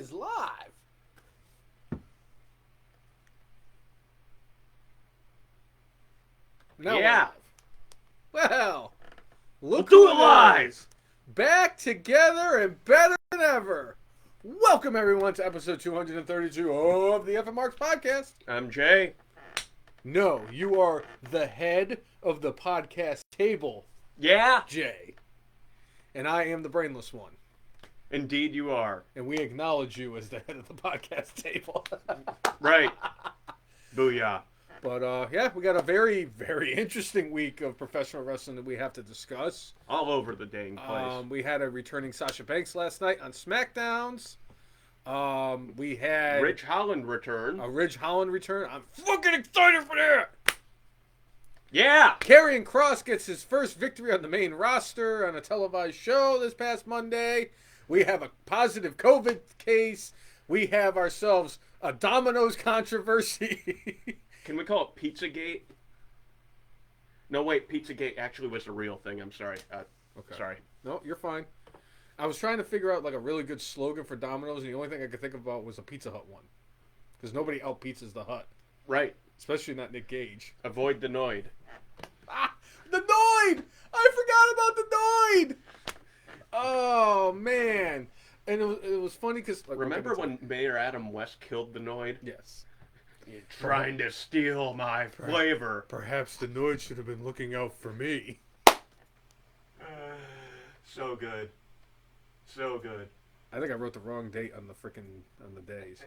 is live. Now Yeah. live. Well, look we'll do who it live. Back together and better than ever. Welcome everyone to episode 232 of the FM Marks podcast. I'm Jay. No, you are the head of the podcast table, Yeah. Jay. And I am the brainless one. Indeed you are. And we acknowledge you as the head of the podcast table. Right. Booyah. But, yeah, we got a very, very interesting week of professional wrestling that we have to discuss. All over the dang place. We had a returning Sasha Banks last night on SmackDowns. We had Ridge Holland return. a Ridge Holland return. I'm fucking excited for that! Yeah. Karrion Kross gets his first victory on the main roster on a televised show this past Monday. We have a positive COVID case. We have ourselves a Domino's controversy. Can we call it Pizzagate? No, wait. Pizzagate actually was a real thing. I'm sorry. Okay. Sorry. No, you're fine. I was trying to figure out like a really good slogan for Domino's, and the only thing I could think about was a Pizza Hut one. Because nobody out-pizzas the Hut. Right. Especially not Nick Gage. Avoid the Noid. Ah! The Noid! I forgot about the Noid! Oh, man. And it was funny because... Like, Remember when Mayor Adam West killed the Noid? Yes. You're trying to steal my flavor. Perhaps the Noid should have been looking out for me. So good. So good. I think I wrote the wrong date on the days.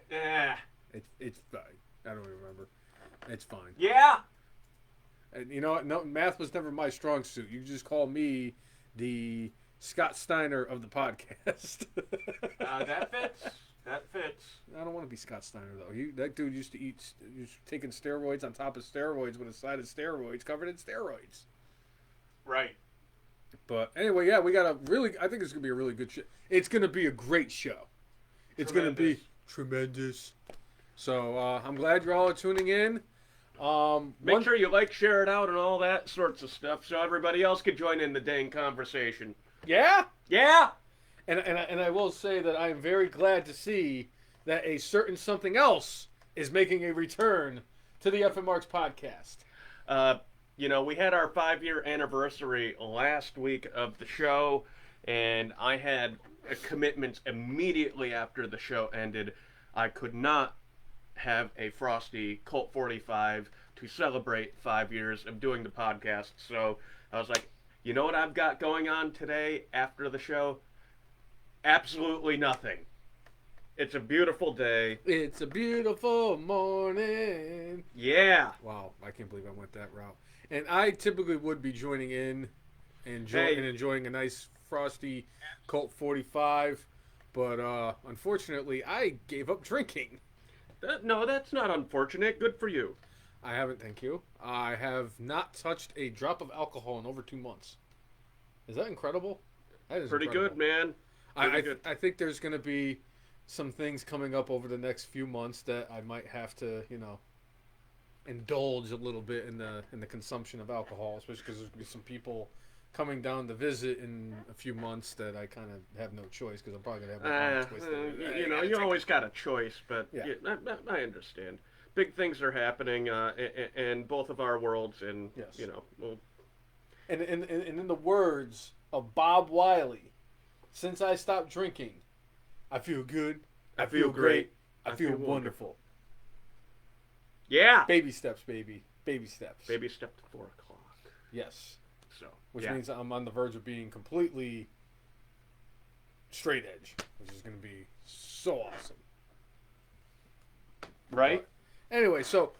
It's fine. I don't even remember. It's fine. Yeah. And you know what? No, math was never my strong suit. You just call me the Scott Steiner of the podcast. That fits. That fits. I don't want to be Scott Steiner though. That dude used to taking steroids on top of steroids with a side of steroids covered in steroids. Right. But anyway, yeah, we got I think it's going to be a really good show. It's going to be a great show. It's going to be tremendous. So I'm glad you all are tuning in. Make sure you like, share it out, and all that sorts of stuff so everybody else can join in the dang conversation. Yeah? Yeah! And I will say that I am very glad to see that a certain something else is making a return to the FM Marks podcast. We had our 5-year anniversary last week of the show, and I had commitments immediately after the show ended. I could not have a Frosty Colt 45 to celebrate 5 years of doing the podcast, so I was like, you know what I've got going on today after the show? Absolutely nothing. It's a beautiful day. It's a beautiful morning. Yeah. Wow, I can't believe I went that route. And I typically would be joining in and enjoying a nice Frosty Colt 45, but unfortunately I gave up drinking. No, that's not unfortunate. Good for you. I haven't, thank you. I have not touched a drop of alcohol in over 2 months. Is that incredible? That is pretty incredible. Good, man. I think there's going to be some things coming up over the next few months that I might have to, indulge a little bit in the consumption of alcohol, especially because there's going to be some people coming down to visit in a few months that I kind of have no choice because I'm probably going to have my twisted. You always got a choice, but yeah. I understand. Big things are happening in both of our worlds, and yes. We'll... And in the words of Bob Wiley, since I stopped drinking, I feel good. I feel great. I feel wonderful. Yeah. Baby steps, baby. Baby steps. Baby step to 4 o'clock. Yes. So. Which means I'm on the verge of being completely straight edge, which is going to be so awesome. Right? But anyway, so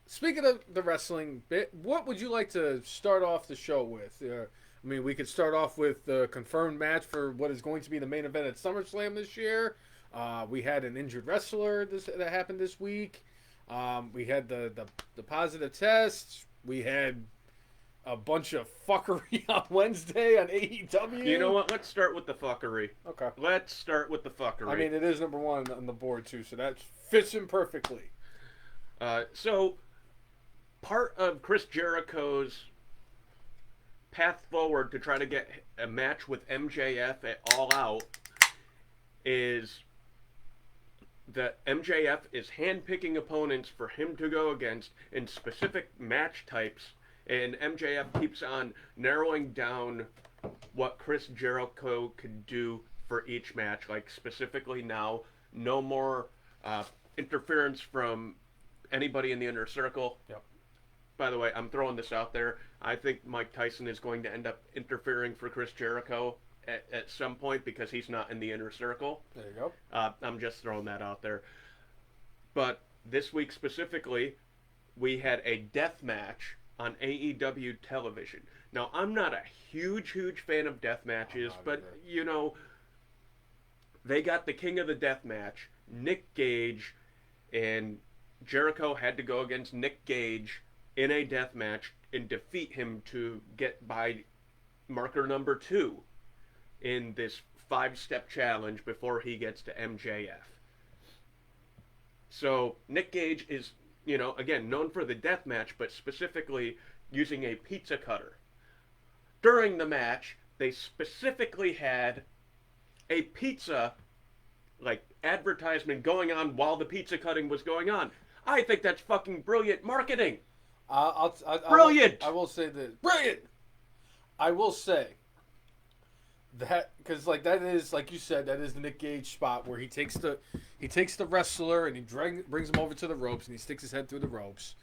speaking of the wrestling bit, what would you like to start off the show with? We could start off with the confirmed match for what is going to be the main event at SummerSlam this year. We had an injured wrestler that happened this week. We had the positive tests. We had a bunch of fuckery on Wednesday on AEW. You know what? Let's start with the fuckery. Okay. Let's start with the fuckery. I mean, it is number one on the board, too, so that fits in perfectly. So, part of Chris Jericho's path forward to try to get a match with MJF at All Out is that MJF is handpicking opponents for him to go against in specific match types, and MJF keeps on narrowing down what Chris Jericho could do for each match. Like, specifically now, no more interference from anybody in the inner circle. Yep. By the way, I'm throwing this out there. I think Mike Tyson is going to end up interfering for Chris Jericho at some point because he's not in the inner circle. There you go. I'm just throwing that out there. But this week specifically, we had a death match on AEW television. Now, I'm not a huge fan of death matches, but, you know, they got the king of the death match, Nick Gage, and Jericho had to go against Nick Gage in a death match and defeat him to get by marker number 2 in this 5-step challenge before he gets to MJF. So Nick Gage is, you know, again, known for the death match, but specifically using a pizza cutter. During the match, they specifically had a pizza, like, advertisement going on while the pizza cutting was going on. I think that's fucking brilliant marketing. Brilliant! I will say this. Brilliant! I will say that, because, like, that is, like you said, that is the Nick Gage spot where he takes the wrestler and he brings him over to the ropes and he sticks his head through the ropes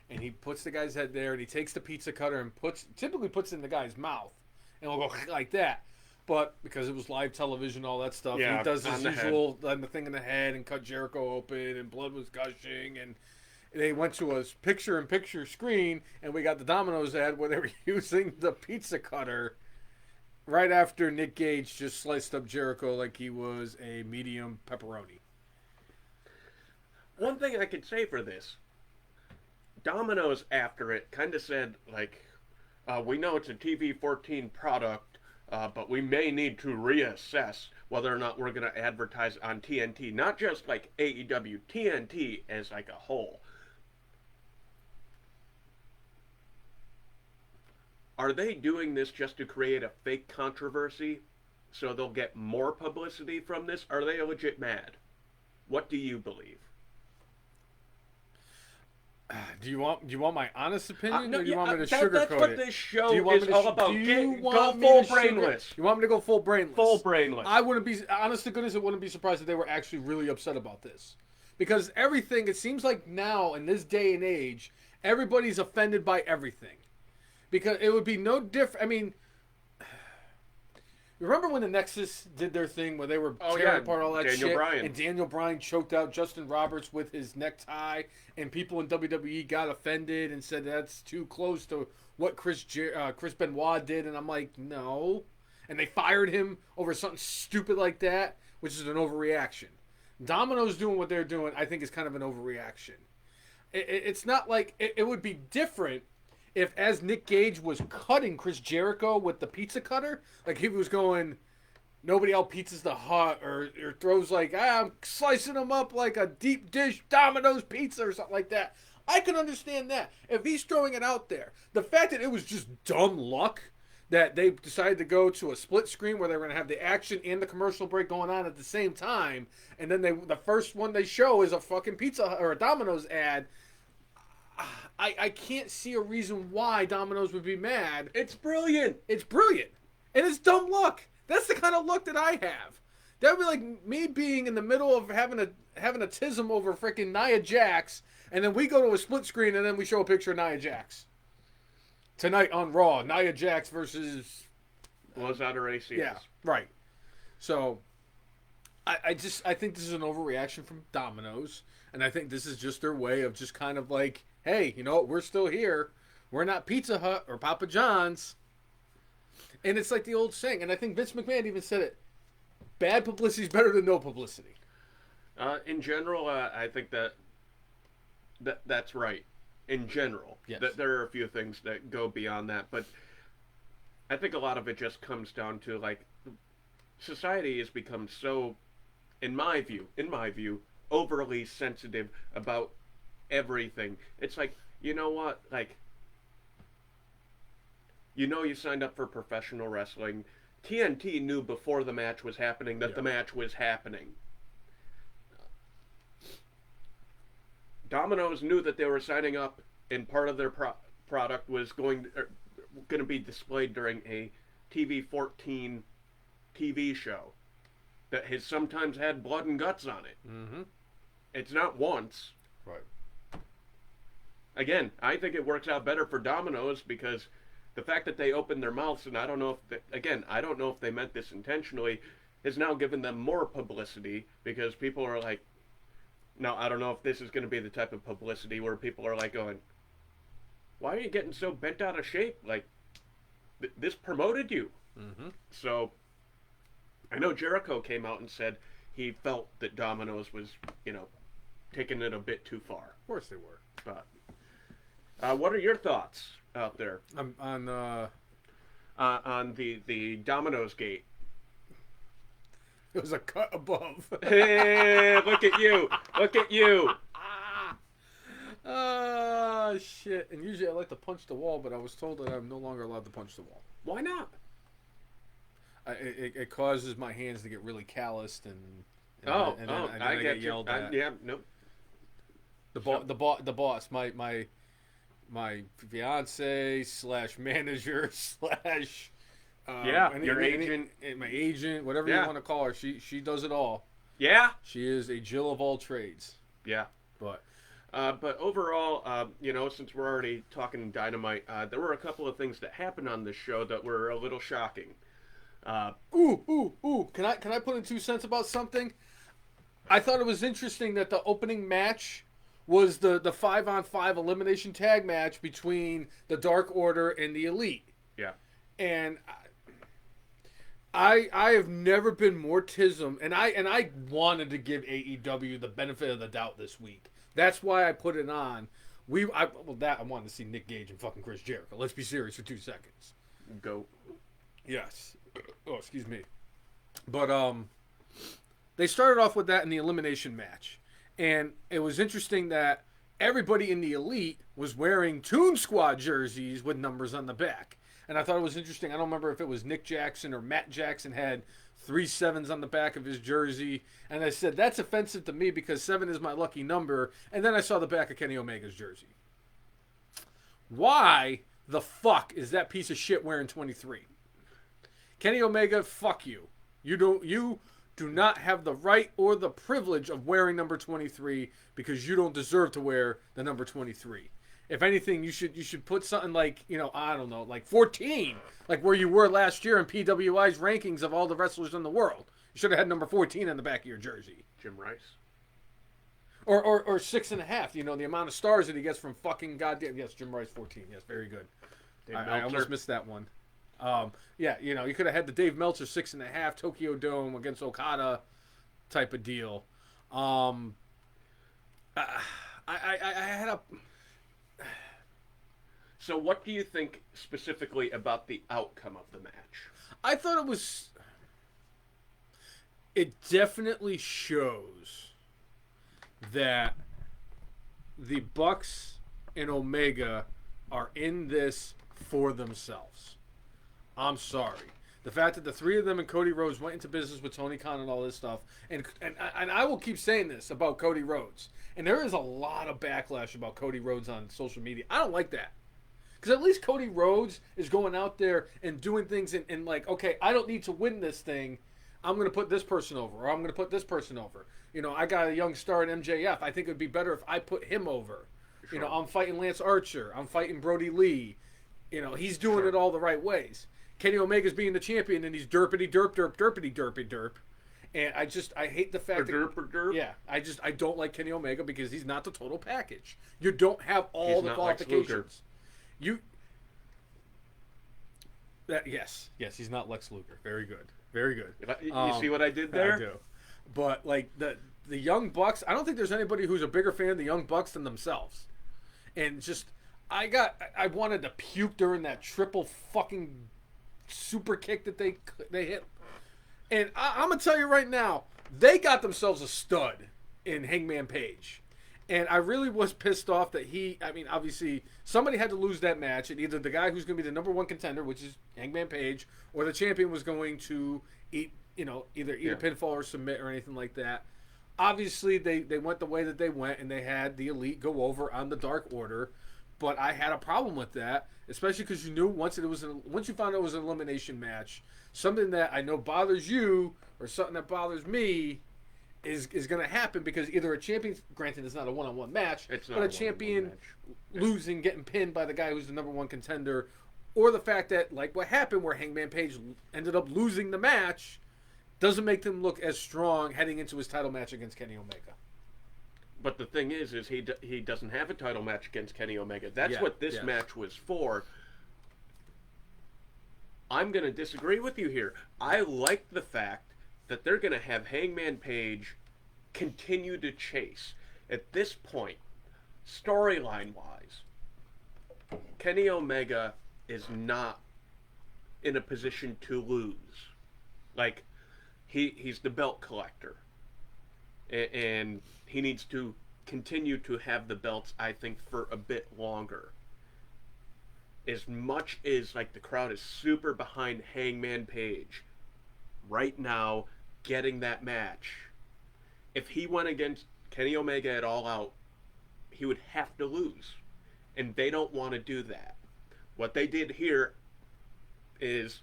and he puts the guy's head there and he takes the pizza cutter and typically puts it in the guy's mouth and will go like that. But because it was live television, all that stuff, yeah, he does his usual the thing in the head and cut Jericho open and blood was gushing and they went to a picture-in-picture screen and we got the Domino's ad where they were using the pizza cutter right after Nick Gage just sliced up Jericho like he was a medium pepperoni. One thing I could say for this, Domino's after it kind of said, like, we know it's a TV-14 product, but we may need to reassess whether or not we're going to advertise on TNT. Not just, like, AEW, TNT as, like, a whole. Are they doing this just to create a fake controversy so they'll get more publicity from this? Are they legit mad? What do you believe? Do you want my honest opinion, No, or do you want me to that's sugarcoat what it? this show Do you want is me to all about. Go me full to brainless. You want me to go full brainless? Full brainless. I wouldn't be, honest to goodness, I wouldn't be surprised if they were actually really upset about this. Because everything, it seems like now, in this day and age, everybody's offended by everything. Because it would be no different. I mean, remember when the Nexus did their thing where they were tearing apart all that Daniel shit? Bryan. And Daniel Bryan choked out Justin Roberts with his necktie, and people in WWE got offended and said that's too close to what Chris Benoit did, and I'm like, no. And they fired him over something stupid like that, which is an overreaction. Domino's doing what they're doing, I think, is kind of an overreaction. It's not like it would be different if, as Nick Gage was cutting Chris Jericho with the pizza cutter, like he was going, nobody out pizzas the hut, or throws like, I'm slicing them up like a deep dish Domino's pizza or something like that. I can understand that. If he's throwing it out there, the fact that it was just dumb luck that they decided to go to a split screen where they were going to have the action and the commercial break going on at the same time, and then the first one they show is a fucking pizza or a Domino's ad. I can't see a reason why Domino's would be mad. It's brilliant. It's brilliant. And it's dumb luck. That's the kind of luck that I have. That would be like me being in the middle of having a tism over freaking Nia Jax, and then we go to a split screen and then we show a picture of Nia Jax. Tonight on Raw, Nia Jax versus Lazada Racias. Yeah, right. So I think this is an overreaction from Domino's, and I think this is just their way of just kind of like, hey, you know what? We're still here. We're not Pizza Hut or Papa John's. And it's like the old saying, and I think Vince McMahon even said it, bad publicity is better than no publicity. In general, I think that's right. In general. Yes. There are a few things that go beyond that, but I think a lot of it just comes down to, like, society has become so, in my view, overly sensitive about everything. It's like, you know what? Like, you signed up for professional wrestling. TNT knew before the match was happening that the match was happening. Domino's knew that they were signing up, and part of their product was going to be displayed during a TV-14 TV show that has sometimes had blood and guts on it. Mm-hmm. It's not once. Right. Again, I think it works out better for Domino's because the fact that they opened their mouths, and I don't know if they meant this intentionally, has now given them more publicity because people are like, now I don't know if this is going to be the type of publicity where people are like going, why are you getting so bent out of shape? Like, this promoted you. Mm-hmm. So, I know Jericho came out and said he felt that Domino's was, taking it a bit too far. Of course they were. But, what are your thoughts out there on the Domino's gate? It was a cut above. Hey, look at you! Look at you! Oh, shit. And usually I like to punch the wall, but I was told that I'm no longer allowed to punch the wall. Why not? It causes my hands to get really calloused and I get yelled you. at. Yeah, nope. The boss, my fiance / manager / your agent, my agent, whatever you want to call her. She does it all. Yeah. She is a Jill of all trades. Yeah. But overall, since we're already talking Dynamite, there were a couple of things that happened on this show that were a little shocking. Ooh! Can I put in 2 cents about something? I thought it was interesting that the opening match was the 5-on-5 elimination tag match between the Dark Order and the Elite. Yeah. And I have never been more tism, and I wanted to give AEW the benefit of the doubt this week. That's why I put it on. I wanted to see Nick Gage and fucking Chris Jericho. Let's be serious for 2 seconds. Go. Yes. Oh, excuse me. But they started off with that in the elimination match. And it was interesting that everybody in the Elite was wearing Toon Squad jerseys with numbers on the back. And I thought it was interesting. I don't remember if it was Nick Jackson or Matt Jackson had 3 7s on the back of his jersey. And I said, that's offensive to me because 7 is my lucky number. And then I saw the back of Kenny Omega's jersey. Why the fuck is that piece of shit wearing 23? Kenny Omega, fuck you. You do not have the right or the privilege of wearing number 23 because you don't deserve to wear the number 23. If anything, you should put something like, I don't know, like 14, like where you were last year in PWI's rankings of all the wrestlers in the world. You should have had number 14 on the back of your jersey. Jim Rice. Or 6.5, the amount of stars that he gets from fucking goddamn, yes, Jim Rice 14, yes, very good. I almost missed that one. You could have had the Dave Meltzer 6.5 Tokyo Dome against Okada type of deal. I had a... So what do you think specifically about the outcome of the match? I thought it definitely shows that the Bucks and Omega are in this for themselves. I'm sorry. The fact that the 3 of them and Cody Rhodes went into business with Tony Khan and all this stuff, and I will keep saying this about Cody Rhodes, and there is a lot of backlash about Cody Rhodes on social media. I don't like that. Because at least Cody Rhodes is going out there and doing things and like, okay, I don't need to win this thing. I'm going to put this person over, or I'm going to put this person over. I got a young star in MJF. I think it would be better if I put him over. Sure. I'm fighting Lance Archer. I'm fighting Brody Lee. He's doing it all the right ways. Kenny Omega's being the champion, and he's derpity derp derp derpity derpy derp. And I hate the fact that... Yeah, I don't like Kenny Omega because he's not the total package. You don't have all the qualifications. Yes, he's not Lex Luger. Very good. You see what I did there? I do. But like the Young Bucks, I don't think there's anybody who's a bigger fan of the Young Bucks than themselves. And just I wanted to puke during that triple fucking super kick that they hit. And I'm gonna tell you right now, they got themselves a stud in Hangman Page. And I really was pissed off that obviously, somebody had to lose that match. And either the guy who's going to be the number 1 contender, which is Hangman Page, or the champion was going to either eat a pinfall or submit or anything like that. Obviously, they went the way that they went, and they had the Elite go over on the Dark Order. But I had a problem with that, especially because you knew once you found out it was an elimination match, something that I know bothers you or something that bothers me is going to happen because either a champion, granted it's not a one-on-one match, but a champion losing, getting pinned by the guy who's the number one contender, or the fact that, like what happened where Hangman Page ended up losing the match, doesn't make them look as strong heading into his title match against Kenny Omega. But the thing is he doesn't have a title match against Kenny Omega. That's what this match was for. I'm going to disagree with you here. I like the fact that they're going to have Hangman Page continue to chase. At this point, storyline-wise, Kenny Omega is not in a position to lose. Like, he's the belt collector. And he needs to continue to have the belts, I think, for a bit longer. As much as, like, the crowd is super behind Hangman Page right now, getting that match, if he went against Kenny Omega at All Out, he would have to lose. And they don't want to do that. What they did here is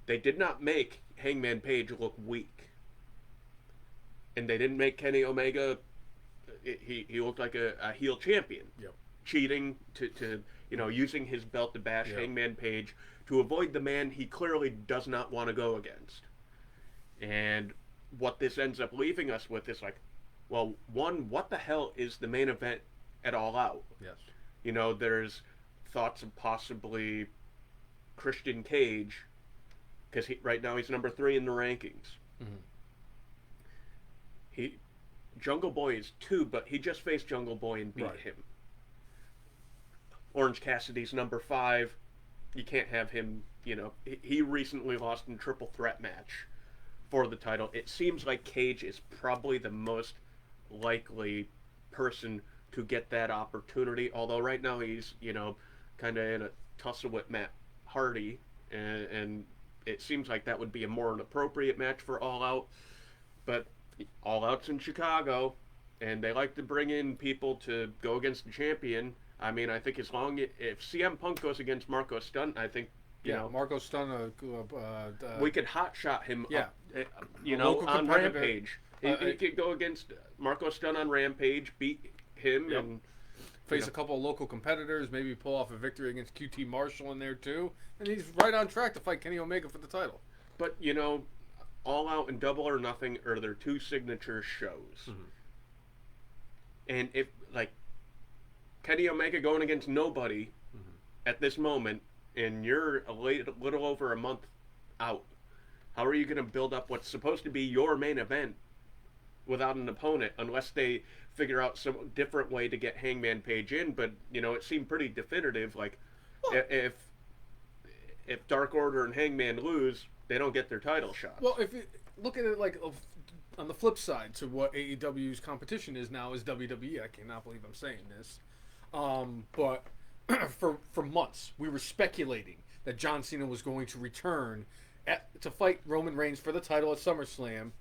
they did not make Hangman Page look weak. And they didn't make Kenny Omega, he looked like a heel champion. Yep. Cheating to using his belt to bash Hangman Page to avoid the man he clearly does not want to go against. And what this ends up leaving us with is like, well, one, what the hell is the main event at All Out? Yes. There's thoughts of possibly Christian Cage, because right now he's number 3 in the rankings. Mm-hmm. Jungle Boy is 2, but he just faced Jungle Boy and beat him. Orange Cassidy's number 5. You can't have him, he recently lost in a triple threat match for the title. It seems like Cage is probably the most likely person to get that opportunity, although right now he's, kind of in a tussle with Matt Hardy, and it seems like that would be a more appropriate match for All Out, but All Out's in Chicago, and they like to bring in people to go against the champion. I mean, I think if CM Punk goes against Marco Stunt, I think, Marco Stunt, we could hotshot him up, on Rampage. He could go against Marco Stunt on Rampage, beat him, and face a couple of local competitors, maybe pull off a victory against QT Marshall in there too, and he's right on track to fight Kenny Omega for the title. But, All Out and Double or Nothing are their 2 signature shows. Mm-hmm. And if, like, Kenny Omega going against nobody at this moment, and you're a little over a month out, how are you going to build up what's supposed to be your main event without an opponent, unless they figure out some different way to get Hangman Page in? But, it seemed pretty definitive, like, if Dark Order and Hangman lose, they don't get their title shot. Well, if you look at it like on the flip side to what AEW's competition is now is WWE. I cannot believe I'm saying this. But for months, we were speculating that John Cena was going to return to fight Roman Reigns for the title at SummerSlam,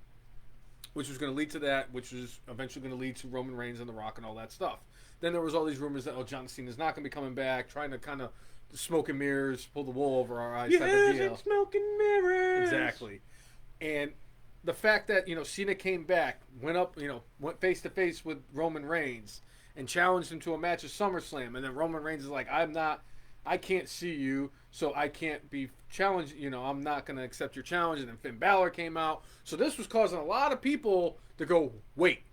which was going to lead to that, which was eventually going to lead to Roman Reigns and The Rock and all that stuff. Then there was all these rumors that, John Cena's not going to be coming back, trying to kind of smoke and mirrors, pull the wool over our eyes type of deal. It's smoke and mirrors. Exactly. And the fact that, Cena came back, went face to face with Roman Reigns and challenged him to a match at SummerSlam, and then Roman Reigns is like, I can't see you, so I can't be challenged, I'm not going to accept your challenge. And then Finn Balor came out. So this was causing a lot of people to go, wait,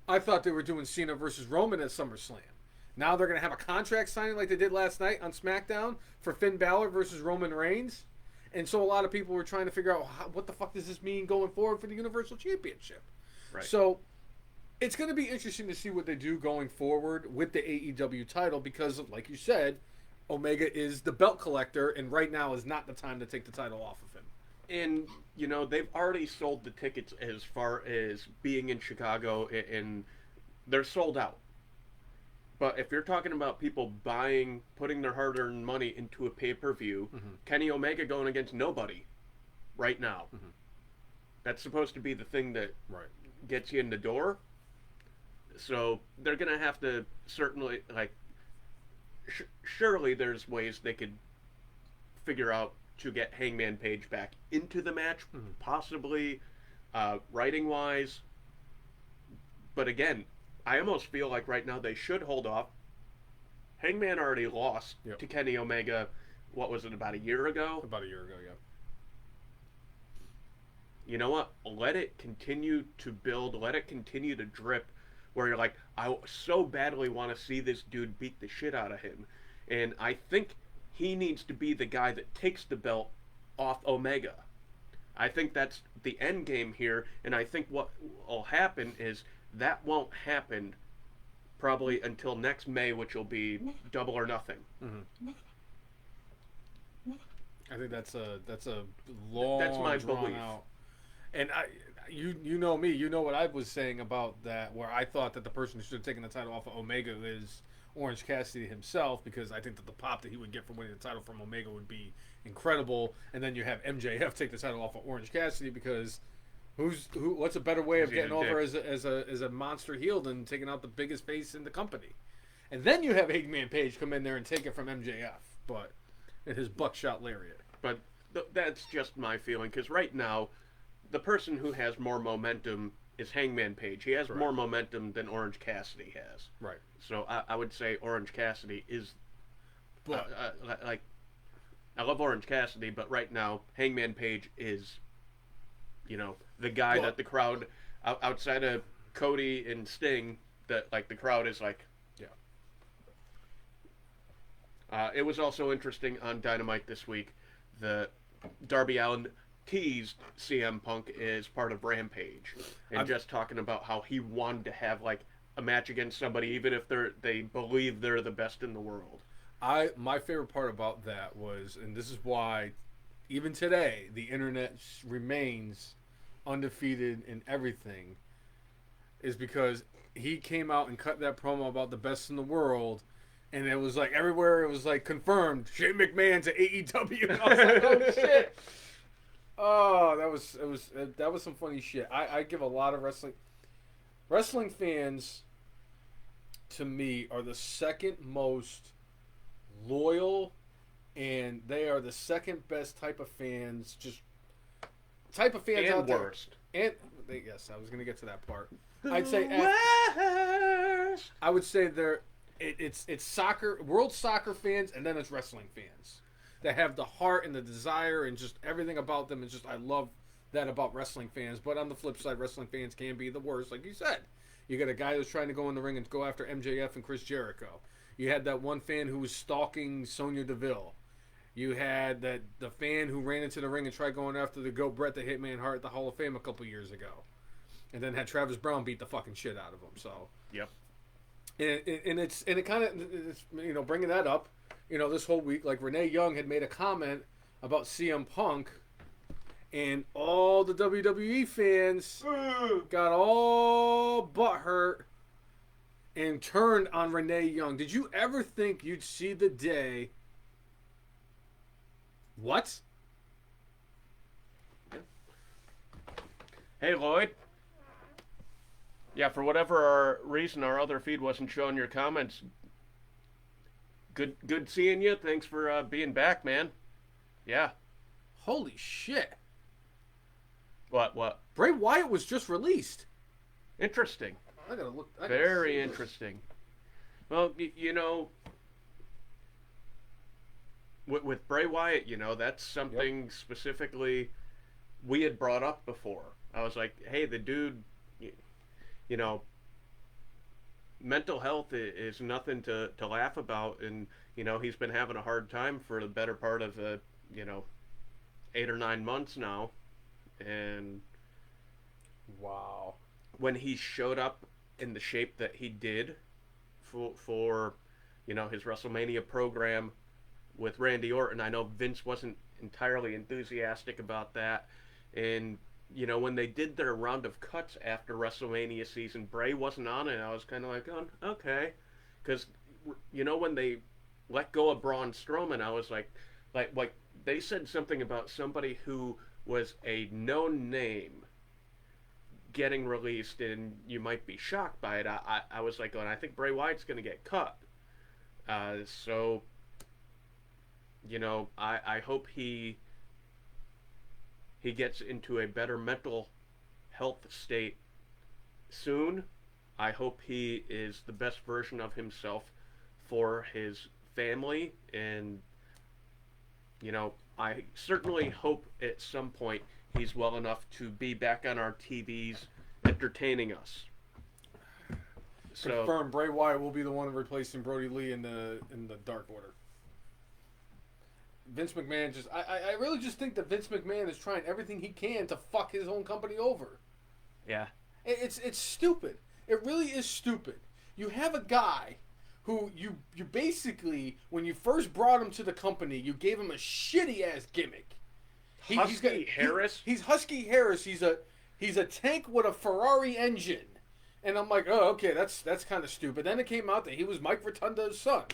I thought they were doing Cena versus Roman at SummerSlam. Now they're going to have a contract signing like they did last night on SmackDown for Finn Balor versus Roman Reigns. And so a lot of people were trying to figure out what the fuck does this mean going forward for the Universal Championship. Right. So it's going to be interesting to see what they do going forward with the AEW title because, like you said, Omega is the belt collector, and right now is not the time to take the title off of him. And, they've already sold the tickets as far as being in Chicago, and they're sold out. But if you're talking about people putting their hard-earned money into a pay-per-view, Kenny Omega going against nobody right now. That's supposed to be the thing that gets you in the door. So they're going to have to certainly, like, surely there's ways they could figure out to get Hangman Page back into the match, possibly writing-wise. But again, I almost feel like right now they should hold off. Hangman already lost to Kenny Omega, what was it, about a year ago? About a year ago, yeah. You know what? Let it continue to build. Let it continue to drip. Where you're like, I so badly want to see this dude beat the shit out of him. And I think he needs to be the guy that takes the belt off Omega. I think that's the end game here. And I think what will happen is that won't happen probably until next May, which will be Double or Nothing. Mm-hmm. I think that's a long, that's my drawn belief. Out. And you know me, you know what I was saying about that, where I thought that the person who should have taken the title off of Omega is Orange Cassidy himself, because I think that the pop that he would get from winning the title from Omega would be incredible. And then you have MJF take the title off of Orange Cassidy, because what's a better way of getting over as a monster heel than taking out the biggest face in the company? And then you have Hangman Page come in there and take it from MJF, but in his buckshot lariat. But that's just my feeling, because right now, the person who has more momentum is Hangman Page. He has more momentum than Orange Cassidy has. Right. So I would say Orange Cassidy is, but like, I love Orange Cassidy, but right now Hangman Page is, the guy that the crowd outside of Cody and Sting, that like the crowd is like. Yeah. It was also interesting on Dynamite this week. The Darby Allin teased CM Punk is part of Rampage, and just talking about how he wanted to have like a match against somebody, even if they believe they're the best in the world. My favorite part about that was, and this is why even today the internet remains undefeated in everything, is because he came out and cut that promo about the best in the world, and it was like everywhere it was like confirmed Shane McMahon to AEW. And I was like, oh shit. Oh, that was some funny shit. I give a lot of wrestling fans, to me, are the second most loyal, and they are the second best type of fans. Type of fans and out there. Worst. And yes, I was gonna get to that part. I'd say Worst. I would say it's soccer, world soccer fans, and then it's wrestling fans that have the heart and the desire and just everything about them. It's just, I love that about wrestling fans. But on the flip side, wrestling fans can be the worst, like you said. You got a guy who's trying to go in the ring and go after MJF and Chris Jericho. You had that one fan who was stalking Sonya Deville. You had the fan who ran into the ring and tried going after the GOAT Bret the Hitman Hart at the Hall of Fame a couple years ago, and then had Travis Brown beat the fucking shit out of him. So yep. And it kind of bringing that up. This whole week, like Renee Young had made a comment about CM Punk, and all the WWE fans got all butthurt and turned on Renee Young. Did you ever think you'd see the day? What? Hey, Lloyd. Yeah, for whatever reason, our other feed wasn't showing your comments. Good seeing you. Thanks for being back, man. Yeah. Holy shit. What? Bray Wyatt was just released. Interesting. I gotta look. Very interesting. Well, with Bray Wyatt, that's something specifically we had brought up before. I was like, hey, the dude, mental health is nothing to laugh about, and he's been having a hard time for the better part of 8 or 9 months now, and wow, when he showed up in the shape that he did for his WrestleMania program with Randy Orton, I know Vince wasn't entirely enthusiastic about that, and when they did their round of cuts after WrestleMania season, Bray wasn't on it. I was kind of like, oh, okay. Because, when they let go of Braun Strowman, I was like, they said something about somebody who was a known name getting released, and you might be shocked by it, I was like, I think Bray Wyatt's going to get cut. So, I hope he gets into a better mental health state soon. I hope he is the best version of himself for his family, and I certainly hope at some point he's well enough to be back on our TVs entertaining us. So, confirmed, Bray Wyatt will be the one replacing Brody Lee in the Dark Order. Vince McMahon I really just think that Vince McMahon is trying everything he can to fuck his own company over. Yeah. It's stupid. It really is stupid. You have a guy who you basically, when you first brought him to the company, you gave him a shitty ass gimmick. Husky Harris. He's Husky Harris. He's a tank with a Ferrari engine, and I'm like, oh, okay, that's kind of stupid. Then it came out that he was Mike Rotunda's son,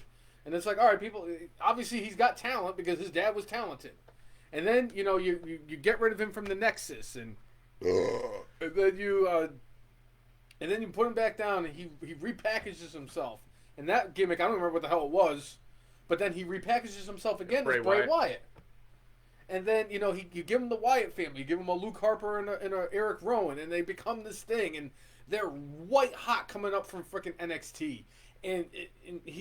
and it's like, all right, people, obviously he's got talent because his dad was talented, and then you get rid of him from the Nexus, and then you put him back down, and he repackages himself, and that gimmick, I don't remember what the hell it was, but then he repackages himself again as Bray Wyatt. And then, you give him the Wyatt family, you give him a Luke Harper and a Eric Rowan, and they become this thing, and they're white hot coming up from freaking NXT. And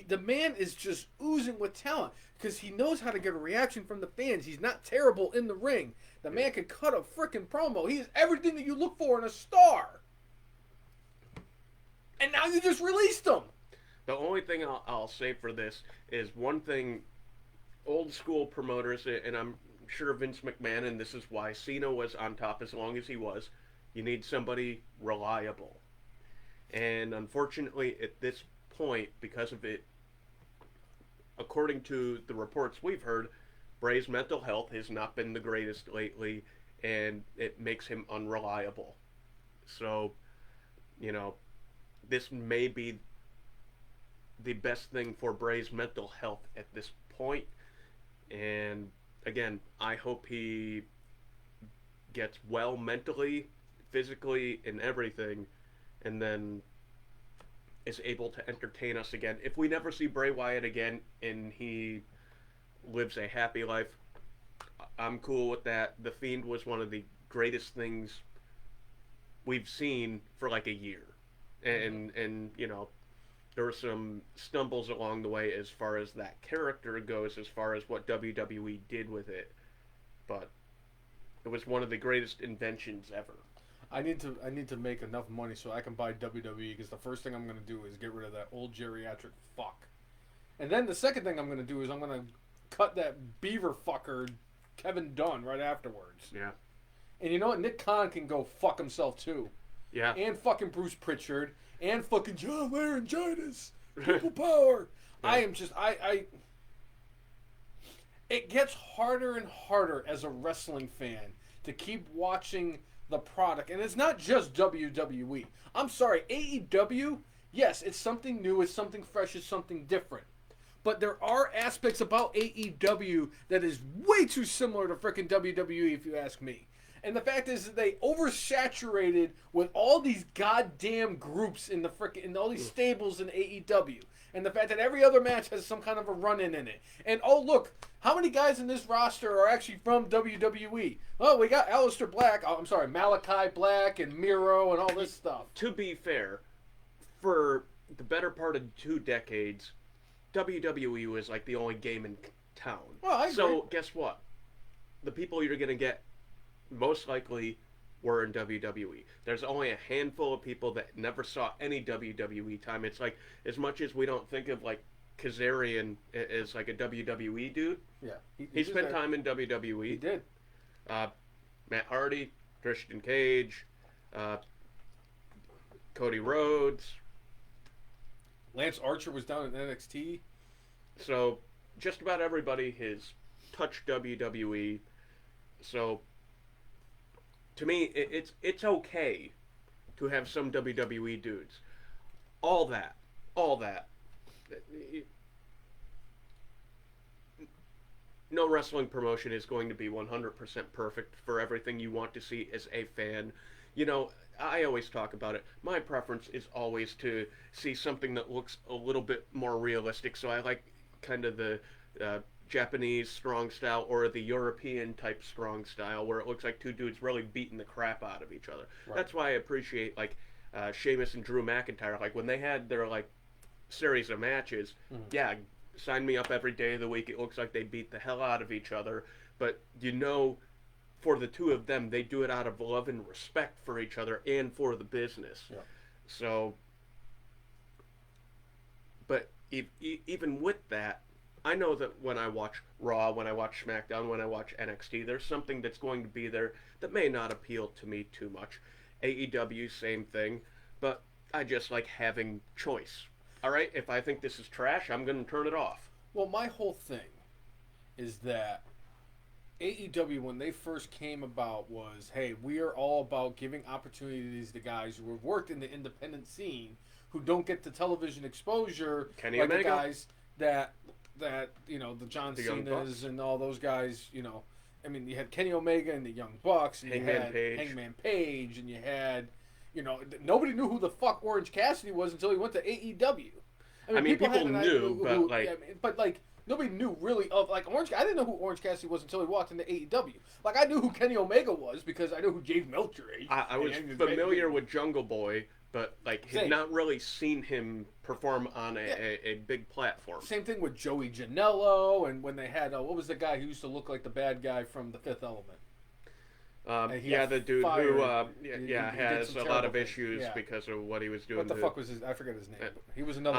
the man is just oozing with talent because he knows how to get a reaction from the fans. He's not terrible in the ring. The man can cut a freaking promo. He is everything that you look for in a star. And now you just released him. The only thing I'll say for this is one thing old school promoters, and I'm sure Vince McMahon, and this is why Cena was on top as long as he was, you need somebody reliable. And unfortunately, at this point, because of it, according to the reports we've heard, Bray's mental health has not been the greatest lately, and it makes him unreliable. So, this may be the best thing for Bray's mental health at this point. And again, I hope he gets well mentally, physically, and everything, and then is able to entertain us again. If we never see Bray Wyatt again and he lives a happy life, I'm cool with that. The Fiend was one of the greatest things we've seen for like a year. And there were some stumbles along the way as far as that character goes, as far as what WWE did with it. But it was one of the greatest inventions ever. I need to make enough money so I can buy WWE, because the first thing I'm going to do is get rid of that old geriatric fuck. And then the second thing I'm going to do is I'm going to cut that beaver fucker Kevin Dunn right afterwards. Yeah. And you know what? Nick Khan can go fuck himself too. Yeah. And fucking Bruce Pritchard. And fucking John Laryngitis. People power. Yeah. I am just... It gets harder and harder as a wrestling fan to keep watching the product. And it's not just WWE. I'm sorry. AEW, yes, it's something new. It's something fresh. It's something different. But there are aspects about AEW that is way too similar to frickin' WWE, if you ask me. And the fact is that they oversaturated with all these goddamn groups in all these stables in AEW. And the fact that every other match has some kind of a run-in it. And, oh, look, how many guys in this roster are actually from WWE? Oh, we got Malachi Black and Miro and all this stuff. To be fair, for the better part of 2 decades, WWE was like the only game in town. Well, I agree. So, guess what? The people you're going to get most likely were in WWE. There's only a handful of people that never saw any WWE time. It's like, as much as we don't think of like Kazarian as like a WWE dude, yeah, he spent time in WWE. He did. Matt Hardy, Christian Cage, Cody Rhodes. Lance Archer was down in NXT. So just about everybody has touched WWE. So to me, it's okay to have some WWE dudes. All that. no wrestling promotion is going to be 100% perfect for everything you want to see as a fan. You know, I always talk about it. My preference is always to see something that looks a little bit more realistic. So I like kind of the Japanese strong style or the European type strong style where it looks like two dudes really beating the crap out of each other. Right. That's why I appreciate like Sheamus and Drew McIntyre. Like when they had their like series of matches, yeah, sign me up every day of the week. It looks like they beat the hell out of each other, but you know, for the two of them, they do it out of love and respect for each other and for the business. Yeah. So, but even with that, I know that when I watch Raw, when I watch SmackDown, when I watch NXT, there's something that's going to be there that may not appeal to me too much. AEW, same thing, but I just like having choice. All right, if I think this is trash, I'm going to turn it off. Well, my whole thing is that AEW, when they first came about, was, hey, we are all about giving opportunities to guys who have worked in the independent scene who don't get the television exposure, Kenny like Omega. The guys that you know, the John Cenas and all those guys, you know. I mean, you had Kenny Omega and the Young Bucks, and you had Hangman Page, and you had, you know, nobody knew who the fuck Orange Cassidy was until he went to AEW. I mean people knew, but nobody knew really of like Orange. I didn't know who Orange Cassidy was until he walked into AEW. Like I knew who Kenny Omega was because I knew who Dave Meltzer is. I was familiar with Jungle Boy, but like had not really seen him perform on a big platform. Same thing with Joey Janela, and when they had what was the guy who used to look like the bad guy from The Fifth Element? The dude who has a lot of issues because of what he was doing. What the fuck was his? I forget his name. He was another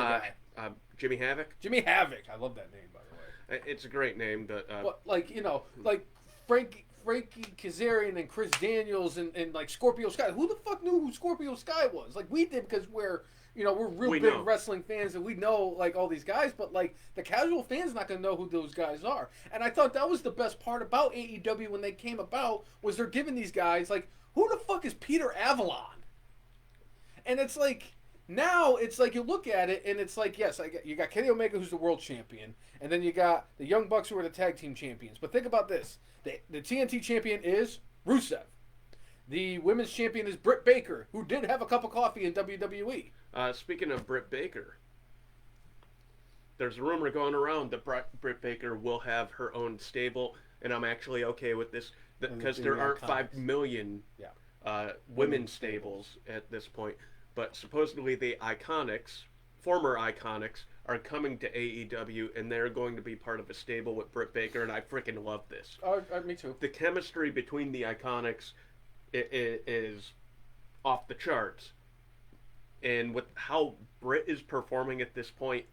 guy. Jimmy Havoc. Jimmy Havoc. I love that name, by the way. It's a great name, but like you know, like Frankie Kazarian and Chris Daniels and like Scorpio Sky. Who the fuck knew who Scorpio Sky was? Like we did because we're real big wrestling fans and we know like all these guys, but like the casual fan's not gonna know who those guys are. And I thought that was the best part about AEW when they came about was they're giving these guys like, who the fuck is Peter Avalon? And it's like now it's like you look at it and it's like, yes, you got Kenny Omega who's the world champion, and then you got the Young Bucks who are the tag team champions. But think about this: the TNT champion is Rusev. The women's champion is Britt Baker, who did have a cup of coffee in WWE. Speaking of Britt Baker, there's a rumor going around that Britt Baker will have her own stable, and I'm actually okay with this because there aren't 5 million women's stables at this point. But supposedly the Iconics, former Iconics, are coming to AEW, and they're going to be part of a stable with Britt Baker, and I freaking love this. Me too. The chemistry between the Iconics is off the charts. And with how Britt is performing at this point,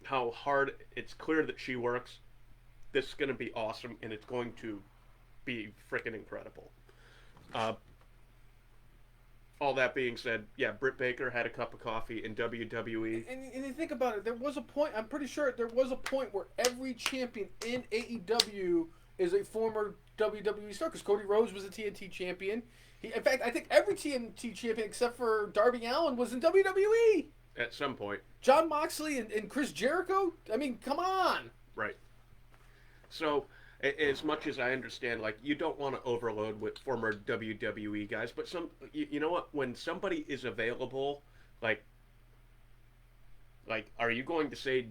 how hard, it's clear that she works, this is going to be awesome, and it's going to be freaking incredible. All that being said, Britt Baker had a cup of coffee in WWE. And you think about it, there was a point, I'm pretty sure there was a point where every champion in AEW is a former WWE star, because Cody Rhodes was a TNT champion. In fact, I think every TNT champion except for Darby Allin was in WWE. At some point. Jon Moxley and Chris Jericho? I mean, come on. Right. So, as much as I understand, like, you don't want to overload with former WWE guys, but you know what? When somebody is available, like, are you going to say,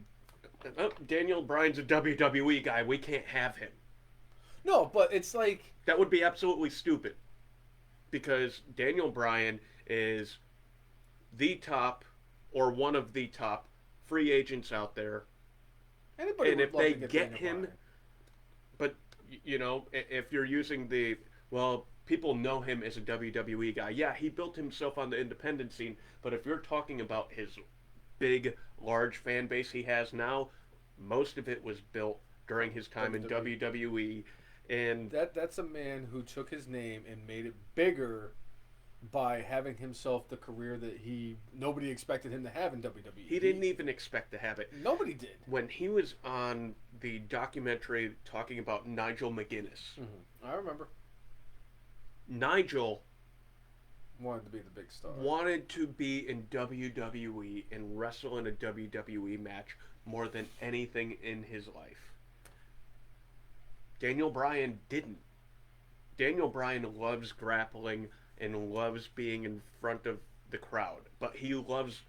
oh, Daniel Bryan's a WWE guy, we can't have him? No, but it's like... That would be absolutely stupid. Because Daniel Bryan is the top, or one of the top, free agents out there. Anybody and would if love they to get get Daniel him... Bryan. But, you know, if you're using people know him as a WWE guy. Yeah, he built himself on the independent scene, but if you're talking about his big, large fan base he has now, most of it was built during his time in WWE. And that's a man who took his name and made it bigger by having himself the career that nobody expected him to have in WWE. He didn't even expect to have it. Nobody did. When he was on the documentary talking about Nigel McGuinness. Mm-hmm. I remember. Nigel wanted to be the big star. Wanted to be in WWE and wrestle in a WWE match more than anything in his life. Daniel Bryan didn't. Daniel Bryan loves grappling and loves being in front of the crowd, but he loves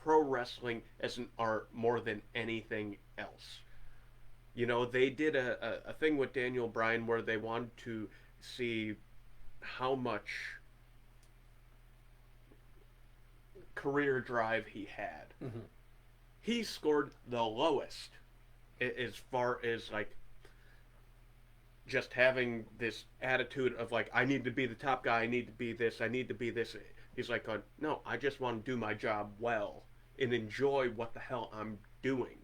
pro wrestling as an art more than anything else. You know, they did a thing with Daniel Bryan where they wanted to see how much career drive he had. Mm-hmm. He scored the lowest as far as like just having this attitude of like, I need to be the top guy, I need to be this, I need to be this. He's like, no, I just want to do my job well and enjoy what the hell I'm doing.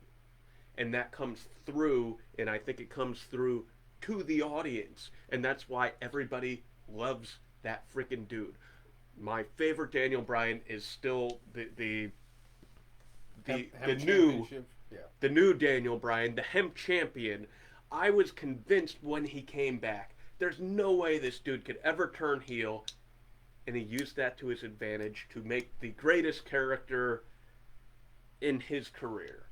And that comes through, and I think it comes through to the audience. And that's why everybody loves that freaking dude. My favorite Daniel Bryan is still the new Daniel Bryan, the hemp champion. I was convinced when he came back, there's no way this dude could ever turn heel, and he used that to his advantage to make the greatest character in his career.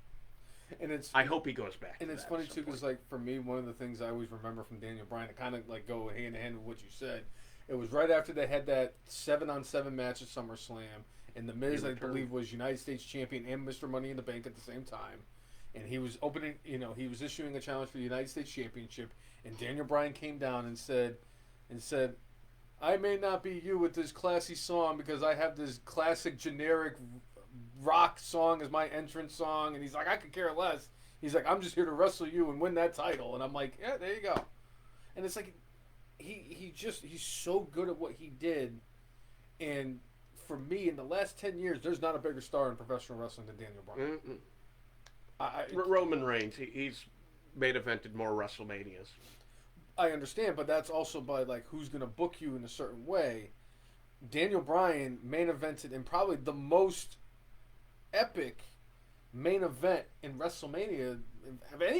And I hope he goes back. And it's funny too, because like for me, one of the things I always remember from Daniel Bryan, to kind of like go hand in hand with what you said, it was right after they had that 7-on-7 match at SummerSlam, and The Miz, I believe, was United States champion and Mr. Money in the Bank at the same time, and he was opening, he was issuing a challenge for the United States Championship, and Daniel Bryan came down and said, I may not be you with this classy song because I have this classic generic rock song as my entrance song, and he's like, I could care less. He's like, I'm just here to wrestle you and win that title. And I'm like, yeah, there you go. And it's like, he's so good at what he did. And for me, in the last 10 years, there's not a bigger star in professional wrestling than Daniel Bryan. Roman Reigns, he's main evented more WrestleManias. I understand, but that's also by like who's going to book you in a certain way. Daniel Bryan main evented in probably the most epic main event in WrestleMania,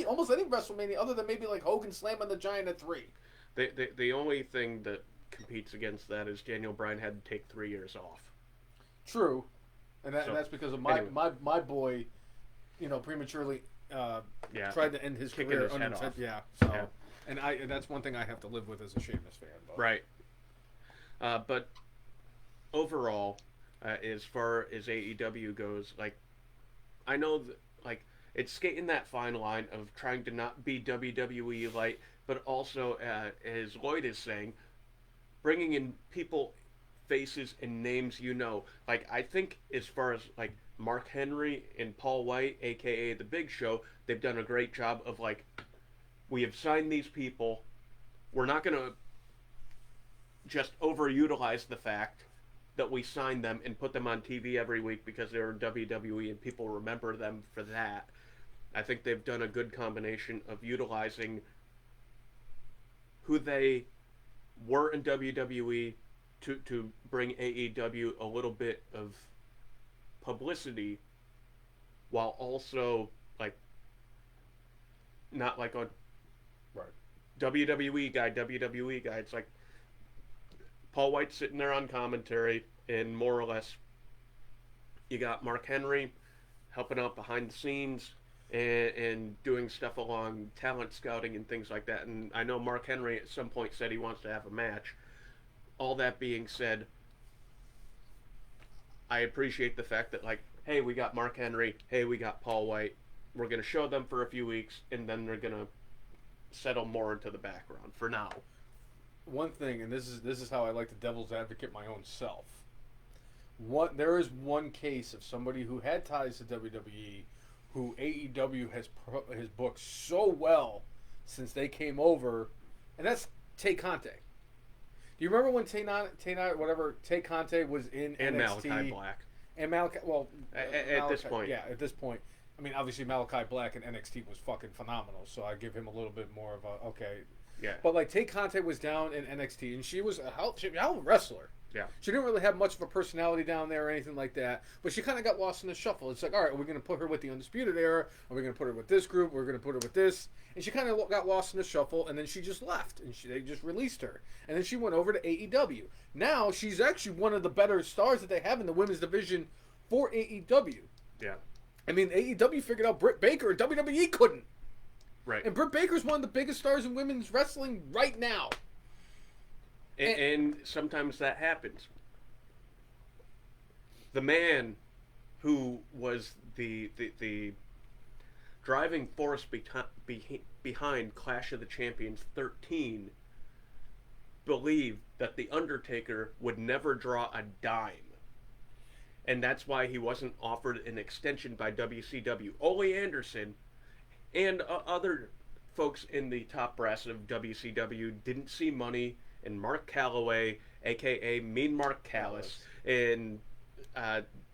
almost any WrestleMania, other than maybe like Hogan slamming the Giant at 3. The only thing that competes against that is Daniel Bryan had to take 3 years off. True, and that's because of my boy, prematurely tried to end his career. And that's one thing I have to live with as a Sheamus fan. But. Right. But overall, as far as AEW goes, like, I know that, like, it's skating that fine line of trying to not be WWE light, but also, as Lloyd is saying, bringing in people, faces, and names Like, I think as far as, like, Mark Henry and Paul White, a.k.a. The Big Show, they've done a great job of, like, we have signed these people. We're not going to just overutilize the fact that we signed them and put them on TV every week because they're in WWE and people remember them for that. I think they've done a good combination of utilizing who they were in WWE to bring AEW a little bit of publicity, while also, like, not like a WWE guy. It's like Paul White sitting there on commentary, and more or less you got Mark Henry helping out behind the scenes and doing stuff along talent scouting and things like that. And I know Mark Henry at some point said he wants to have a match. All that being said, I appreciate the fact that, like, hey, we got Mark Henry, hey, we got Paul White. We're going to show them for a few weeks, and then they're going to settle more into the background for now. One thing, and this is how I like to devil's advocate my own self. There is one case of somebody who had ties to WWE, who AEW has booked so well since they came over, and that's Tay Conte. Do you remember when Tay Conte was in and NXT? Malachi Black. And Malachi, well, at this point. Yeah, at this point. I mean, obviously Malachi Black in NXT was fucking phenomenal, so I give him a little bit more of a, okay. Yeah. But, like, Tay Conte was down in NXT, and she was a hell of a wrestler. Yeah. She didn't really have much of a personality down there or anything like that, but she kind of got lost in the shuffle. It's like, all right, are we going to put her with the Undisputed Era? Are we going to put her with this group? We're going to put her with this. And she kind of got lost in the shuffle, and then she just left, and they just released her. And then she went over to AEW. Now she's actually one of the better stars that they have in the women's division for AEW. Yeah. I mean, AEW figured out Britt Baker, and WWE couldn't. Right. And Britt Baker's one of the biggest stars in women's wrestling right now. And sometimes that happens. The man who was the driving force behind Clash of the Champions 13 believed that The Undertaker would never draw a dime. And that's why he wasn't offered an extension by WCW. Ole Anderson and other folks in the top brass of WCW didn't see money in Mark Calloway, a.k.a. Mean Mark Callis, and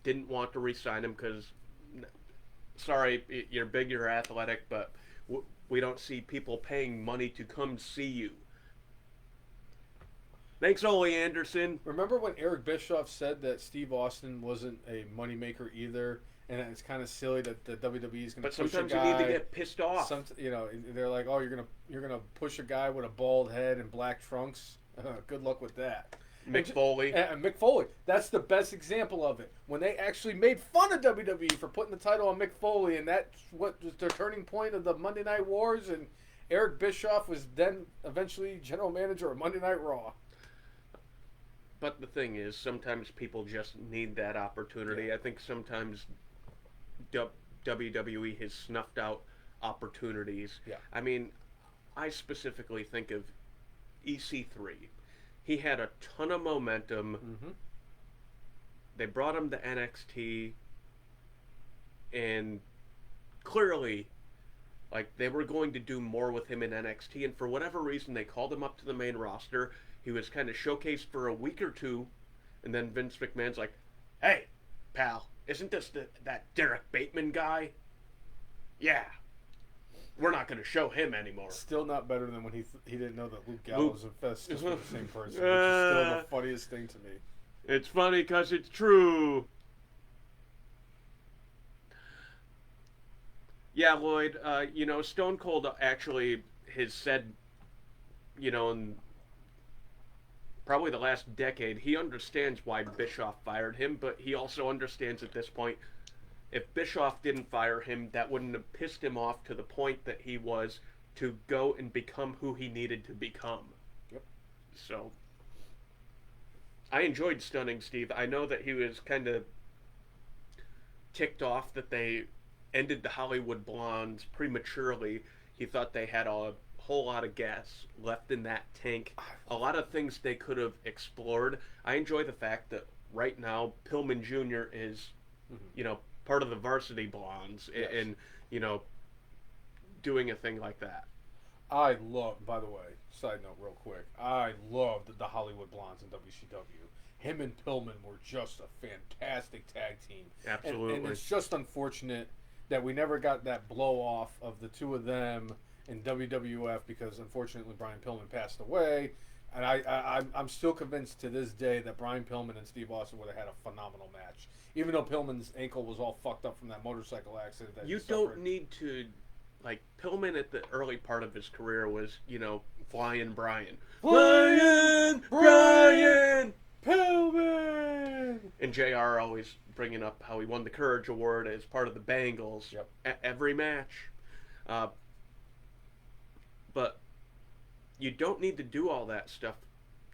didn't want to re-sign him because, sorry, you're big, you're athletic, but we don't see people paying money to come see you. Thanks, Ole Anderson. Remember when Eric Bischoff said that Steve Austin wasn't a moneymaker either, and it's kind of silly that the WWE is going to push a guy. But sometimes you need to get pissed off. They're like, oh, you're gonna push a guy with a bald head and black trunks. Good luck with that. Mick Foley. And Mick Foley. That's the best example of it. When they actually made fun of WWE for putting the title on Mick Foley, and that's what was the turning point of the Monday Night Wars, and Eric Bischoff was then eventually general manager of Monday Night Raw. But the thing is, sometimes people just need that opportunity. Yeah. I think sometimes WWE has snuffed out opportunities. Yeah. I mean, I specifically think of EC3. He had a ton of momentum. Mm-hmm. They brought him to NXT, and clearly, like, they were going to do more with him in NXT, and for whatever reason, they called him up to the main roster. He was kind of showcased for a week or two, and then Vince McMahon's like, "Hey, pal, isn't this that Derek Bateman guy? Yeah, we're not going to show him anymore." Still not better than when he didn't know that Luke Gallows and Festus were the same person, which is still the funniest thing to me. It's funny because it's true. Yeah, Lloyd, Stone Cold actually has said, in probably the last decade, he understands why Bischoff fired him, but he also understands at this point, if Bischoff didn't fire him, that wouldn't have pissed him off to the point that he was to go and become who he needed to become. Yep. So, I enjoyed Stunning Steve. I know that he was kind of ticked off that they ended the Hollywood Blondes prematurely. He thought they had a whole lot of gas left in that tank. A lot of things they could have explored. I enjoy the fact that right now Pillman Jr. is, part of the Varsity Blondes, yes. and doing a thing like that. I love, by the way, side note real quick, I loved the Hollywood Blondes in WCW. Him and Pillman were just a fantastic tag team. Absolutely. And it's just unfortunate that we never got that blow off of the two of them in WWF because unfortunately Brian Pillman passed away. And I'm still convinced to this day that Brian Pillman and Steve Austin would have had a phenomenal match. Even though Pillman's ankle was all fucked up from that motorcycle accident that you he don't suffered. need to, Pillman at the early part of his career was, Flying Brian. Flying Brian Pillman! And JR always bringing up how he won the Courage Award as part of the Bengals. Yep. Every match. But you don't need to do all that stuff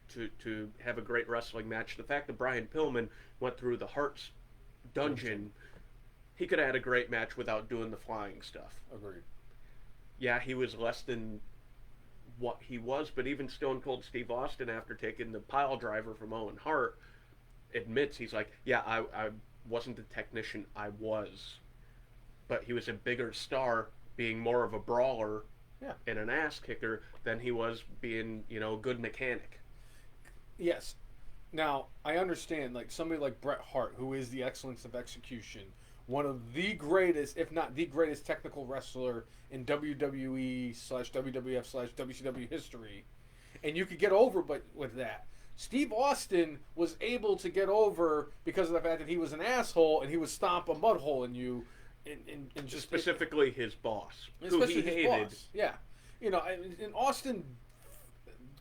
to have a great wrestling match. The fact that Brian Pillman went through the Heart's dungeon, he could have had a great match without doing the flying stuff. Agreed. Yeah, he was less than what he was, but even Stone Cold Steve Austin, after taking the pile driver from Owen Hart, admits, he's like, yeah, I wasn't the technician I was. But he was a bigger star, being more of a brawler and an ass kicker than he was being, a good mechanic. Yes. Now, I understand, somebody like Bret Hart, who is the excellence of execution, one of the greatest, if not the greatest technical wrestler in WWE/WWF/WCW history, and you could get over with that. Steve Austin was able to get over because of the fact that he was an asshole and he would stomp a mud hole in you, and just specifically his boss, who especially he his hated. boss. Yeah, in Austin,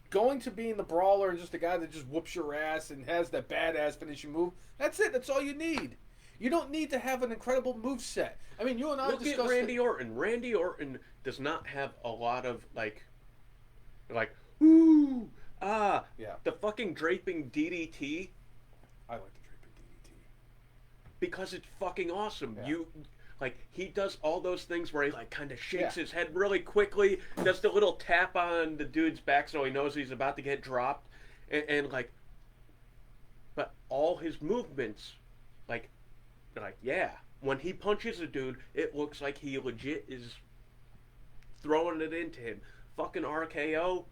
going to being the brawler and just a guy that just whoops your ass and has that badass finishing move. That's it. That's all you need. You don't need to have an incredible moveset. I mean, you and I Look discussed at Randy Orton. Randy Orton does not have a lot of like ooh, ah, Yeah. the fucking draping DDT. I like the draping DDT. Because it's fucking awesome. Yeah. He does all those things where he like kind of shakes Yeah. his head really quickly, does the little tap on the dude's back so he knows he's about to get dropped, and but all his movements, yeah, when he punches a dude, it looks like he legit is throwing it into him. Fucking RKO.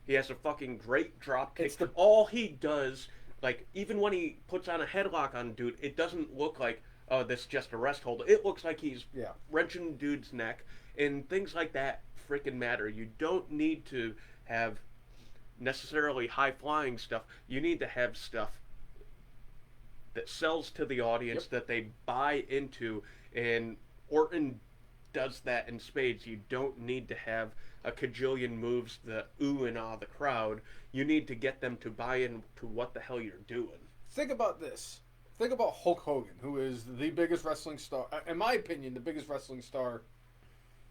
He has a fucking great drop kick. All he does, like, even when he puts on a headlock on a dude, it doesn't look like, oh, this is just a rest hold. It looks like he's wrenching dude's neck, and things like that freaking matter. You don't need to have necessarily high-flying stuff. You need to have stuff that sells to the audience, that they buy into, and Orton does that in spades. You don't need to have a cajillion moves, the ooh and ah the crowd. You need to get them to buy into what the hell you're doing. Think about this. Think about Hulk Hogan, who is the biggest wrestling star, in my opinion, the biggest wrestling star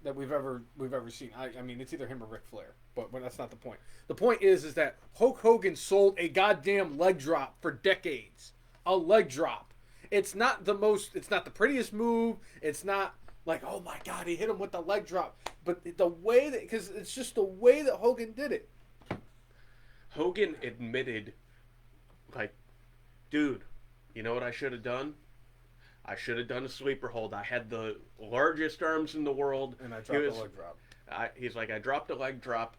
that we've ever seen. I mean, it's either him or Ric Flair, but that's not the point. The point is that Hulk Hogan sold a goddamn leg drop for decades. A leg drop. It's not the prettiest move. It's not like, oh my God, he hit him with the leg drop. But the way that, because it's just the way that Hogan did it. Hogan admitted, like, dude, you know what I should have done? I should have done a sleeper hold. I had the largest arms in the world. And I dropped a leg drop. He's like, I dropped a leg drop,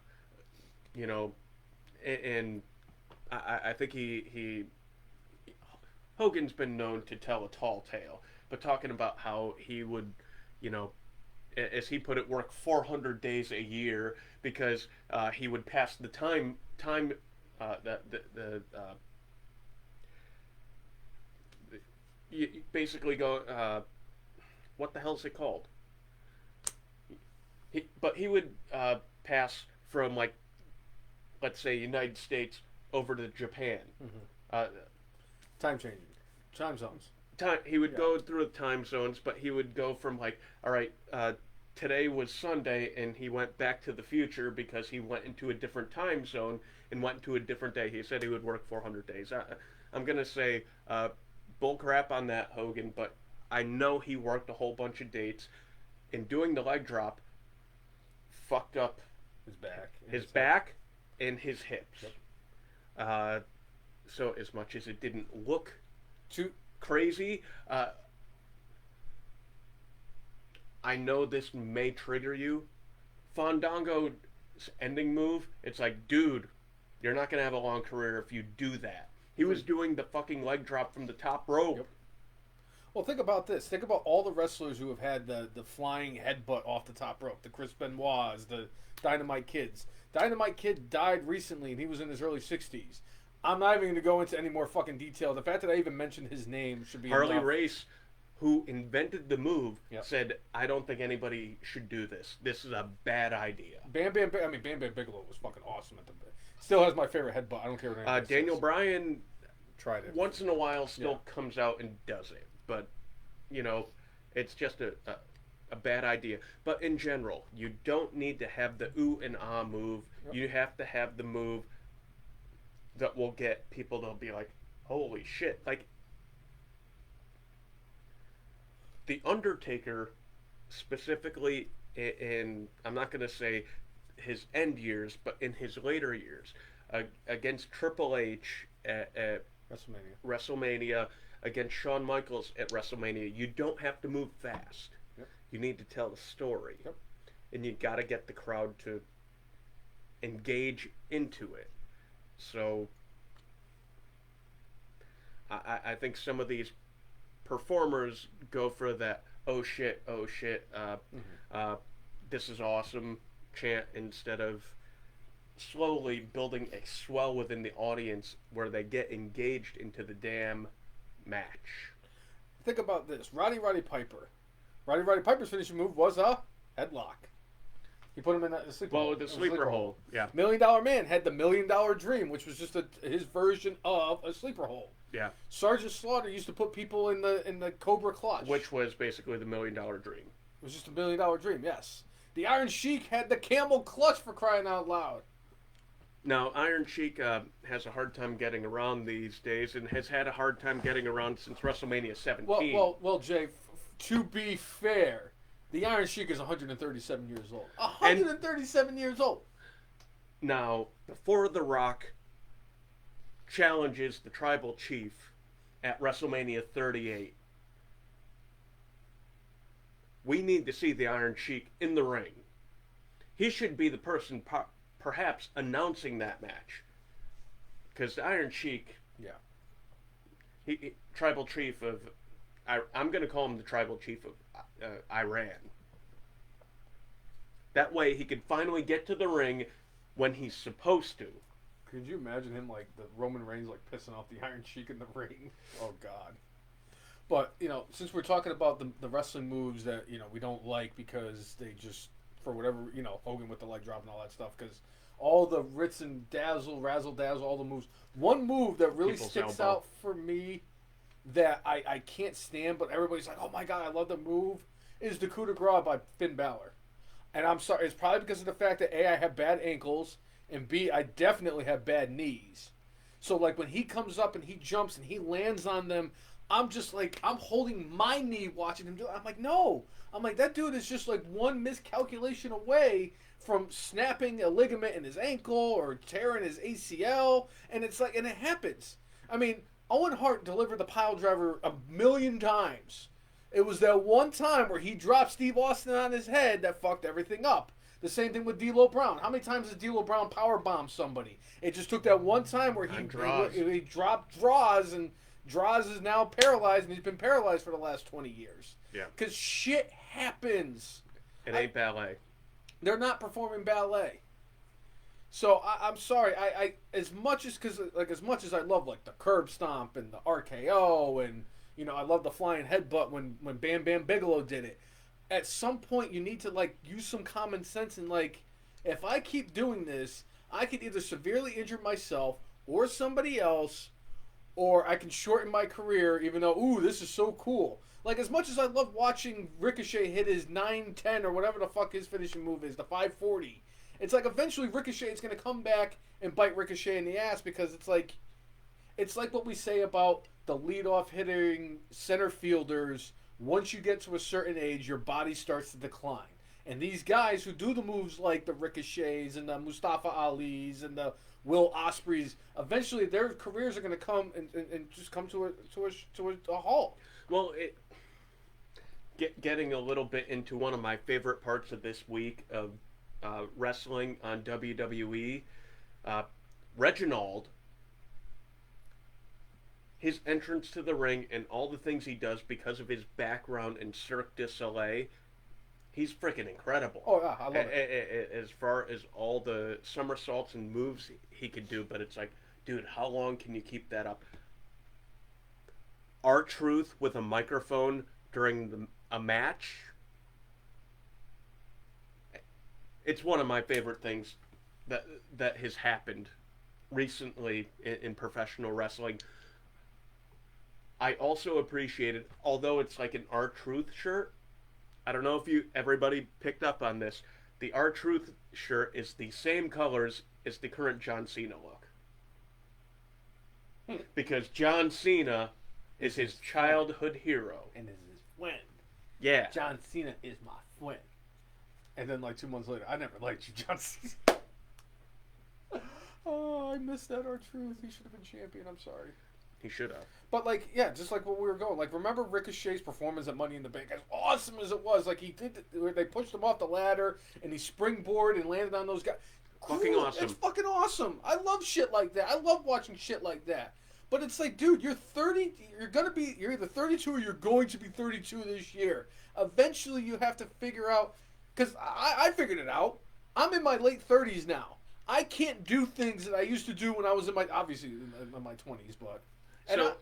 you know, and I think Hogan's been known to tell a tall tale, but talking about how he would, you know, as he put it, work 400 days a year because he would pass the time you basically go, what the hell is it called? He would pass from, like, let's say United States over to Japan. Mm-hmm. Time changing. Time zones. He would go through the time zones, but he would go from, like, all right, today was Sunday, and he went back to the future because he went into a different time zone and went to a different day. He said he would work 400 days. I'm going to say bull crap on that, Hogan, but I know he worked a whole bunch of dates, and doing the leg drop fucked up his back and his hips. Yep. So as much as it didn't look too crazy, I know this may trigger you. Fandango's ending move, it's like, dude, you're not going to have a long career if you do that. He was doing the fucking leg drop from the top rope. Yep. Well, think about this. Think about all the wrestlers who have had the flying headbutt off the top rope. The Chris Benoits, the Dynamite Kids. Dynamite Kid died recently, and he was in his early 60s. I'm not even going to go into any more fucking detail. The fact that I even mentioned his name should be Harley enough. Race, who invented the move, said, I don't think anybody should do this. This is a bad idea. Bam Bam Bigelow was fucking awesome at the still has my favorite headbutt. I don't care what anybody Daniel says. Bryan tried it. Once in a while still comes out and does it. But, you know, it's just a bad idea. But in general, you don't need to have the ooh and ah move. Yep. You have to have the move that will get people to be like, holy shit. Like, The Undertaker, specifically in, I'm not going to say his end years, but in his later years, against Triple H at WrestleMania, against Shawn Michaels at WrestleMania, you don't have to move fast. Yep. You need to tell the story. Yep. And you got to get the crowd to engage into it. So I think some of these performers go for that oh shit this is awesome chant instead of slowly building a swell within the audience where they get engaged into the damn match. Think about this. Roddy Piper. Roddy Piper's finishing move was a headlock. He put him in the sleeper hole. The sleeper hole. Yeah. $1 Million Man had the $1 Million Dream, which was just his version of a sleeper hole. Yeah. Sergeant Slaughter used to put people in the Cobra Clutch, Which was basically the $1 Million Dream. It was just $1 Million Dream. Yes. The Iron Sheik had the Camel Clutch, for crying out loud. Now, Iron Sheik has a hard time getting around these days, and has had a hard time getting around since WrestleMania 17. Well, Jay. To be fair, the Iron Sheik is 137 years old. 137 years old. Now, before The Rock challenges the Tribal Chief at WrestleMania 38, we need to see the Iron Sheik in the ring. He should be the person perhaps announcing that match. Because the Iron Sheik, he Tribal Chief of, I'm going to call him the Tribal Chief of Iran. That way he could finally get to the ring when he's supposed to. Could you imagine him like the Roman Reigns like pissing off the Iron Sheik in the ring? Oh God. But, since we're talking about the wrestling moves that, we don't like because they just, for whatever, Hogan with the leg drop and all that stuff, because all the Ritz and Dazzle, Razzle Dazzle, all the moves. One move that really sticks out for me that I can't stand, but everybody's like, oh my God, I love the move, is the coup de grace by Finn Balor. And I'm sorry, it's probably because of the fact that A, I have bad ankles, and B, I definitely have bad knees. So, like, when he comes up and he jumps and he lands on them, I'm just like, I'm holding my knee watching him do it. I'm like, no. I'm like, that dude is just like one miscalculation away from snapping a ligament in his ankle or tearing his ACL. And it's like, and it happens. I mean, Owen Hart delivered the pile driver 1,000,000 times. It was that one time where he dropped Steve Austin on his head that fucked everything up. The same thing with D'Lo Brown. How many times has D'Lo Brown powerbombed somebody? It just took that one time where he dropped Draws, and Draws is now paralyzed, and he's been paralyzed for the last 20 years. Yeah. Because shit happens. It ain't ballet. They're not performing ballet. So I'm sorry. I as much as I love like the curb stomp and the RKO and I love the flying headbutt when Bam Bam Bigelow did it. At some point you need to like use some common sense and like if I keep doing this, I could either severely injure myself or somebody else, or I can shorten my career. Even though this is so cool. Like as much as I love watching Ricochet hit his 910 or whatever the fuck his finishing move is, the 540. It's like eventually Ricochet is going to come back and bite Ricochet in the ass because it's like what we say about the leadoff hitting center fielders. Once you get to a certain age, your body starts to decline. And these guys who do the moves like the Ricochets and the Mustafa Alis and the Will Ospreys, eventually their careers are going to come and just come to a halt. Well, getting a little bit into one of my favorite parts of this week of wrestling on WWE, Reginald, his entrance to the ring and all the things he does because of his background in Cirque du Soleil, he's freaking incredible. Oh yeah, I love it. As far as all the somersaults and moves he could do, but it's like, dude, how long can you keep that up? R-Truth with a microphone during a match. It's one of my favorite things that has happened recently in professional wrestling. I also appreciated, although it's like an R-Truth shirt, I don't know if everybody picked up on this, the R-Truth shirt is the same colors as the current John Cena look. Because John Cena is his childhood hero. And is his friend. Yeah. John Cena is my friend. And then like 2 months later, I never liked you, John Cena. Oh, I missed that R-Truth. He should have been champion. I'm sorry. He should have. But like, yeah, just like what we were going. Like, remember Ricochet's performance at Money in the Bank? As awesome as it was, like he did, where they pushed him off the ladder and he springboarded and landed on those guys. Fucking awesome. It's fucking awesome. I love shit like that. I love watching shit like that. But it's like, dude, you're 30. You're either 32 or you're going to be 32 this year. Eventually, you have to figure out. Because I figured it out. I'm in my late 30s now. I can't do things that I used to do when I was in my 20s, but. So,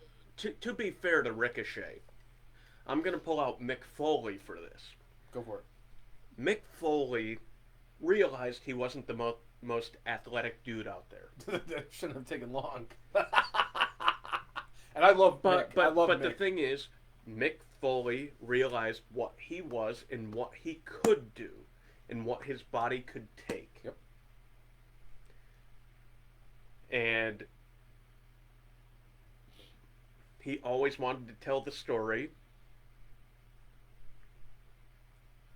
to be fair to Ricochet, I'm going to pull out Mick Foley for this. Go for it. Mick Foley realized he wasn't the most athletic dude out there. That shouldn't have taken long. And I love Mick. I love but Mick. The thing is, Mick Foley realized what he was and what he could do and what his body could take. Yep. And he always wanted to tell the story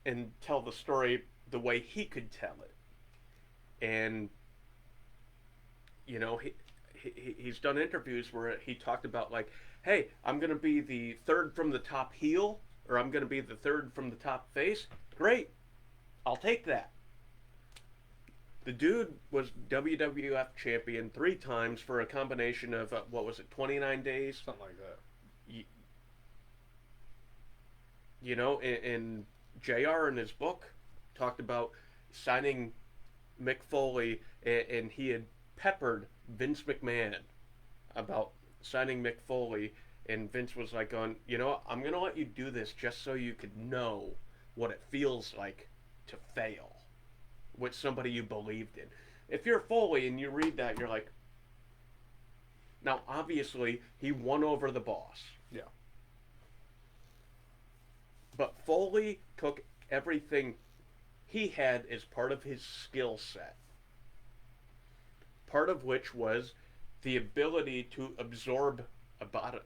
and tell the story the way he could tell it. And, you know, he's done interviews where he talked about, like, hey, I'm going to be the third from the top heel, or I'm going to be the third from the top face. Great. I'll take that. The dude was WWF champion 3 times for a combination of, 29 days? Something like that. You know, and JR in his book talked about signing Mick Foley, and he had peppered Vince McMahon about signing Mick Foley, and Vince was like, you know, I'm going to let you do this just so you could know what it feels like to fail with somebody you believed in. If you're Foley and you read that, you're like, now obviously he won over the boss. Yeah. But Foley took everything he had as part of his skill set. Part of which was the ability to absorb about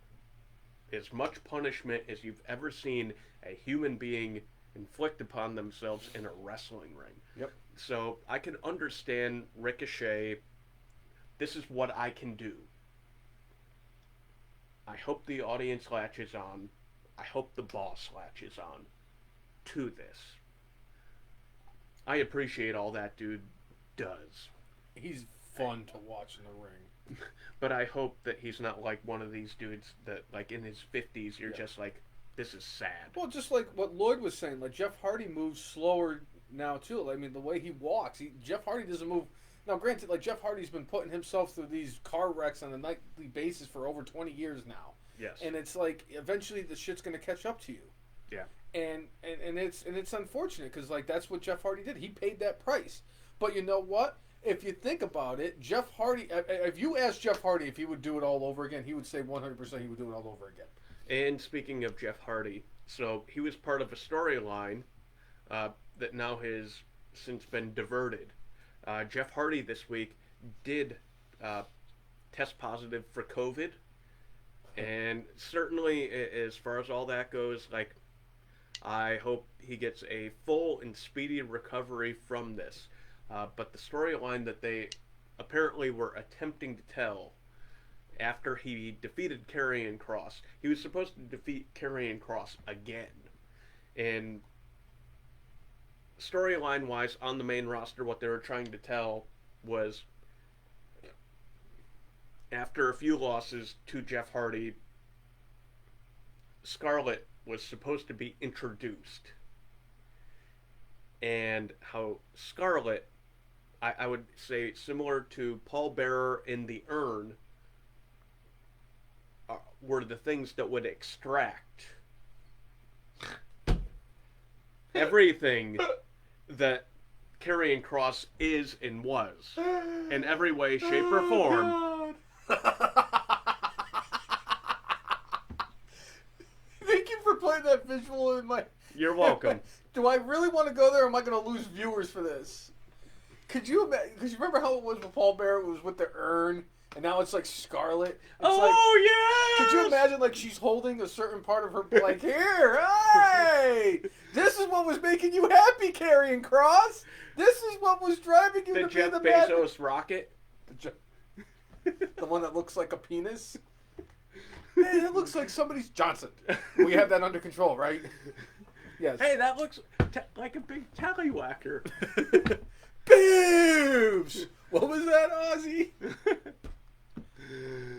as much punishment as you've ever seen a human being inflict upon themselves in a wrestling ring. Yep. So I can understand Ricochet. This is what I can do. I hope the audience latches on. I hope the boss latches on to this. I appreciate all that dude does. He's fun to watch in the ring. But I hope that he's not like one of these dudes that, like, in his 50s, you're just like, this is sad. Well, just like what Lloyd was saying, like Jeff Hardy moves slower now too. I mean, the way he walks, Jeff Hardy doesn't move. Now, granted, like Jeff Hardy's been putting himself through these car wrecks on a nightly basis for over 20 years now. Yes. And it's like eventually the shit's gonna catch up to you. Yeah. And it's unfortunate because like that's what Jeff Hardy did. He paid that price. But you know what? If you think about it, Jeff Hardy. If you ask Jeff Hardy if he would do it all over again, he would say 100% he would do it all over again. And speaking of Jeff Hardy, so he was part of a storyline that now has since been diverted. Jeff Hardy this week did test positive for COVID. And certainly, as far as all that goes, like, I hope he gets a full and speedy recovery from this. But the storyline that they apparently were attempting to tell after he defeated Karrion Kross, he was supposed to defeat Karrion Kross again. And storyline-wise, on the main roster, what they were trying to tell was, after a few losses to Jeff Hardy, Scarlett was supposed to be introduced. And how Scarlett, I would say similar to Paul Bearer in the Urn, were the things that would extract everything that Karrion Kross is and was in every way, shape, or form. Thank you for playing that visual in my... You're welcome. Do I really want to go there, or am I going to lose viewers for this? Could you imagine? Because you remember how it was with Paul Bearer? It was with the urn, and now it's like Scarlet. It's yeah! Could you imagine, like, she's holding a certain part of her, like, here, hey! This is what was making you happy, Karrion Kross! This is what was driving you the to Jeff be the Bezos rocket? The one that looks like a penis? Man, it looks like somebody's Johnson. We have that under control, right? Yes. Hey, that looks like a big tallywhacker. Boobs! What was that, Ozzy?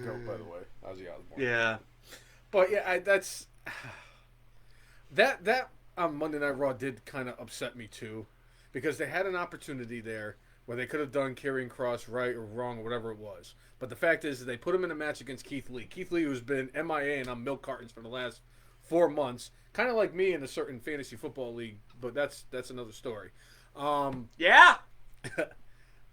No, by the way, Ozzy Osbourne. Yeah. But yeah, that's that on Monday Night Raw did kind of upset me too, because they had an opportunity there where they could have done Karrion Kross right or wrong or whatever it was. But the fact is that they put him in a match against Keith Lee. Keith Lee, who's been MIA and on milk cartons for the last 4 months, kind of like me in a certain fantasy football league, but that's another story. Yeah.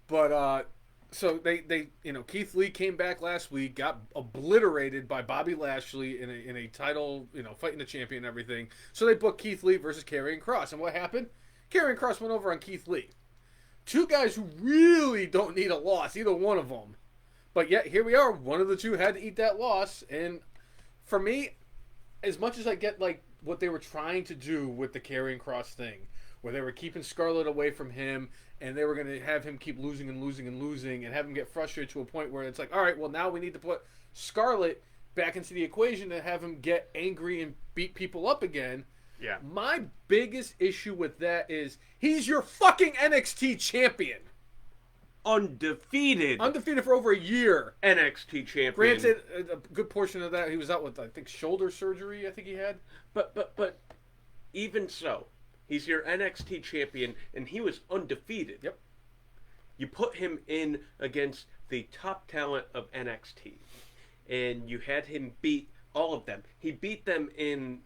But so they Keith Lee came back last week, got obliterated by Bobby Lashley in a title, fighting the champion and everything. So they booked Keith Lee versus Karrion Kross, and what happened? Karrion Kross went over on Keith Lee. Two guys who really don't need a loss, either one of them. But yet here we are. One of the two had to eat that loss, and for me, as much as I get like what they were trying to do with the Karrion Kross thing, where they were keeping Scarlett away from him, and they were going to have him keep losing and losing and losing, and have him get frustrated to a point where it's like, all right, well now we need to put Scarlett back into the equation and have him get angry and beat people up again. Yeah. My biggest issue with that is he's your fucking NXT champion. Undefeated for over a year. NXT champion. Granted, a good portion of that he was out with, I think, shoulder surgery. I think he had. But even so, he's your NXT champion, and he was undefeated. Yep. You put him in against the top talent of NXT, and you had him beat all of them. He beat them in,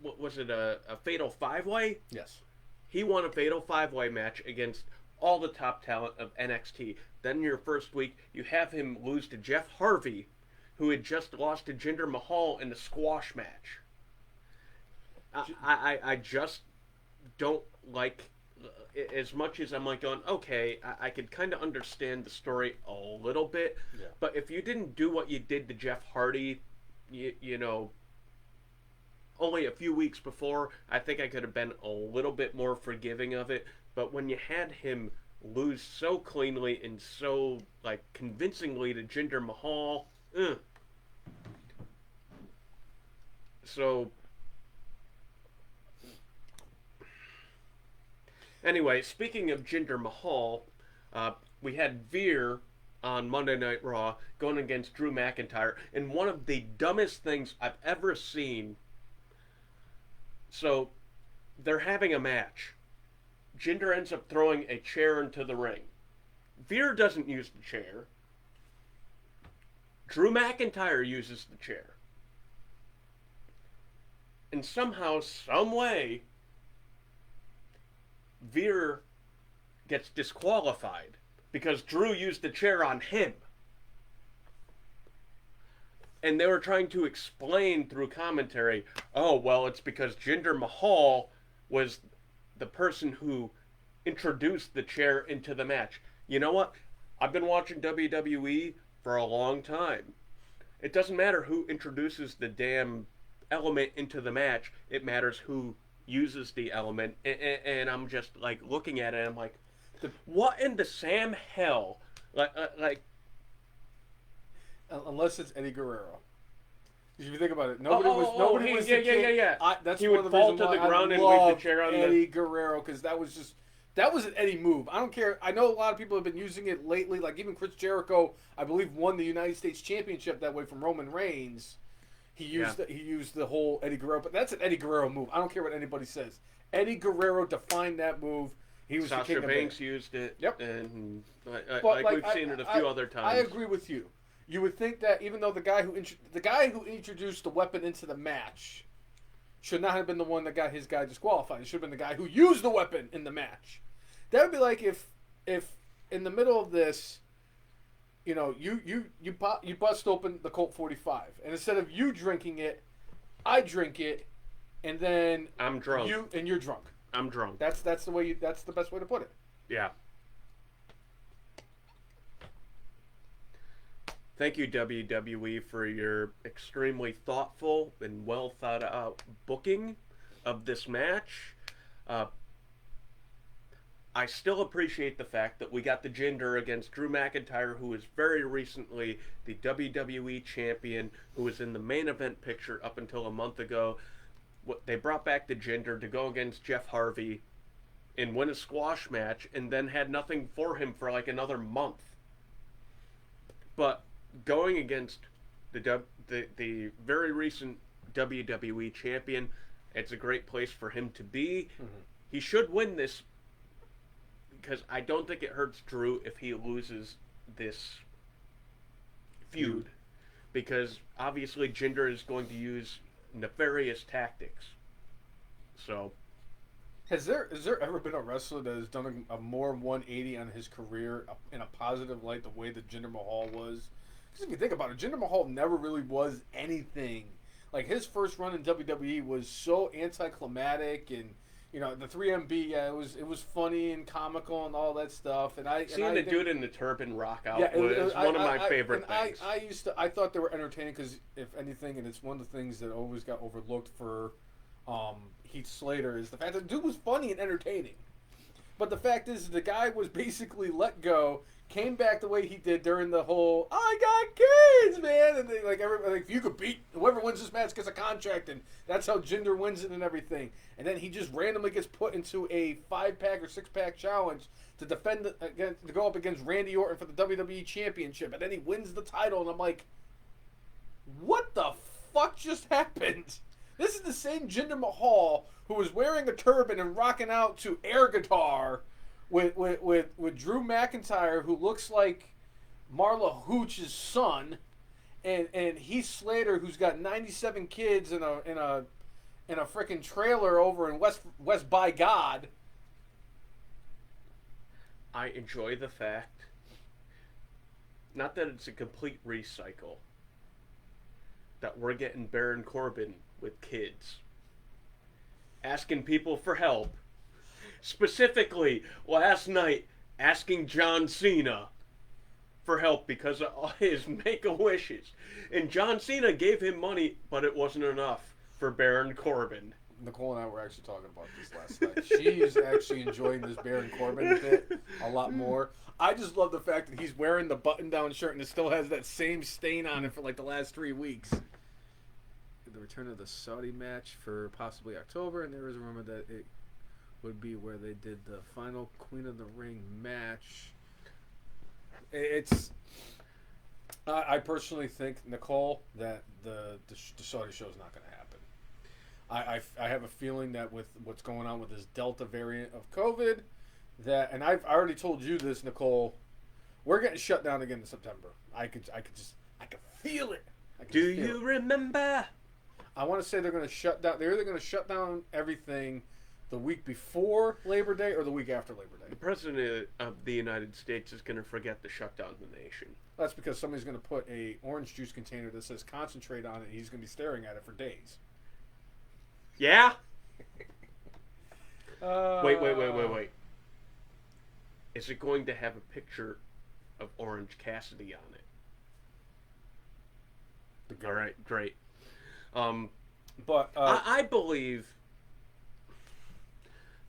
what was it, a Fatal 5-Way? Yes. He won a Fatal 5-Way match against all the top talent of NXT. Then your first week, you have him lose to Jeff Harvey, who had just lost to Jinder Mahal in the squash match. I just don't like, as much as I'm like going, okay, I could kind of understand the story a little bit, yeah. But if you didn't do what you did to Jeff Hardy, you know, only a few weeks before, I think I could have been a little bit more forgiving of it. But when you had him lose so cleanly and so, like, convincingly to Jinder Mahal, So, anyway, speaking of Jinder Mahal, we had Veer on Monday Night Raw going against Drew McIntyre, and one of the dumbest things I've ever seen. So, they're having a match. Jinder ends up throwing a chair into the ring. Veer doesn't use the chair. Drew McIntyre uses the chair. And somehow, some way, Veer gets disqualified because Drew used the chair on him. And they were trying to explain through commentary, oh, well, it's because Jinder Mahal was the person who introduced the chair into the match. You know what? I've been watching WWE for a long time. It doesn't matter who introduces the damn element into the match. It matters who uses the element. And I'm just like looking at it and I'm like, what in the Sam hell? Like unless it's Eddie Guerrero. If you think about it, nobody was. That's he one would of the fall reasons to the why ground I and love leave the chair on Eddie Guerrero, because that was an Eddie move. I don't care. I know a lot of people have been using it lately. Like even Chris Jericho, I believe, won the United States Championship that way from Roman Reigns. He used the whole Eddie Guerrero, but that's an Eddie Guerrero move. I don't care what anybody says. Eddie Guerrero defined that move. He was Sasha the king Banks of it. used it. Yep. And But, we've seen it a few other times. I agree with you. You would think that even though the guy who introduced the weapon into the match should not have been the one that got his guy disqualified. It should have been the guy who used the weapon in the match. That would be like if in the middle of this, you bust open the Colt 45, and instead of you drinking it, I drink it, and then I'm drunk. You're drunk. I'm drunk. That's the best way to put it. Yeah. Thank you, WWE, for your extremely thoughtful and well thought out booking of this match. I still appreciate the fact that we got the Jinder against Drew McIntyre, who was very recently the WWE champion, who was in the main event picture up until a month ago. They brought back the Jinder to go against Jeff Harvey and win a squash match, and then had nothing for him for like another month. But going against the very recent WWE champion, it's a great place for him to be. Mm-hmm. He should win this, because I don't think it hurts Drew if he loses this feud. Because obviously Jinder is going to use nefarious tactics. So, Has there ever been a wrestler that has done a more 180 on his career in a positive light the way that Jinder Mahal was? Because if you think about it, Jinder Mahal never really was anything. Like his first run in WWE was so anticlimactic, and the 3MB, yeah, it was funny and comical and all that stuff. And seeing the dude in the turban rock out yeah, was one of my favorite things. I thought they were entertaining because if anything, and it's one of the things that always got overlooked for Heath Slater is the fact that the dude was funny and entertaining. But the fact is, the guy was basically let go, came back the way he did during the whole "I got kids, man," and they, everybody, if you could beat whoever wins this match gets a contract, and that's how Jinder wins it and everything. And then he just randomly gets put into a 5-pack or 6-pack challenge to to go up against Randy Orton for the WWE Championship, and then he wins the title, and I'm like, what the fuck just happened? This is the same Jinder Mahal who was wearing a turban and rocking out to air guitar with Drew McIntyre, who looks like Marla Hooch's son, and Heath Slater, who's got 97 kids in a freaking trailer over in West by God. I enjoy the fact, not that it's a complete recycle, that we're getting Baron Corbin with kids, asking people for help. Specifically, last night, asking John Cena for help because of his Make-A-Wishes. And John Cena gave him money, but it wasn't enough for Baron Corbin. Nicole and I were actually talking about this last night. She's actually enjoying this Baron Corbin bit a lot more. I just love the fact that he's wearing the button-down shirt and it still has that same stain on it for like the last 3 weeks. The return of the Saudi match for possibly October, and there was a rumor that it would be where they did the final Queen of the Ring match. I personally think, Nicole, that the Saudi show is not going to happen. I have a feeling that with what's going on with this Delta variant of COVID, and I already told you this, Nicole, we're getting shut down again in September. I could feel it. Do you remember? I want to say they're going to shut down. They're either going to shut down everything the week before Labor Day or the week after Labor Day. The President of the United States is going to forget to shut down the nation. That's because somebody's going to put a orange juice container that says concentrate on it, and he's going to be staring at it for days. Yeah? Wait. Is it going to have a picture of Orange Cassidy on it? All right, great. But I believe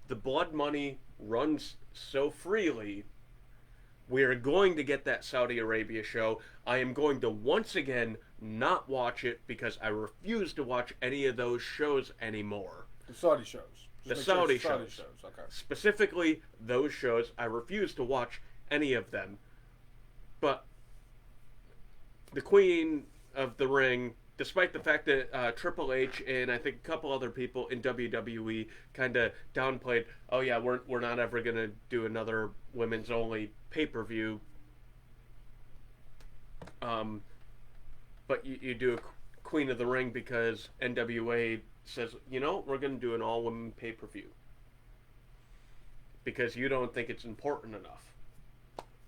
the blood money runs so freely. We are going to get that Saudi Arabia show. I am going to once again not watch it because I refuse to watch any of those shows anymore. The Saudi shows. The Saudi shows. shows. Okay. Specifically, those shows. I refuse to watch any of them. But the Queen of the Ring, despite the fact that Triple H and I think a couple other people in WWE kind of downplayed, oh yeah, we're not ever going to do another women's only pay-per-view. But you do a Queen of the Ring because NWA says, we're going to do an all-women pay-per-view. Because you don't think it's important enough.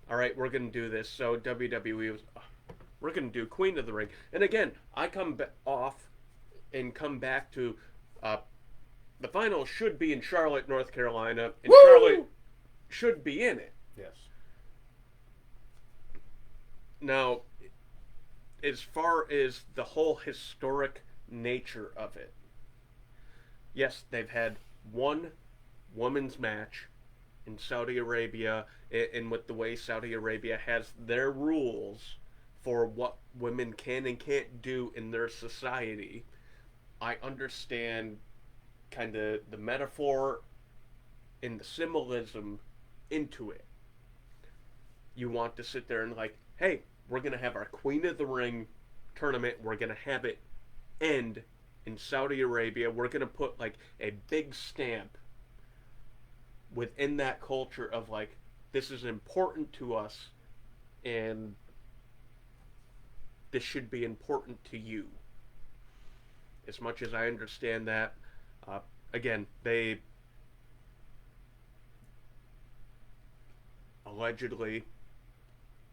All right, we're going to do this. So WWE was, we're going to do Queen of the Ring. And again, I come off and come back to the final should be in Charlotte, North Carolina. And Woo! Charlotte should be in it. Yes. Now, as far as the whole historic nature of it, yes, they've had one women's match in Saudi Arabia, and with the way Saudi Arabia has their rules for what women can and can't do in their society, I understand kind of the metaphor and the symbolism into it. You want to sit there and like, hey, we're going to have our Queen of the Ring tournament. We're going to have it end in Saudi Arabia. We're going to put like a big stamp within that culture of like, this is important to us and this should be important to you. As much as I understand that, again, they allegedly,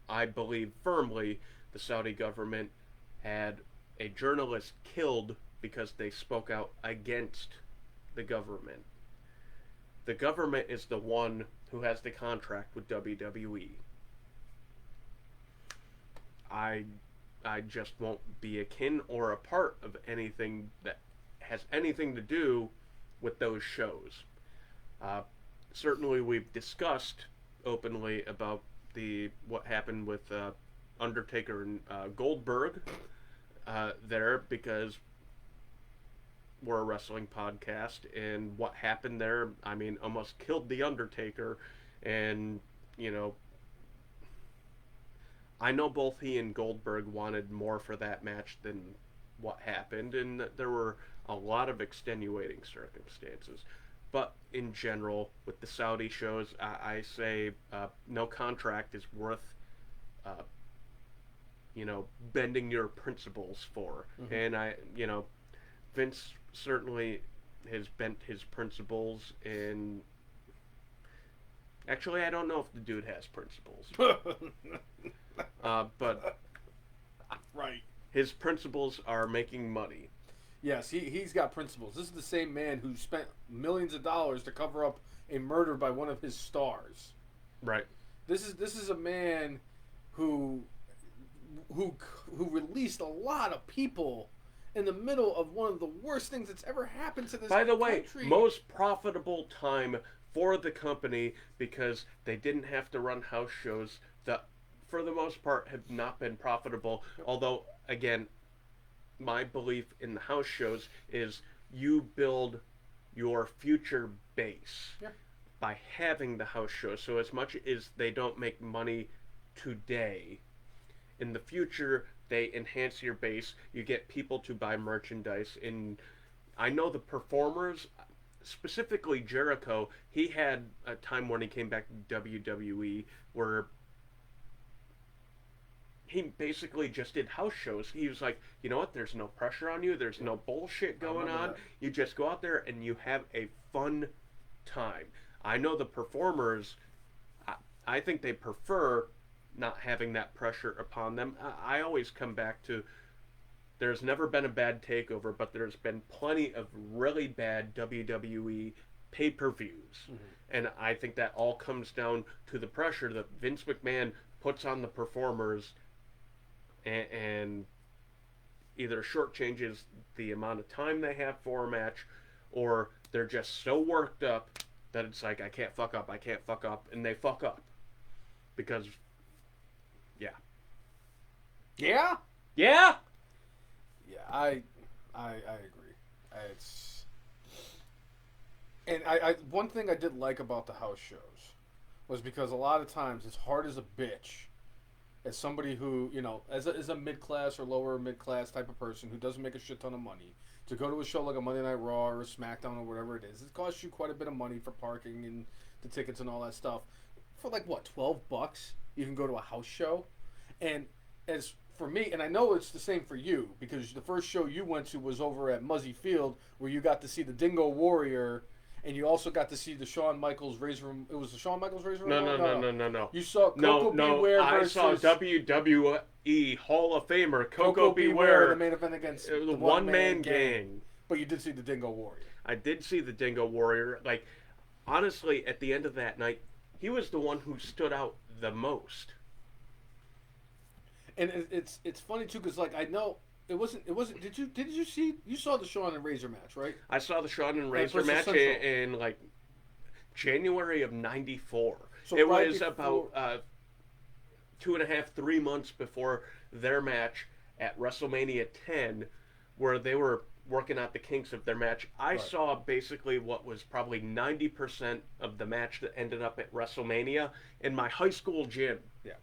I believe firmly, the Saudi government had a journalist killed because they spoke out against the government. The government is the one who has the contract with WWE. I just won't be akin or a part of anything that has anything to do with those shows. Certainly, we've discussed openly about what happened with Undertaker and Goldberg there, because we're a wrestling podcast, and what happened there, I mean, almost killed the Undertaker, and I know both he and Goldberg wanted more for that match than what happened, and there were a lot of extenuating circumstances. But in general, with the Saudi shows, I say no contract is worth, bending your principles for. Mm-hmm. And Vince certainly has bent his principles, and actually, I don't know if the dude has principles. But right, his principles are making money. Yes, he's got principles. This is the same man who spent millions of dollars to cover up a murder by one of his stars. Right. This is a man who released a lot of people in the middle of one of the worst things that's ever happened to this country. By the way, most profitable time for the company, because they didn't have to run house shows that, for the most part, have not been profitable. Although, again, my belief in the house shows is you build your future base by having the house shows. So as much as they don't make money today, in the future they enhance your base. You get people to buy merchandise. And I know the performers, specifically Jericho, he had a time when he came back to WWE where he basically just did house shows. He was like, you know what, there's no pressure on you, there's no bullshit going on. You just go out there and you have a fun time. I know the performers, I think they prefer not having that pressure upon them. I always come back to, there's never been a bad takeover, but there's been plenty of really bad WWE pay-per-views. Mm-hmm. And I think that all comes down to the pressure that Vince McMahon puts on the performers, and either shortchanges the amount of time they have for a match, or they're just so worked up that it's like, I can't fuck up, and they fuck up. Because, Yeah? Yeah, I agree. I one thing I did like about the house shows was because a lot of times, as hard as a bitch, as somebody who, as a mid-class or lower mid-class type of person who doesn't make a shit ton of money, to go to a show like a Monday Night Raw or a SmackDown or whatever it is, it costs you quite a bit of money for parking and the tickets and all that stuff. For like, what, $12, you can go to a house show? And as for me, and I know it's the same for you, because the first show you went to was over at Muzzy Field, where you got to see the Dingo Warrior, and you also got to see the Shawn Michaels Razor. It was the Shawn Michaels Razor. No. You saw Coco Beware versus... I saw WWE Hall of Famer Coco Beware, the main event against the one-man gang. But you did see the Dingo Warrior. I did see the Dingo Warrior. Like, honestly, at the end of that night, he was the one who stood out the most. And it's funny too, because like I know it wasn't. Did you see? You saw the Shawn and Razor match, right? I saw the Shawn and Razor match in like January of '94. So it was about 2.5, 3 months before their match at WrestleMania 10, where they were working out the kinks of their match. I saw basically what was probably 90% of the match that ended up at WrestleMania in my high school gym. Yeah.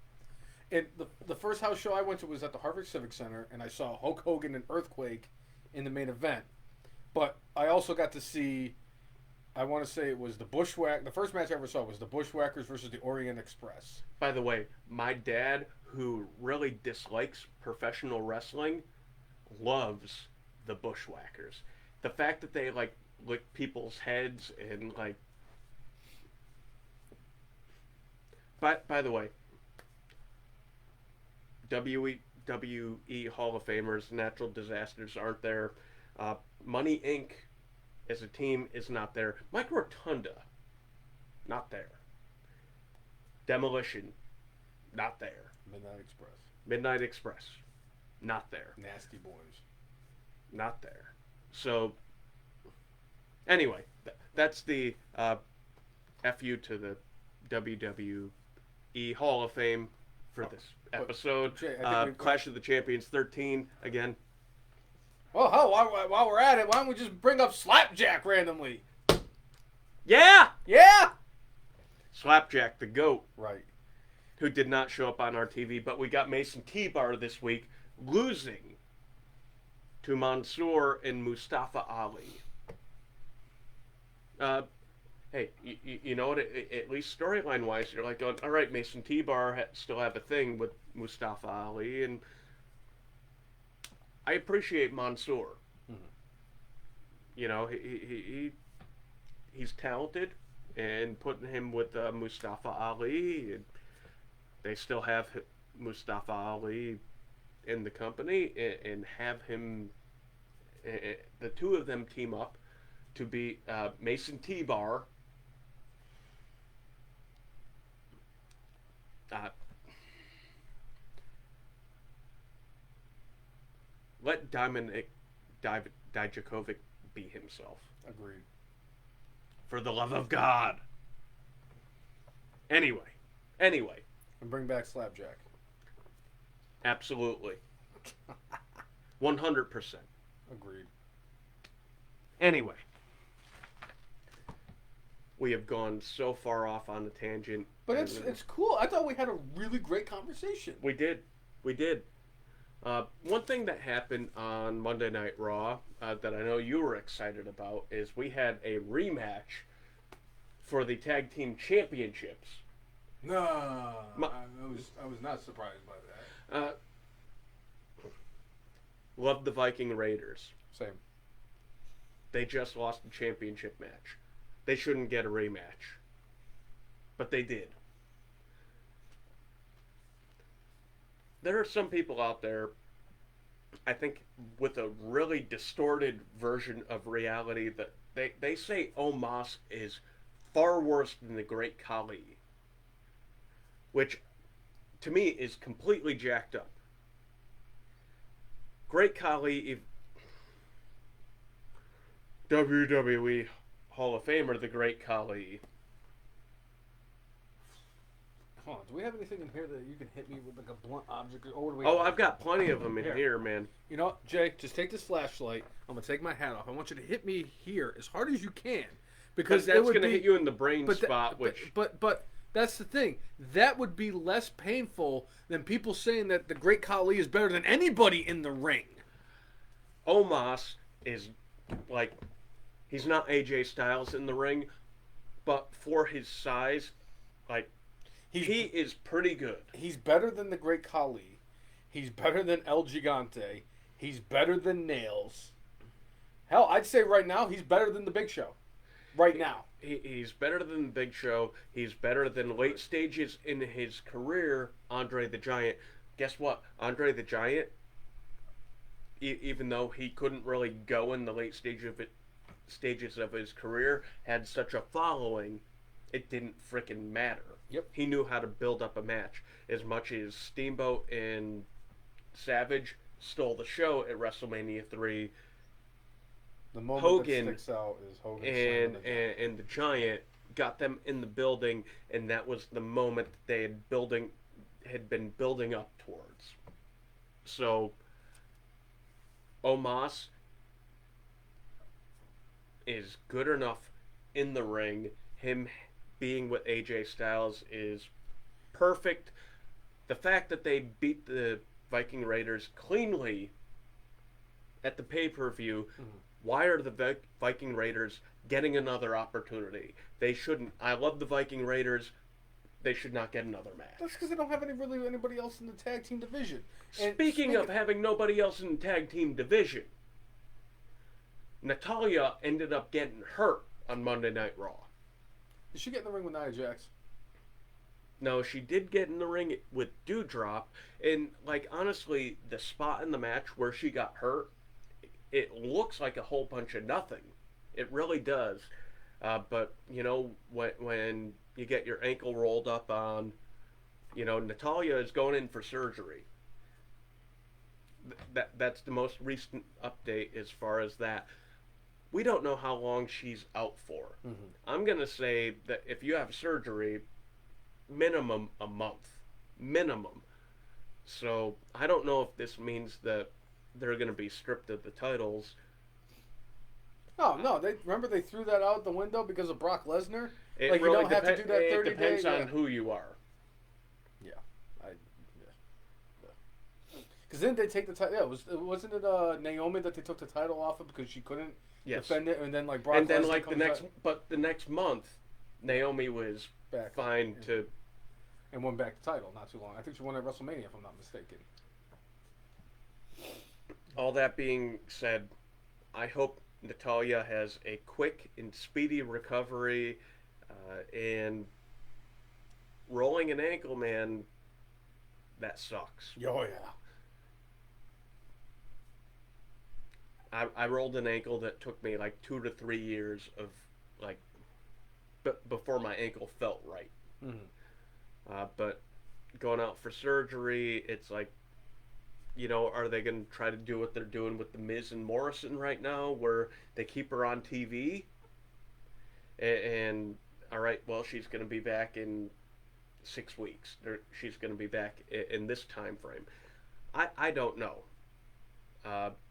And the first house show I went to was at the Harvard Civic Center, and I saw Hulk Hogan and Earthquake in the main event. But I also got to see, I want to say it was the first match I ever saw was the Bushwhackers versus the Orient Express. By the way, my dad, who really dislikes professional wrestling, loves the Bushwhackers. The fact that they like lick people's heads and like By the way, WWE Hall of Famers, natural disasters aren't there. Money Inc. as a team is not there. Mike Rotunda, not there. Demolition, not there. Midnight Express, not there. Nasty Boys, not there. So, anyway, that's the FU to the WWE Hall of Fame for this episode. Jay, Clash of the Champions 13 again. Well, while we're at it, why don't we just bring up Slapjack randomly? Yeah! Yeah! Slapjack, the GOAT. Right. Who did not show up on our TV, but we got Mason T-Bar this week, losing to Mansoor and Mustafa Ali. Hey, you know what? At least storyline-wise, you're like, all right, Mason T-Bar still have a thing with Mustafa Ali, and I appreciate Mansoor. Mm-hmm. You know, he's talented, and putting him with Mustafa Ali, and they still have Mustafa Ali in the company, and have him, the two of them team up to be Mason T-Bar. Let Dominic Dijakovic be himself. Agreed. For the love of God. Anyway. And bring back Slapjack. Absolutely. 100%. Agreed. Anyway. We have gone so far off on a tangent. But it's cool. I thought we had a really great conversation. We did. One thing that happened on Monday Night Raw that I know you were excited about is we had a rematch for the Tag Team Championships. No, I was not surprised by that. Love the Viking Raiders. Same. They just lost the championship match. They shouldn't get a rematch. But they did. There are some people out there, I think, with a really distorted version of reality that they say Omos is far worse than the Great Khali. Which, to me, is completely jacked up. Great Khali, WWE Hall of Famer, the Great Khali. Hold on, do we have anything in here that you can hit me with like a blunt object? I've got plenty of them in here, man. You know, Jay, just take this flashlight. I'm gonna take my hat off. I want you to hit me here as hard as you can, because that's going to hit you in the brain spot. But that's the thing. That would be less painful than people saying that the Great Khali is better than anybody in the ring. Omos is like, he's not AJ Styles in the ring, but for his size, like, he is pretty good. He's better than the Great Khali. He's better than El Gigante. He's better than Nails. Hell, I'd say right now he's better than the Big Show. Right now. He's better than the Big Show. He's better than late stages in his career, Andre the Giant. Guess what? Andre the Giant, even though he couldn't really go in the late stages of his career, had such a following, it didn't frickin' matter. Yep. He knew how to build up a match. As much as Steamboat and Savage stole the show at WrestleMania 3, the moment Hogan that sticks out is Hogan and the Giant got them in the building, and that was the moment that they had been building up towards. So Omos is good enough in the ring. Him being with AJ Styles is perfect. The fact that they beat the Viking Raiders cleanly at the pay-per-view, why are the Viking Raiders getting another opportunity? They shouldn't. I love the Viking Raiders. They should not get another match. That's because they don't have anybody else in the tag team division. Speaking of having nobody else in the tag team division, Natalya ended up getting hurt on Monday Night Raw. Did she get in the ring with Nia Jax? No, she did get in the ring with Dewdrop, and like honestly, the spot in the match where she got hurt, it looks like a whole bunch of nothing. It really does. But you know, when you get your ankle rolled up on, you know, Natalya is going in for surgery. That's the most recent update as far as that. We don't know how long she's out for. Mm-hmm. I'm gonna say that if you have surgery, minimum a month, minimum. So I don't know if this means that they're gonna be stripped of the titles. Oh no! Remember they threw that out the window because of Brock Lesnar. It like really you don't have to do that 30 It depends day, on who you are. Yeah, Because then they take the title. Yeah, wasn't it Naomi that they took the title off of because she couldn't defend it, and then like Brock. And then Lesnar like comes the next month, Naomi was back fine to. And won back the title not too long. I think she won at WrestleMania if I'm not mistaken. All that being said, I hope Natalya has a quick and speedy recovery, and rolling an ankle, man, that sucks. Oh yeah. I rolled an ankle that took me like 2 to 3 years of like, before my ankle felt right. Mm-hmm. But going out for surgery, it's like, you know, are they going to try to do what they're doing with the Miz and Morrison right now, where they keep her on TV? And all right, well, she's going to be back in 6 weeks. She's going to be back in this time frame. I don't know.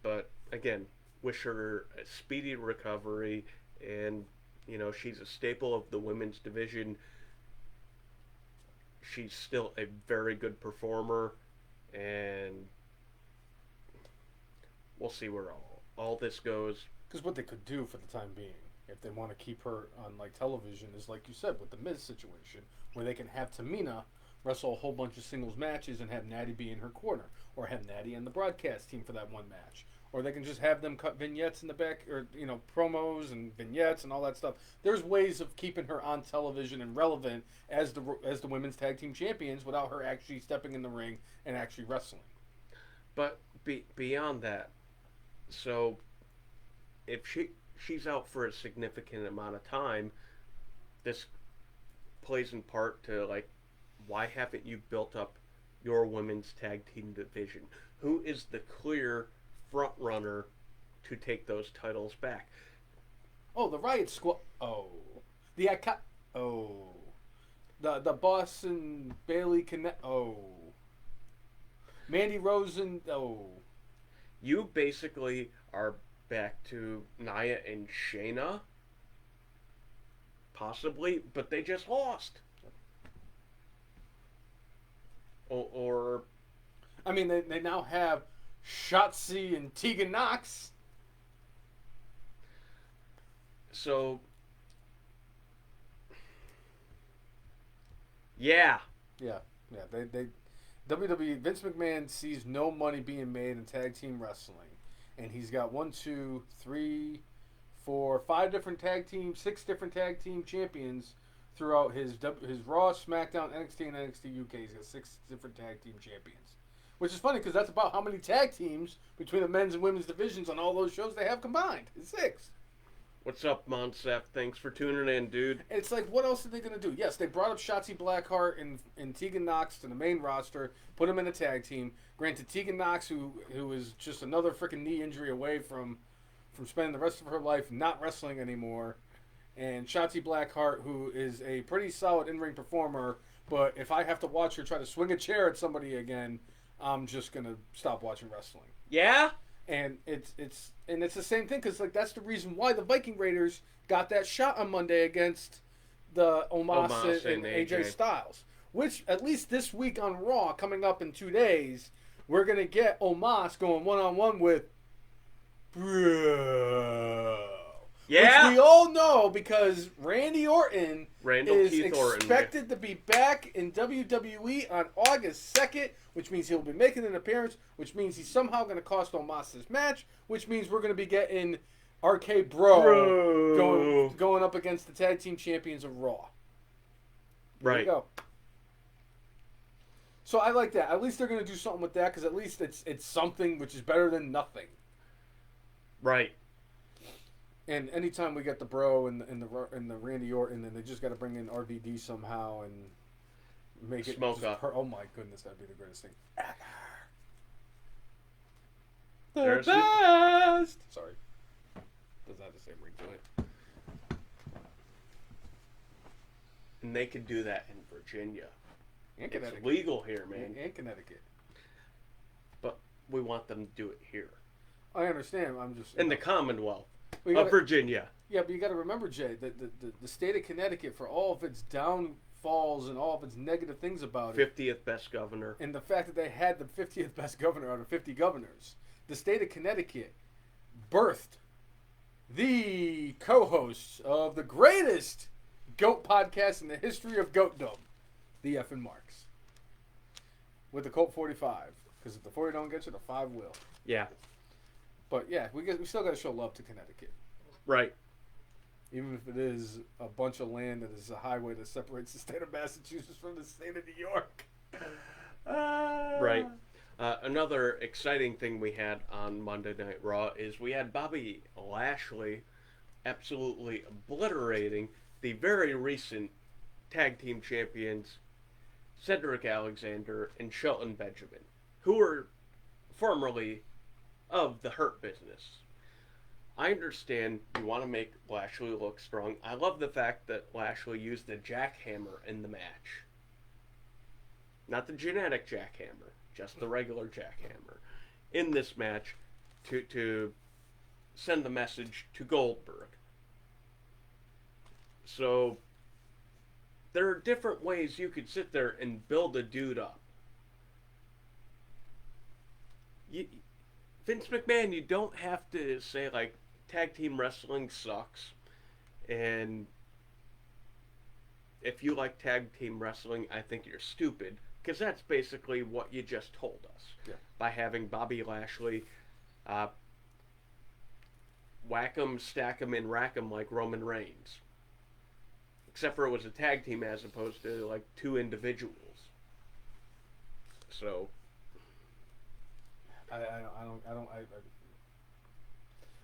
But again, wish her a speedy recovery, and you know, she's a staple of the women's division. She's still a very good performer, and we'll see where all this goes. Because what they could do for the time being, if they want to keep her on like television, is like you said with the Miz situation, where they can have Tamina wrestle a whole bunch of singles matches and have Natty be in her corner, or have Natty and the broadcast team for that one match, or they can just have them cut vignettes in the back, or you know, promos and vignettes and all that stuff. There's ways of keeping her on television and relevant as the women's tag team champions without her actually stepping in the ring and actually wrestling. But beyond that, so if she's out for a significant amount of time, this plays in part to like, why haven't you built up your women's tag team division? Who is the clear front runner to take those titles back? Oh, the Riot Squad. Oh, the the Boss and Bailey Connect. Oh, Mandy Rosen. Oh, you basically are back to Nia and Shayna, possibly, but they just lost. Or I mean, they now have Shotzi and Tegan Knox. So, yeah. They WWE Vince McMahon sees no money being made in tag team wrestling, and he's got 1, 2, 3, 4, 5 different tag teams, 6 different tag team champions throughout his Raw, SmackDown, NXT, and NXT UK. He's got 6 different tag team champions, which is funny because that's about how many tag teams between the men's and women's divisions on all those shows they have combined. It's 6. What's up, Monsef? Thanks for tuning in, dude. And it's like, what else are they going to do? Yes, they brought up Shotzi Blackheart and Tegan Knox to the main roster, put them in a tag team. Granted, Tegan Knox, who is just another freaking knee injury away from spending the rest of her life not wrestling anymore, and Shotzi Blackheart, who is a pretty solid in-ring performer, but if I have to watch her try to swing a chair at somebody again, I'm just going to stop watching wrestling. Yeah? And it's the same thing because like that's the reason why the Viking Raiders got that shot on Monday against the Omos and AJ Styles. Which at least this week on Raw, coming up in 2 days, we're gonna get Omos going 1-on-1 with Bro. Yeah. Which we all know because Randy Orton is Orton, expected to be back in WWE on August 2nd, which means he'll be making an appearance, which means he's somehow going to cost Omos this match, which means we're going to be getting RK Bro going up against the tag team champions of Raw. There right. you go. So I like that. At least they're going to do something with that because at least it's something which is better than nothing. Right. And anytime we get the Bro and the Randy Orton, then they just got to bring in RVD somehow and make it smoke up. Oh my goodness, that'd be the greatest thing. There's best. Sorry, doesn't have the same ring to it. And they could do that in Virginia. And It's Connecticut. legal here, man. And Connecticut. But we want them to do it here. I understand. I'm just In the Commonwealth We of gotta- Virginia. Yeah, but you got to remember, Jay, that the state of Connecticut, for all of its downfalls and all of its negative things about it, 50th best governor. and the fact that they had the 50th best governor out of 50 governors, the state of Connecticut birthed the co-hosts of the greatest GOAT podcast in the history of GOATdom, the Effin' Marks, with the Colt 45. Because if the 40 don't get you, the 5 will. Yeah. But yeah, we still got to show love to Connecticut. Right. Even if it is a bunch of land that is a highway that separates the state of Massachusetts from the state of New York. Right. Another exciting thing we had on Monday Night Raw is we had Bobby Lashley absolutely obliterating the very recent tag team champions Cedric Alexander and Shelton Benjamin, who were formerly of the Hurt Business. I understand you want to make Lashley look strong. I love the fact that Lashley used the jackhammer in the match. Not the genetic jackhammer, just the regular jackhammer in this match to send the message to Goldberg. So there are different ways you could sit there and build a dude up. Vince McMahon, you don't have to say, like, tag team wrestling sucks, and if you like tag team wrestling, I think you're stupid, because that's basically what you just told us. Yeah. By having Bobby Lashley whack 'em, stack 'em, and rack 'em like Roman Reigns. Except for it was a tag team as opposed to, like, 2 individuals. So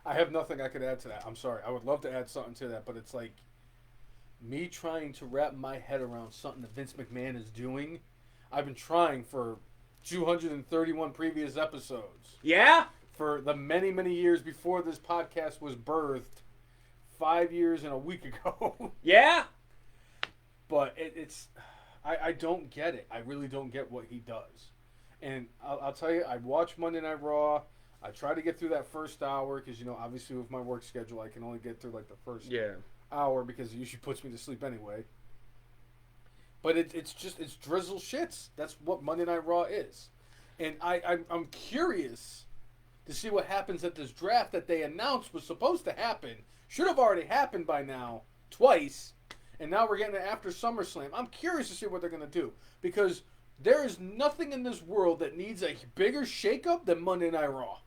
I have nothing I could add to that. I'm sorry. I would love to add something to that, but it's like me trying to wrap my head around something that Vince McMahon is doing. I've been trying for 231 previous episodes. yeah, For the many, many years before this podcast was birthed, 5 years and a week ago. yeah. But I don't get it. I really don't get what he does. And I'll tell you, I watched Monday Night Raw. I try to get through that first hour because, you know, obviously with my work schedule, I can only get through like the first hour because it usually puts me to sleep anyway. But it's drizzle shits. That's what Monday Night Raw is. And I'm curious to see what happens at this draft that they announced was supposed to happen. Should have already happened by now, twice. And now we're getting it after SummerSlam. I'm curious to see what they're going to do. Because there is nothing in this world that needs a bigger shakeup than Monday Night Raw.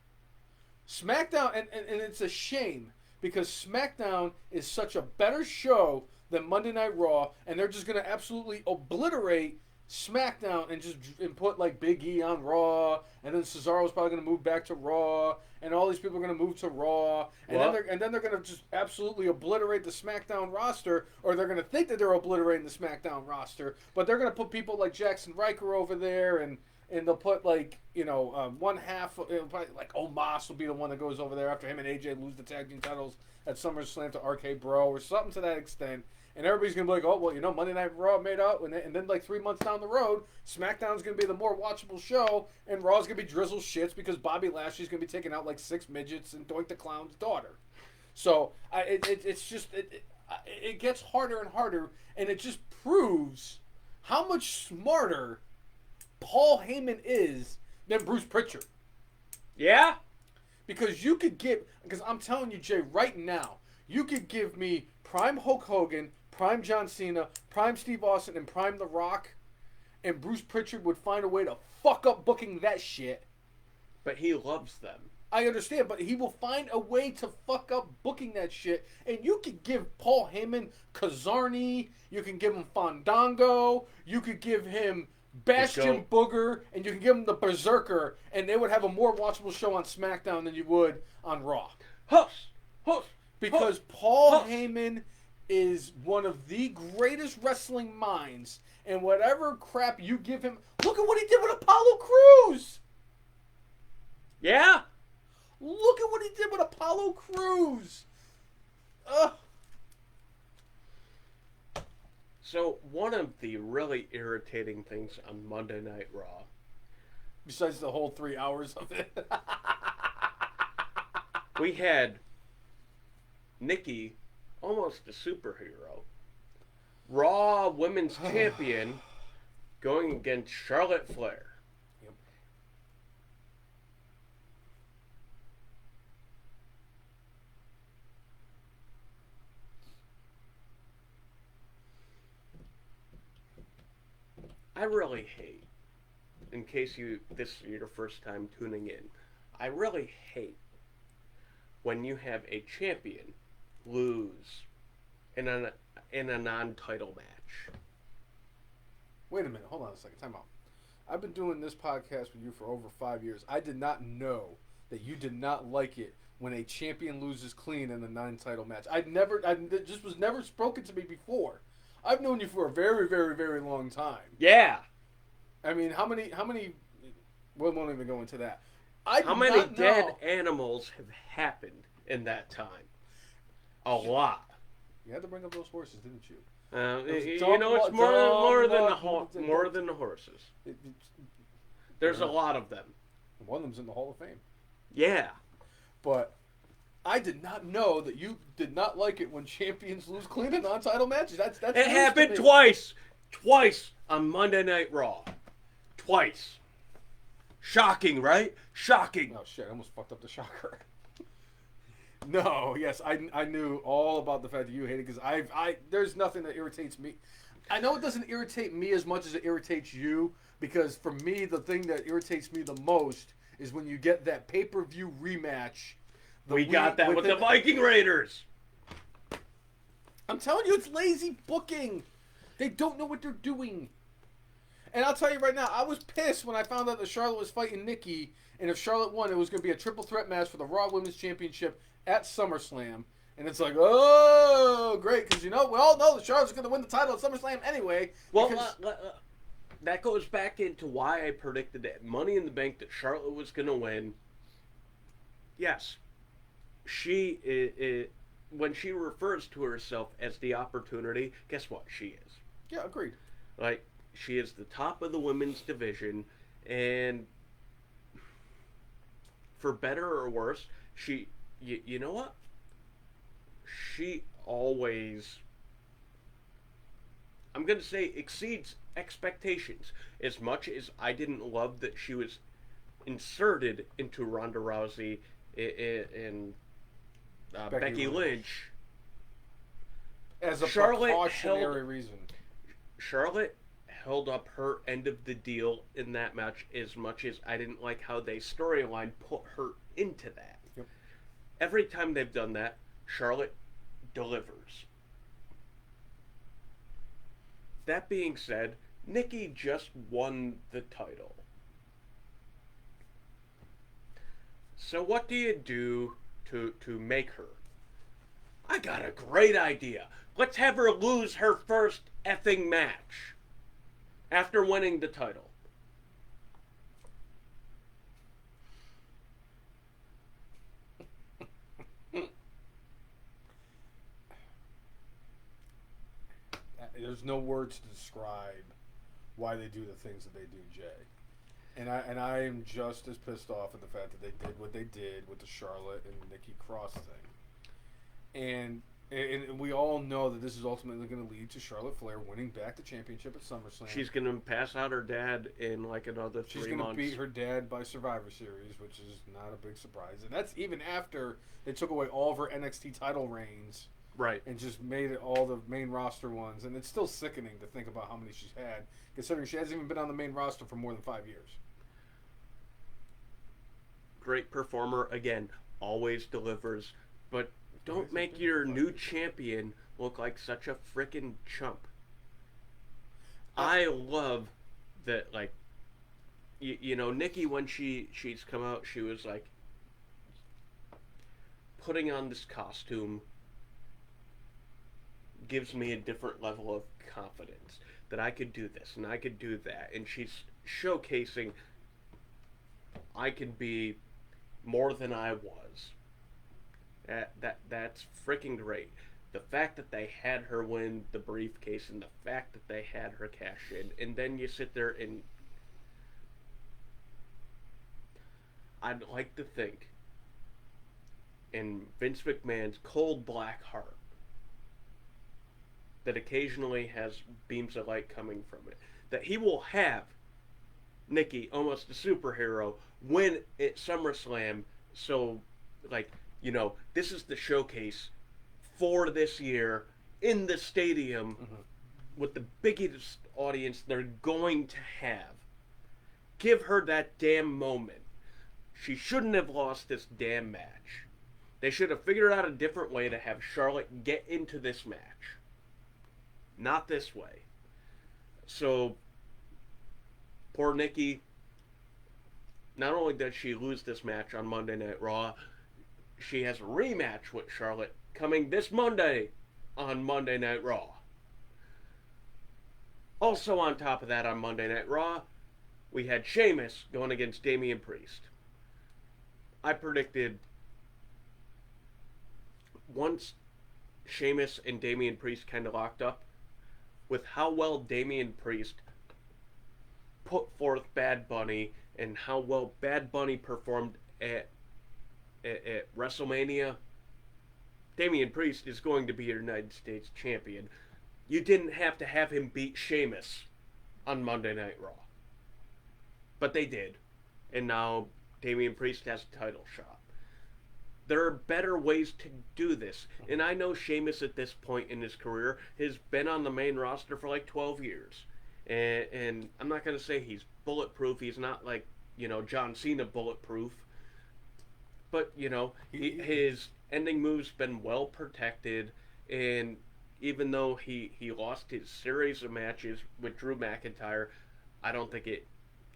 SmackDown, and it's a shame, because SmackDown is such a better show than Monday Night Raw, and they're just going to absolutely obliterate SmackDown and put like Big E on Raw, and then Cesaro's probably going to move back to Raw, and all these people are going to move to Raw, and then they're going to just absolutely obliterate the SmackDown roster, or they're going to think that they're obliterating the SmackDown roster, but they're going to put people like Jackson Riker over there, and they'll put like, you know, one half, probably like Omos will be the one that goes over there after him and AJ lose the tag team titles at SummerSlam to RK Bro or something to that extent. And everybody's going to be like, oh, well, you know, Monday Night Raw made out. And then like 3 months down the road, SmackDown's going to be the more watchable show. And Raw's going to be drizzle shits because Bobby Lashley's going to be taking out like 6 midgets and Doink the Clown's daughter. So it gets harder and harder. And it just proves how much smarter Paul Heyman is than Bruce Pritchard. Yeah? Because I'm telling you, Jay, right now, you could give me prime Hulk Hogan, prime John Cena, prime Steve Austin, and prime The Rock, and Bruce Pritchard would find a way to fuck up booking that shit. But he loves them. I understand, but he will find a way to fuck up booking that shit. And you could give Paul Heyman Kazarni, you can give him Fandango, you could give him Bastion Booger, and you can give them the Berserker, and they would have a more watchable show on SmackDown than you would on Raw. Huss! Because Paul Heyman is one of the greatest wrestling minds, and whatever crap you give him... Look at what he did with Apollo Crews! Yeah? Look at what he did with Apollo Crews! Ugh. So, one of the really irritating things on Monday Night Raw... Besides the whole 3 hours of it. We had Nikki, almost a superhero, Raw Women's Champion, going against Charlotte Flair. Yep. I really hate, in case this is your first time tuning in, I really hate when you have a champion lose in a non-title match. Wait a minute. Hold on a second. Time out. I've been doing this podcast with you for over 5 years. I did not know that you did not like it when a champion loses clean in a non-title match. It just was never spoken to me before. I've known you for a very, very, very long time. Yeah. I mean, how many? We won't even go into that. How many dead animals have happened in that time? A lot. You had to bring up those horses, didn't you? It's more than the horses. There's a lot of them. One of them's in the Hall of Fame. Yeah. But I did not know that you did not like it when champions lose clean in non-title matches. That's it happened twice. Twice on Monday Night Raw. Twice. Shocking, right? Shocking. Oh shit! I almost fucked up the shocker. No, yes, I knew all about the fact that you hate it because there's nothing that irritates me. I know it doesn't irritate me as much as it irritates you because for me the thing that irritates me the most is when you get that pay-per-view rematch. We got that with the Viking Raiders. I'm telling you, it's lazy booking. They don't know what they're doing. And I'll tell you right now, I was pissed when I found out that Charlotte was fighting Nikki, and if Charlotte won, it was going to be a triple threat match for the Raw Women's Championship at SummerSlam. And it's like, oh, great, because we all know that Charlotte's going to win the title at SummerSlam anyway. Well, that goes back into why I predicted that Money in the Bank that Charlotte was going to win. Yes, she when she refers to herself as the opportunity, guess what? She is. Yeah, agreed. Like, she is the top of the women's division, and for better or worse, you know what? She always, I'm going to say, exceeds expectations. As much as I didn't love that she was inserted into Ronda Rousey and Becky Lynch. As a precautionary reason. Charlotte held up her end of the deal in that match as much as I didn't like how they storyline put her into that. Yep. Every time they've done that, Charlotte delivers. That being said, Nikki just won the title. So what do you do to make her? I got a great idea. Let's have her lose her first effing match after winning the title. There's no words to describe why they do the things that they do, Jay. And I am just as pissed off at the fact that they did what they did with the Charlotte and Nikki Cross thing. And we all know that this is ultimately going to lead to Charlotte Flair winning back the championship at SummerSlam. She's going to pass out her dad in like another 3 months. She's going to beat her dad by Survivor Series, which is not a big surprise. And that's even after they took away all of her NXT title reigns. Right. And just made it all the main roster ones. And it's still sickening to think about how many she's had, considering she hasn't even been on the main roster for more than 5 years. Great performer, again, always delivers. But don't make your new champion look like such a frickin' chump. I love that, like, Nikki, when she's come out, she was like putting on this costume gives me a different level of confidence that I could do this and I could do that, and she's showcasing I could be more than I was. That's freaking great. The fact that they had her win the briefcase and the fact that they had her cash in, and then you sit there and I'd like to think in Vince McMahon's cold black heart that occasionally has beams of light coming from it, that he will have Nikki, almost a superhero, win at SummerSlam. So, like, this is the showcase for this year in the stadium with the biggest audience they're going to have. Give her that damn moment. She shouldn't have lost this damn match. They should have figured out a different way to have Charlotte get into this match. Not this way. So, poor Nikki, not only did she lose this match on Monday Night Raw, she has a rematch with Charlotte coming this Monday on Monday Night Raw. Also on top of that, on Monday Night Raw, we had Sheamus going against Damian Priest. I predicted once Sheamus and Damian Priest kind of locked up, with how well Damian Priest put forth Bad Bunny and how well Bad Bunny performed at WrestleMania, Damian Priest is going to be your United States champion. You didn't have to have him beat Sheamus on Monday Night Raw. But they did. And now Damian Priest has a title shot. There are better ways to do this. And I know Sheamus at this point in his career has been on the main roster for like 12 years. And I'm not going to say he's bulletproof. He's not like, John Cena bulletproof. But, his ending move's been well protected. And even though he lost his series of matches with Drew McIntyre, I don't think it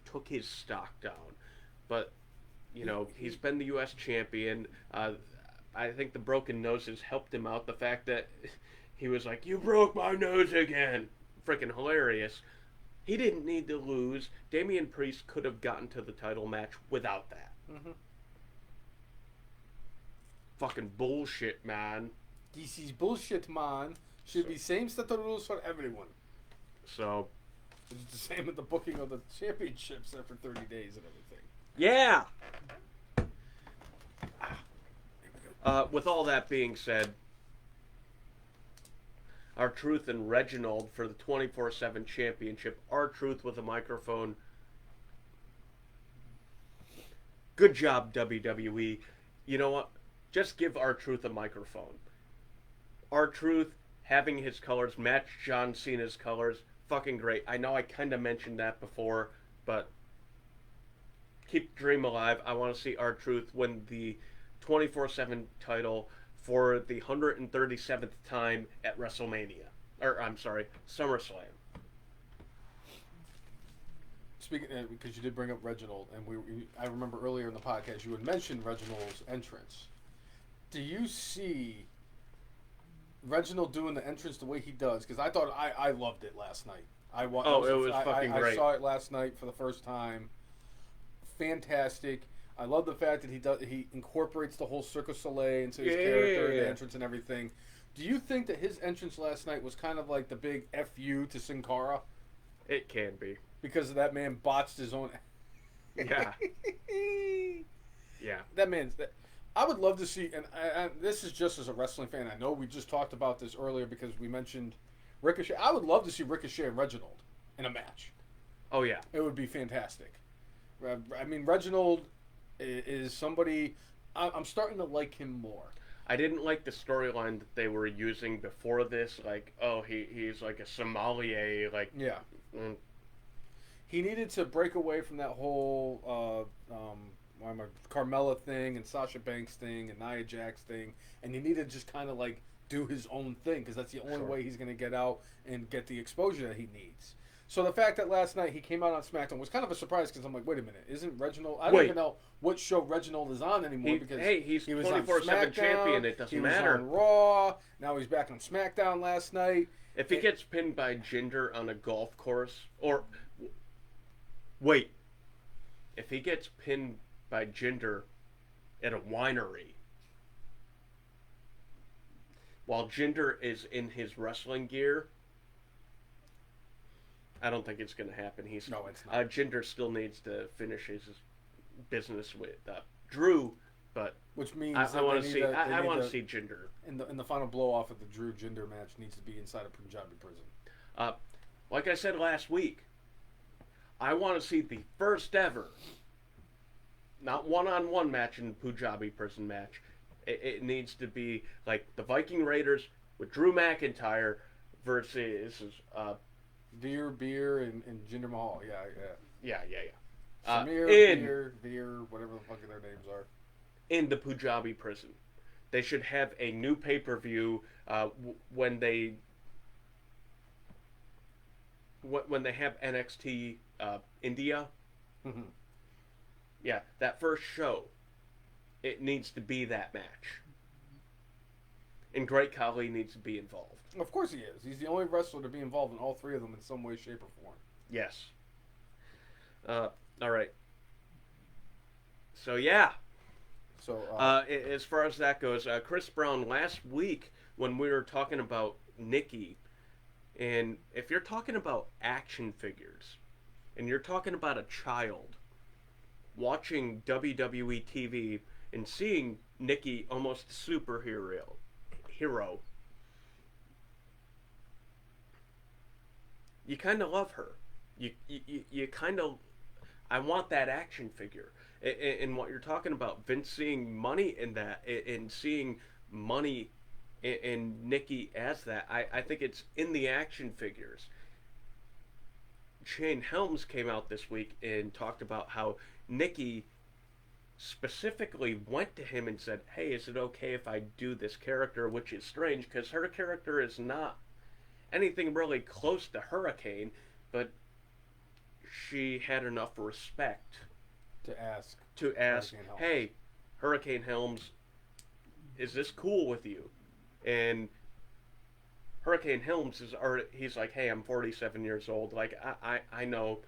took his stock down. But, he's been the U.S. champion. I think the broken nose has helped him out. The fact that he was like, "You broke my nose again." Freaking hilarious. He didn't need to lose. Damian Priest could have gotten to the title match without that. Fucking bullshit, man. This is bullshit, man. Should be same set of rules for everyone. So, it's the same with the booking of the championships after 30 days and everything. Yeah. With all that being said, R-Truth and Reginald for the 24/7 championship. R-Truth with a microphone. Good job, WWE. You know what? Just give R-Truth a microphone. R-Truth having his colors match John Cena's colors. Fucking great. I know I kind of mentioned that before, but keep the dream alive. I want to see R-Truth win the 24/7 title for the 137th time at WrestleMania. SummerSlam. Speaking, because you did bring up Reginald, and I remember earlier in the podcast you had mentioned Reginald's entrance. Do you see Reginald doing the entrance the way he does? Because I loved it last night. It was fucking great. I saw it last night for the first time. Fantastic. I love the fact that he incorporates the whole Cirque du Soleil into his character, the entrance and everything. Do you think that his entrance last night was kind of like the big F.U. to Sin Cara? It can be. Because that man botched his own... Yeah. Yeah. That man's... I would love to see... And this is just as a wrestling fan. I know we just talked about this earlier because we mentioned Ricochet. I would love to see Ricochet and Reginald in a match. Oh, yeah. It would be fantastic. I mean, Reginald is somebody... I'm starting to like him more. I didn't like the storyline that they were using before this. Like, oh, he's like a sommelier. Like, yeah. He needed to break away from that whole Carmella thing and Sasha Banks thing and Nia Jax thing. And he needed to just kind of like do his own thing because that's the only way he's going to get out and get the exposure that he needs. So the fact that last night he came out on SmackDown was kind of a surprise because I'm like, wait a minute, isn't Reginald? I don't Wait. even know what show Reginald is on anymore because He's he was on 24/7 SmackDown, champion. It doesn't matter. He was on Raw. Now he's back on SmackDown last night. If he gets pinned by Jinder on a golf course, or wait, if he gets pinned by Jinder at a winery while Jinder is in his wrestling gear, I don't think it's going to happen. No, it's not. Jinder still needs to finish his business with Drew, but which means I want to see. I want to see Jinder in the final blow off of the Drew Jinder match needs to be inside a Punjabi prison. Like I said last week, I want to see the first ever, not one-on-one match in the Punjabi prison match. It needs to be like the Viking Raiders with Drew McIntyre versus Beer, and Jinder Mahal. Yeah. Samir, Veer, whatever the fuck their names are. In the Punjabi prison. They should have a new pay-per-view when they have NXT India. Mm-hmm. Yeah, that first show, it needs to be that match. And Great Khali needs to be involved. Of course he is. He's the only wrestler to be involved in all three of them in some way, shape, or form. Yes. All right. So, yeah. So, as far as that goes, Chris Brown, last week when we were talking about Nikki, and if you're talking about action figures, and you're talking about a child watching WWE TV and seeing Nikki almost a superhero, you kind of love her. You kind of, I want that action figure. And what you're talking about, Vince seeing money in that, and seeing money in Nikki as that, I think it's in the action figures. Shane Helms came out this week and talked about how Nikki specifically went to him and said, hey, is it okay if I do this character, which is strange because her character is not anything really close to Hurricane, but she had enough respect to ask, hey, Hurricane Helms, is this cool with you? And Hurricane Helms he's like, hey, I'm 47 years old. Like, I know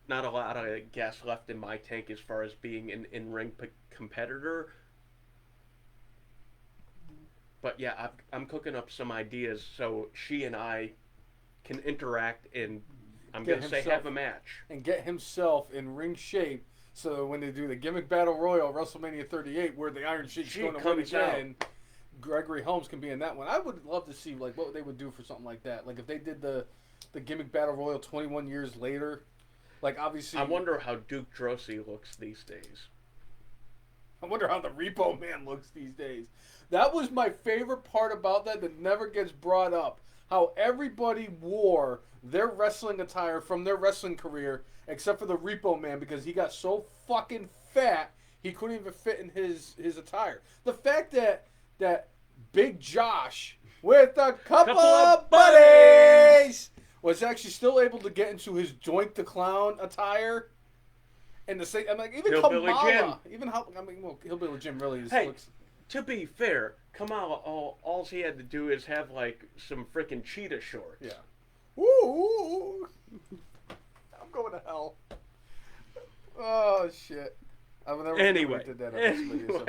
not a lot of gas left in my tank as far as being an in-ring competitor. But yeah, I'm cooking up some ideas so she and I can interact and I'm going to say have a match. And get himself in ring shape so when they do the gimmick battle royal WrestleMania 38 where the Iron Sheik's going to win again, Gregory Holmes can be in that one. I would love to see like what they would do for something like that. Like if they did the gimmick battle royal 21 years later. Like obviously I wonder how Duke Drosy looks these days. I wonder how the Repo Man looks these days. That was my favorite part about that never gets brought up. How everybody wore their wrestling attire from their wrestling career except for the Repo Man because he got so fucking fat he couldn't even fit in his attire. The fact that Big Josh with a couple of buddies was actually still able to get into his Joint the Clown attire. And the same, I'm like, even Hillbilly Kamala, Jim. Hillbilly Jim really is. Hey, to be fair, Kamala, all he had to do is have like some freaking cheetah shorts. Yeah. Ooh. I'm going to hell. Oh shit. I would never anyway. Did that on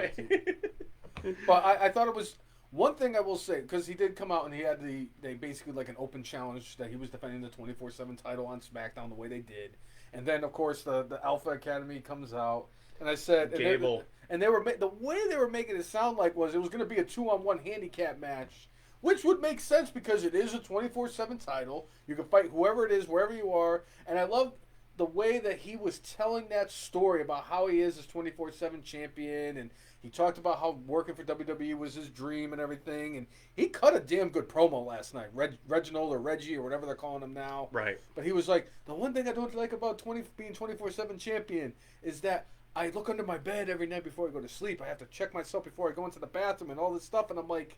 But I thought it was one thing I will say because he did come out and he had they basically like an open challenge that he was defending the 24/7 title on SmackDown the way they did, and then of course the Alpha Academy comes out and I said Gable. And they were the way they were making it sound like was it was going to be a 2-on-1 handicap match, which would make sense because it is a 24/7 title. You can fight whoever it is wherever you are, and I love the way that he was telling that story about how he is this 24/7 champion, and he talked about how working for WWE was his dream and everything, and he cut a damn good promo last night. Reginald or Reggie or whatever they're calling him now. Right. But he was like, the one thing I don't like about being 24/7 champion is that I look under my bed every night before I go to sleep. I have to check myself before I go into the bathroom and all this stuff, and I'm like,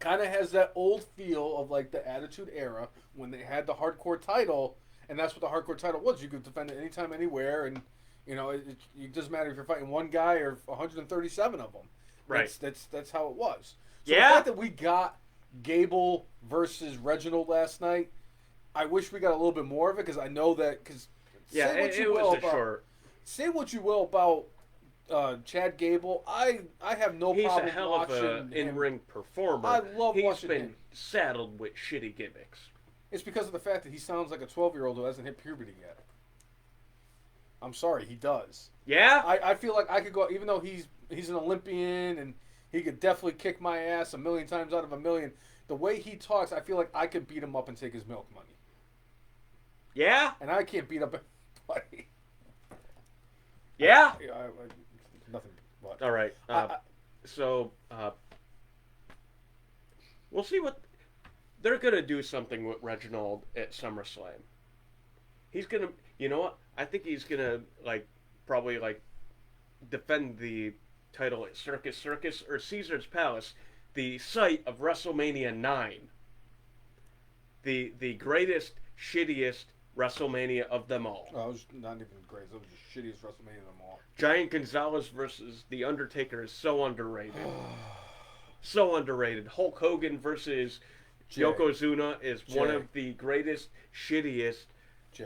kind of has that old feel of like the Attitude Era when they had the hardcore title, and that's what the hardcore title was. You could defend it anytime, anywhere, and it doesn't matter if you're fighting one guy or 137 of them. Right. That's how it was. So Yeah. the fact that we got Gable versus Reginald last night, I wish we got a little bit more of it because I know that It was a short. Say what you will about Chad Gable. I have no He's problem a hell of watching an him. in-ring performer. I love He's watching been him. saddled with shitty gimmicks. It's because of the fact that he sounds like a 12-year-old who hasn't hit puberty yet. I'm sorry, he does. Yeah? I feel like I could go, even though he's an Olympian and he could definitely kick my ass 1,000,000 times out of 1,000,000. The way he talks, I feel like I could beat him up and take his milk money. Yeah? And I can't beat up anybody. Yeah? Nothing but. All right. We'll see what... They're going to do something with Reginald at SummerSlam. He's going to... You know what? I think he's going to, probably, defend the title at Circus or Caesar's Palace, the site of WrestleMania 9. The greatest, shittiest WrestleMania of them all. Oh, it was not even great. It was the shittiest WrestleMania of them all. Giant Gonzalez versus The Undertaker is so underrated. So underrated. Hulk Hogan versus Yokozuna is one of the greatest, shittiest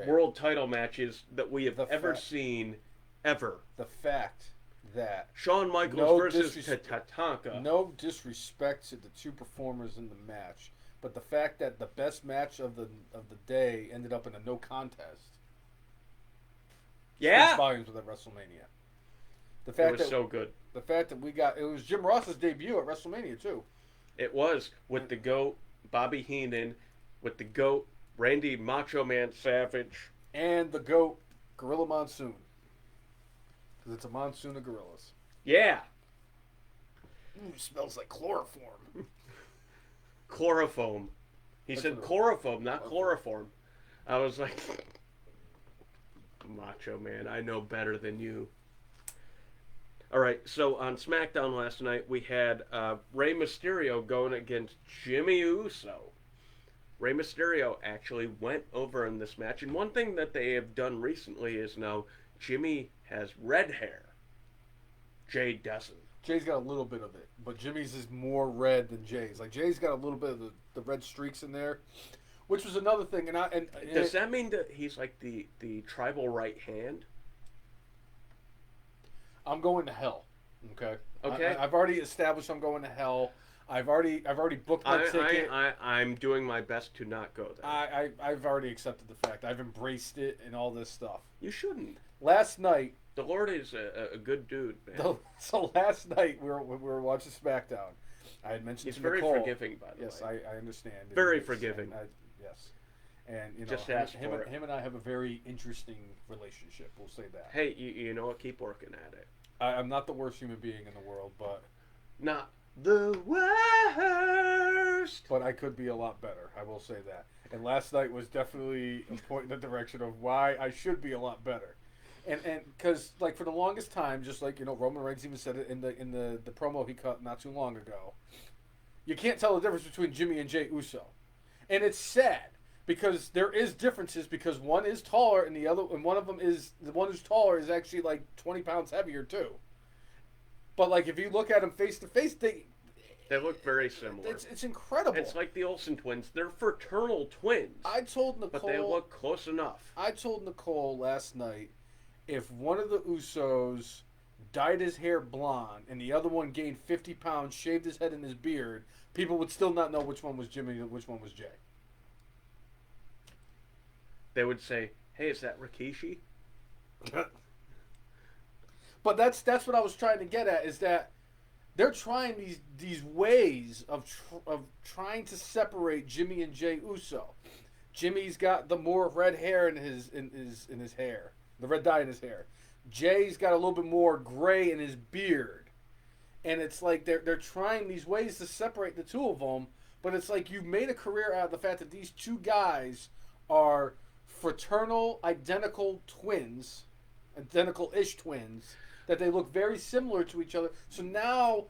world title matches that we have ever seen, ever. The fact that Shawn Michaels versus Tatanka. No disrespect to the two performers in the match, but the fact that the best match of the day ended up in a no contest. Yeah. Speaks volumes with that WrestleMania. It was so good. The fact that it was Jim Ross's debut at WrestleMania too. It was with the GOAT Bobby Heenan, with the GOAT Randy Macho Man Savage, and the GOAT Gorilla Monsoon. Because it's a monsoon of gorillas. Yeah. Ooh, smells like chloroform. Chloroform. He said chloroform, not chloroform. I was like, Macho Man, I know better than you. All right, so on SmackDown last night, we had Rey Mysterio going against Jimmy Uso. Rey Mysterio actually went over in this match, and one thing that they have done recently is now Jimmy has red hair. Jay doesn't. Jay's got a little bit of it, but Jimmy's is more red than Jay's. Like Jay's got a little bit of the red streaks in there, which was another thing. And does that mean that he's like the tribal right hand? I'm going to hell. Okay. Okay. I've already established I'm going to hell. I've already booked my ticket. I'm doing my best to not go there. I've already accepted the fact. I've embraced it and all this stuff. You shouldn't. Last night, the Lord is a good dude, man. So last night we were watching SmackDown. I had mentioned he's to very Nicole, forgiving, by the way. Yes, I understand. Very forgiving. Yes, and just ask for it. Him and I have a very interesting relationship. We'll say that. Hey, you know what? Keep working at it. I'm not the worst human being in the world, but not the worst. But I could be a lot better. I will say that. And last night was definitely a point in the direction of why I should be a lot better. And because for the longest time, just Roman Reigns even said it in the promo he cut not too long ago, you can't tell the difference between Jimmy and Jey Uso, and it's sad because there is differences because one is taller and one of them is the one who's taller is actually 20 pounds heavier too. But if you look at them face to face, they look very similar. It's incredible. It's like the Olsen twins. They're fraternal twins. I told Nicole, but they look close enough. I told Nicole last night, if one of the Usos dyed his hair blonde and the other one gained 50 pounds, shaved his head and his beard, people would still not know which one was Jimmy and which one was Jay. They would say, "Hey, is that Rikishi?" But that's what I was trying to get at, is that they're trying these ways of trying to separate Jimmy and Jey Uso. Jimmy's got the more red hair in his hair, the red dye in his hair. Jay's got a little bit more gray in his beard, and it's they're trying these ways to separate the two of them. But it's you've made a career out of the fact that these two guys are fraternal, identical-ish twins. that they look very similar to each other. So now,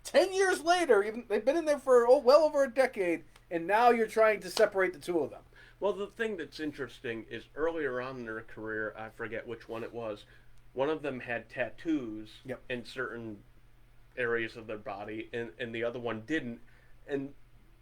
10 years later, even they've been in there for well over a decade, and now you're trying to separate the two of them. Well, the thing that's interesting is earlier on in their career, I forget which one it was, one of them had tattoos in certain areas of their body, and the other one didn't. And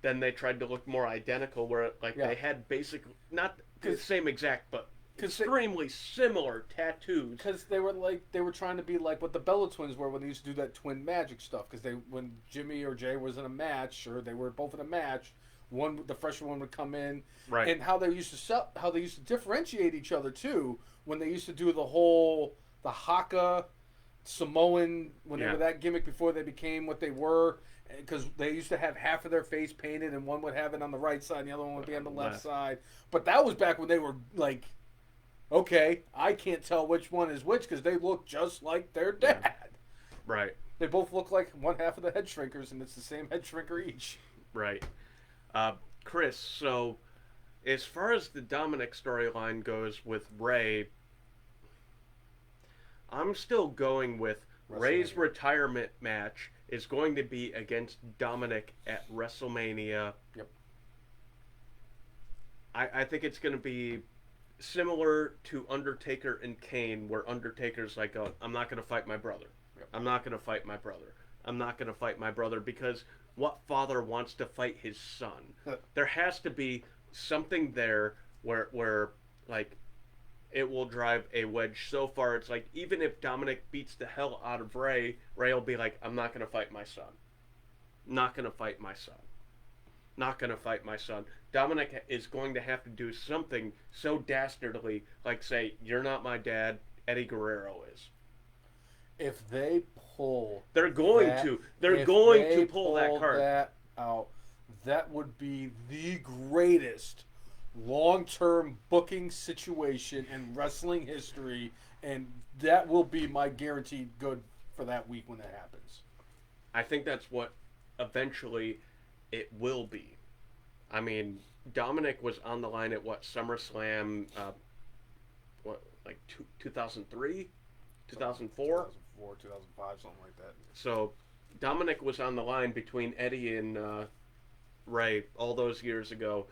then they tried to look more identical, where they had basically, not the same exact, but extremely similar tattoos. Because they were trying to be like what the Bella Twins were when they used to do that twin magic stuff. Because when Jimmy or Jay was in a match, or they were both in a match, the freshman one would come in, right? And how they used to differentiate each other too. When they used to do the Haka Samoan, when they were that gimmick before they became what they were, because they used to have half of their face painted, and one would have it on the right side, and the other one would be on the left side. But that was back when they were like, okay, I can't tell which one is which because they look just like their dad. Right. They both look like one half of the head shrinkers, and it's the same head shrinker each. Right. Chris, so as far as the Dominic storyline goes with Ray, I'm still going with Ray's retirement match is going to be against Dominic at WrestleMania. Yep. I think it's going to be similar to Undertaker and Kane, where Undertaker's like, I'm not going to fight my brother. Yep. I'm not going to fight my brother. I'm not going to fight my brother, because what father wants to fight his son? There has to be something there where like, it will drive a wedge so far. It's like, even if Dominic beats the hell out of Ray, Ray will be like, I'm not going to fight my son. Not going to fight my son. Not going to fight my son. Dominic is going to have to do something so dastardly, like say, you're not my dad, Eddie Guerrero is. If they pull... They're going to pull that card. That out, that would be the greatest long-term booking situation in wrestling history, and that will be my guaranteed good for that week when that happens. I think that's what eventually it will be. I mean, Dominic was on the line at SummerSlam, 2003? 2004? 2004, 2005, something like that. So, Dominic was on the line between Eddie and Ray all those years ago.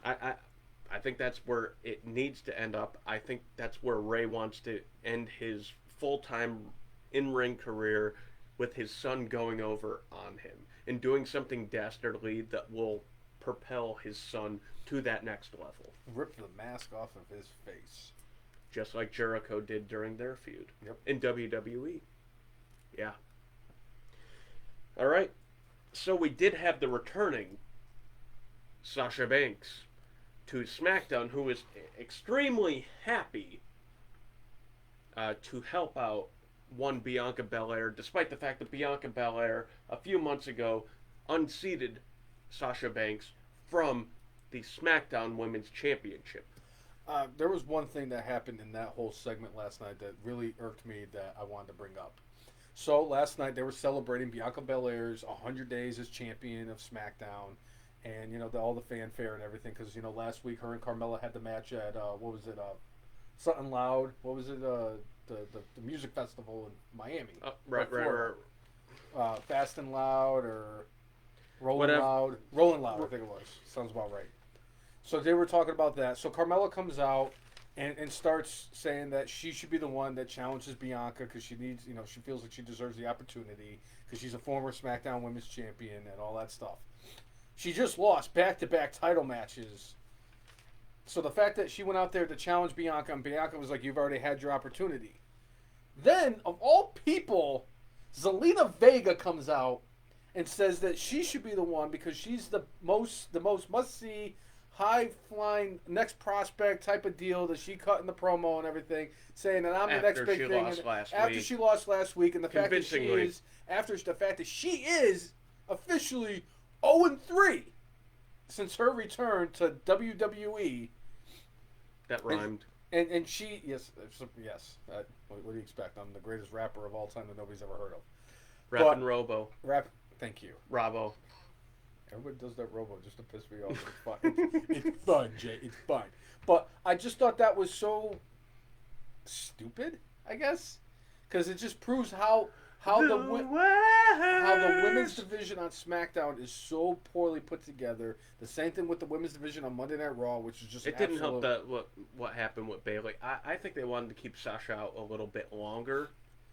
I think that's where it needs to end up. I think that's where Ray wants to end his full-time in-ring career, with his son going over on him and doing something dastardly that will propel his son to that next level. Rip the mask off of his face. Just like Jericho did during their feud in WWE. Yeah. All right. So we did have the returning Sasha Banks to SmackDown, who was extremely happy to help out one Bianca Belair, despite the fact that Bianca Belair a few months ago unseated Sasha Banks from the SmackDown Women's Championship. There was one thing that happened in that whole segment last night that really irked me that I wanted to bring up. So last night they were celebrating Bianca Belair's 100 days as champion of SmackDown, and all the fanfare and everything, because last week her and Carmella had the match at something loud. What was it? The music festival in Miami. Right. Fast and Loud or Rolling Loud. I think it was. Sounds about right. So they were talking about that. So Carmella comes out and starts saying that she should be the one that challenges Bianca because she needs, she feels like she deserves the opportunity because she's a former SmackDown Women's Champion and all that stuff. She just lost back-to-back title matches. So the fact that she went out there to challenge Bianca, and Bianca was like, you've already had your opportunity. Then, of all people, Zelina Vega comes out and says that she should be the one because she's the most must-see, high-flying, next prospect type of deal that she cut in the promo and everything, saying that I'm the next big thing. After she lost last week, and the fact that she is officially 0-3 since her return to WWE. That rhymed. And she, yes. What do you expect? I'm the greatest rapper of all time that nobody's ever heard of. Rappin' Robo. Thank you. Robo. Everybody does that Robo just to piss me off. It's fun. It's fun, Jay. It's fun. But I just thought that was so stupid, I guess. because it just proves how the women's division on SmackDown is so poorly put together. The same thing with the women's division on Monday Night Raw, which is just it didn't help that what happened with Bayley. I think they wanted to keep Sasha out a little bit longer.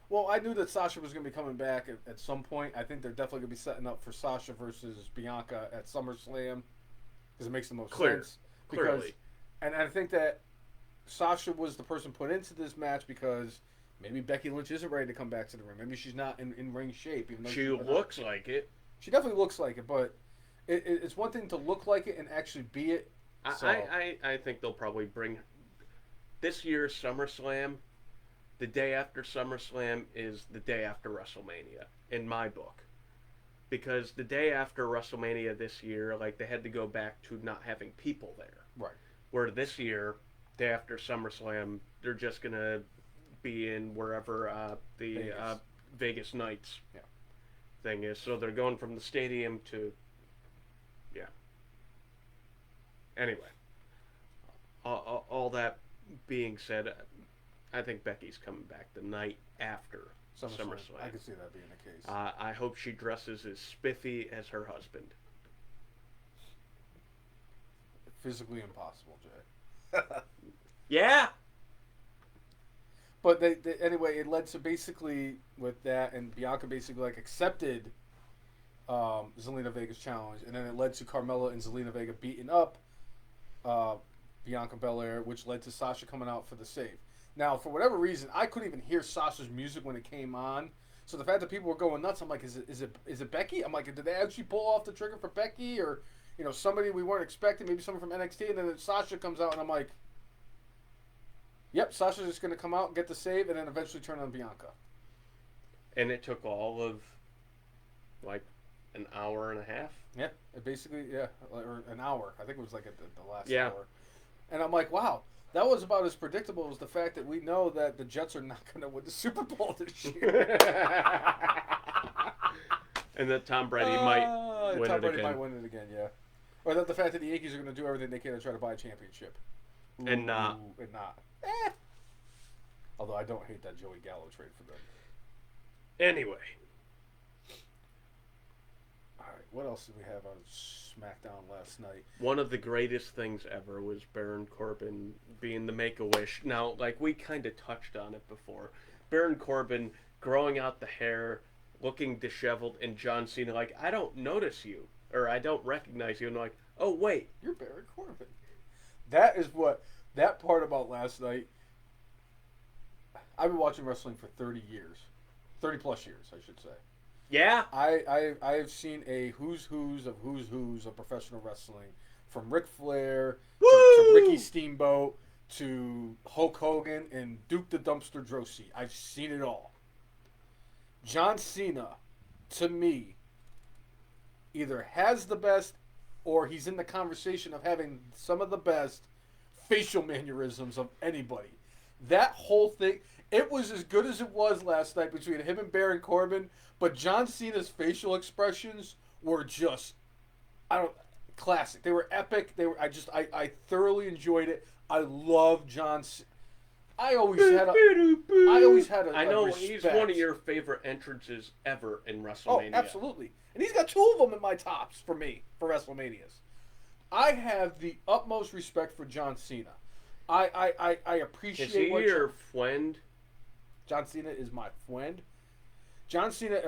Well, I knew that Sasha was going to be coming back at some point. I think they're definitely going to be setting up for Sasha versus Bianca at SummerSlam because it makes the most sense. Clearly. And I think that Sasha was the person put into this match because maybe Becky Lynch isn't ready to come back to the ring. Maybe she's not in ring shape. Even though she looks like it. She definitely looks like it, but it's one thing to look like it and actually be it. So. I think they'll probably bring this year's SummerSlam. The day after SummerSlam is the day after WrestleMania, in my book. Because the day after WrestleMania this year, like, they had to go back to not having people there. Right. Where this year, day after SummerSlam, they're just going to be in wherever the Vegas Knights thing is. So they're going from the stadium to... Yeah. Anyway. All that being said... I think Becky's coming back the night after SummerSlam. I can see that being the case. I hope she dresses as spiffy as her husband. Physically impossible, Jay. Yeah! But anyway, it led to basically with that, and Bianca basically like accepted Zelina Vega's challenge, and then it led to Carmella and Zelina Vega beating up Bianca Belair, which led to Sasha coming out for the save. Now, for whatever reason, I couldn't even hear Sasha's music when it came on. So the fact that people were going nuts, I'm like, is it Becky? I'm like, did they actually pull off the trigger for Becky, or somebody we weren't expecting, maybe someone from NXT? And then Sasha comes out, and I'm like, yep, Sasha's just going to come out, get the save, and then eventually turn on Bianca. And it took all of like an hour and a half. Yeah, it basically or an hour. I think it was like at the last hour. And I'm like, wow. That was about as predictable as the fact that we know that the Jets are not going to win the Super Bowl this year. And that Tom Brady might win Tom it Brady again. might win it again, yeah. Or that the fact that the Yankees are going to do everything they can to try to buy a championship. And not. Although I don't hate that Joey Gallo trade for them. Anyway. All right, what else did we have on SmackDown last night? One of the greatest things ever was Baron Corbin being the Make-A-Wish. Now, like, we kind of touched on it before. Baron Corbin growing out the hair, looking disheveled, and John Cena like, I don't notice you, or I don't recognize you, and I'm like, oh, wait. You're Baron Corbin. That is what, that part about last night, I've been watching wrestling for 30 years. 30 plus years, I should say. Yeah. I have seen a who's who's of professional wrestling, from Ric Flair to Ricky Steamboat to Hulk Hogan and Duke the Dumpster Droese. I've seen it all. John Cena, to me, either has the best or he's in the conversation of having some of the best facial mannerisms of anybody. That whole thing, it was as good as it was last night between him and Baron Corbin, but John Cena's facial expressions were just, classic. They were epic. I thoroughly enjoyed it. I love John Cena. I always had a I know respect. he's one of your favorite entrances ever in WrestleMania. Oh, absolutely. And he's got two of them in my tops for me, for WrestleManias. I have the utmost respect for John Cena. I appreciate Is he your friend? John Cena is my friend. John Cena,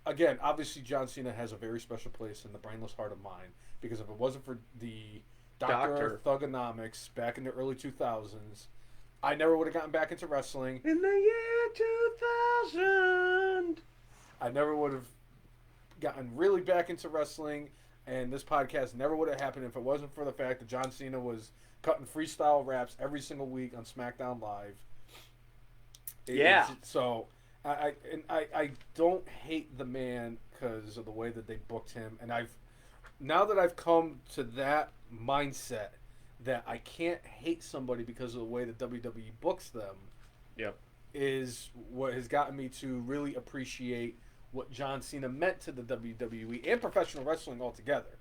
again, obviously John Cena has a very special place in the brainless heart of mine, because if it wasn't for the Doctor of Thugonomics back in the early 2000s, I never would have gotten back into wrestling. In the year 2000! I never would have gotten really back into wrestling, and this podcast never would have happened if it wasn't for the fact that John Cena was cutting freestyle raps every single week on SmackDown Live. So I don't hate the man because of the way that they booked him, and now that I've come to that mindset that I can't hate somebody because of the way that WWE books them. Yep. Is what has gotten me to really appreciate what John Cena meant to the WWE and professional wrestling altogether.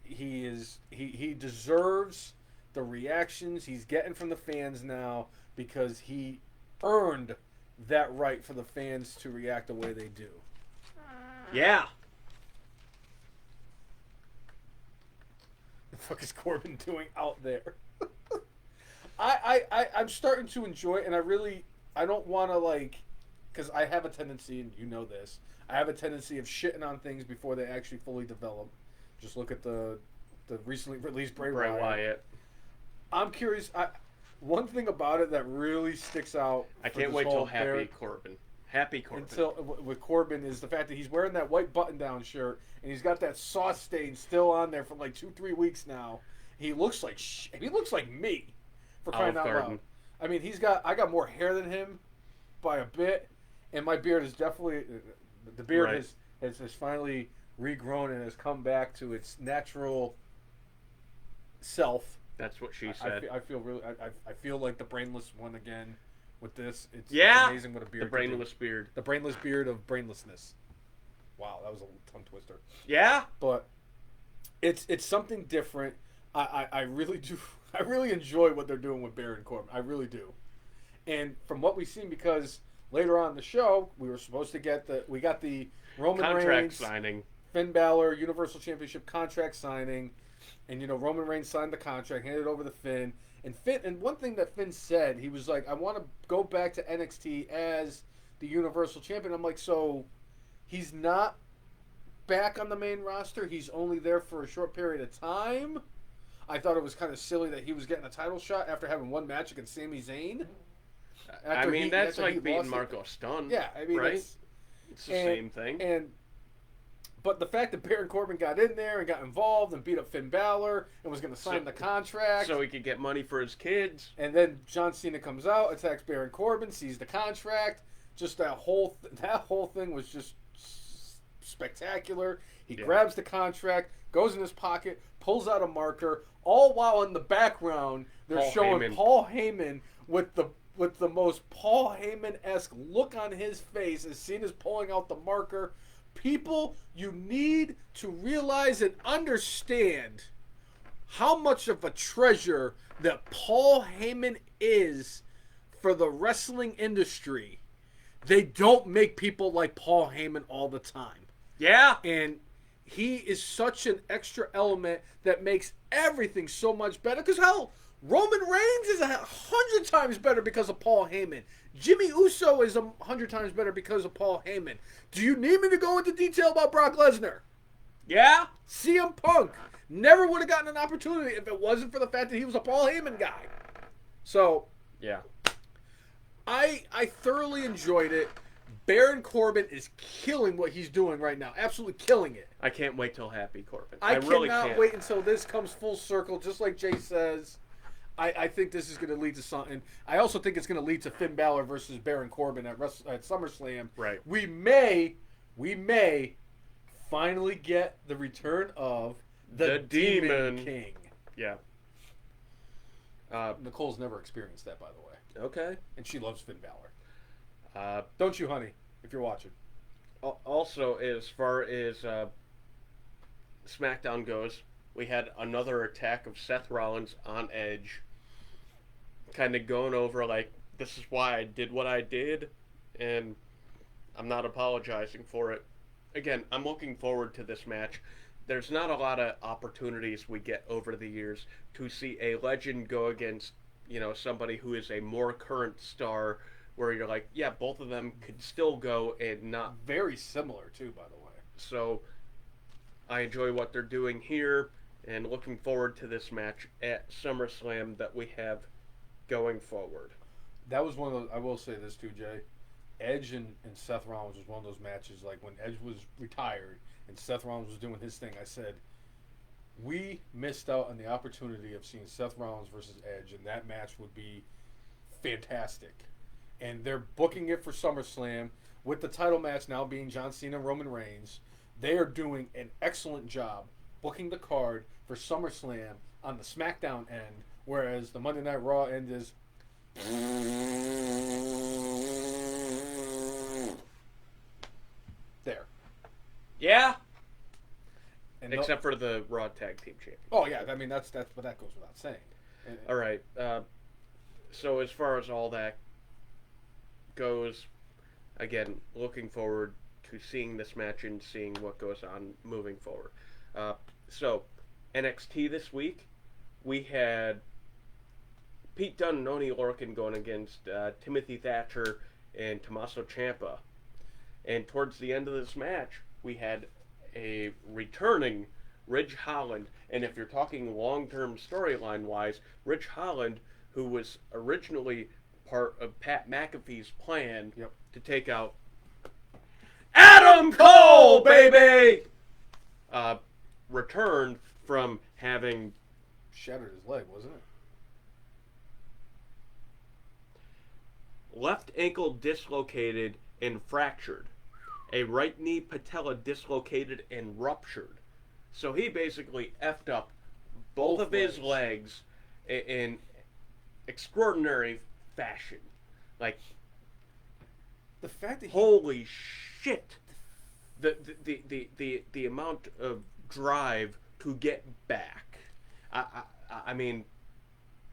He deserves the reactions he's getting from the fans now, because he earned that right for the fans to react the way they do. Yeah. The fuck is Corbin doing out there? I'm starting to enjoy it, and I don't want to, like, because I have a tendency, and you know this, I have a tendency of shitting on things before they actually fully develop. Just look at the recently released Bray Wyatt. I'm curious. One thing about it that really sticks out. I can't wait till Happy Corbin. With Corbin is the fact that he's wearing that white button-down shirt and he's got that sauce stain still on there for like 2-3 weeks now. He looks like me, for crying out loud. I mean, I got more hair than him by a bit, and my beard is definitely the beard has finally regrown and has come back to its natural self. That's what she said. I feel really. I feel like the brainless one again with this. It's amazing what a beard. The brainless beard. The brainless beard of brainlessness. Wow, that was a tongue twister. Yeah, but it's something different. I really do. I really enjoy what they're doing with Baron Corbin. I really do. And from what we've seen, because later on in the show we were supposed to get the Roman contract Reigns signing, Finn Balor Universal Championship contract signing. And, Roman Reigns signed the contract, handed it over to Finn. And one thing that Finn said, he was like, I want to go back to NXT as the Universal Champion. I'm like, so he's not back on the main roster? He's only there for a short period of time? I thought it was kind of silly that he was getting a title shot after having one match against Sami Zayn. That's like beating Marco Stunt. Yeah, I mean, right? It's the same thing. But the fact that Baron Corbin got in there and got involved and beat up Finn Balor and was going to sign the contract. So he could get money for his kids. And then John Cena comes out, attacks Baron Corbin, sees the contract. Just that whole thing was just spectacular. He grabs the contract, goes in his pocket, pulls out a marker, all while in the background they're showing Paul Heyman with the most Paul Heyman-esque look on his face as Cena's pulling out the marker. People, you need to realize and understand how much of a treasure that Paul Heyman is for the wrestling industry. They don't make people like Paul Heyman all the time. Yeah. And he is such an extra element that makes everything so much better. Because, hell, Roman Reigns is 100 times better because of Paul Heyman. Jimmy Uso is 100 times better because of Paul Heyman. Do you need me to go into detail about Brock Lesnar? Yeah. CM Punk never would have gotten an opportunity if it wasn't for the fact that he was a Paul Heyman guy. So, yeah. I thoroughly enjoyed it. Baron Corbin is killing what he's doing right now. Absolutely killing it. I can't wait till Happy Corbin. I really cannot can't wait until this comes full circle, just like Jay says. I think this is going to lead to something. I also think it's going to lead to Finn Balor versus Baron Corbin at SummerSlam. Right. We may finally get the return of the Demon King. Yeah. Nicole's never experienced that, by the way. Okay. And she loves Finn Balor. Don't you, honey, if you're watching. Also, as far as SmackDown goes, we had another attack of Seth Rollins on Edge. Kind of going over, like, this is why I did what I did, and I'm not apologizing for it. Again, I'm looking forward to this match. There's not a lot of opportunities we get over the years to see a legend go against, somebody who is a more current star, where you're like, yeah, both of them could still go and not... Very similar, too, by the way. So, I enjoy what they're doing here, and looking forward to this match at SummerSlam that we have going forward. That was one of those, I will say this too, Jay. Edge and Seth Rollins was one of those matches, like when Edge was retired and Seth Rollins was doing his thing, I said, we missed out on the opportunity of seeing Seth Rollins versus Edge, and that match would be fantastic. And they're booking it for SummerSlam, with the title match now being John Cena and Roman Reigns. They are doing an excellent job booking the card for SummerSlam on the SmackDown end, whereas the Monday Night Raw end is... there. Yeah. And except for the Raw Tag Team Championship. Oh yeah, I mean that's but that goes without saying. All right. So as far as all that goes. Again, looking forward to seeing this match and seeing what goes on moving forward. So, NXT this week, we had Pete Dunne and Oney Lorcan going against Timothy Thatcher and Tommaso Ciampa. And towards the end of this match, we had a returning Ridge Holland. And if you're talking long-term storyline-wise, Ridge Holland, who was originally part of Pat McAfee's plan to take out Adam Cole, baby! Returned from having shattered his leg, wasn't it? Left ankle dislocated and fractured. A right knee patella dislocated and ruptured. So he basically effed up both of his legs in extraordinary fashion. Like, the fact that holy shit! The amount of drive to get back. I mean,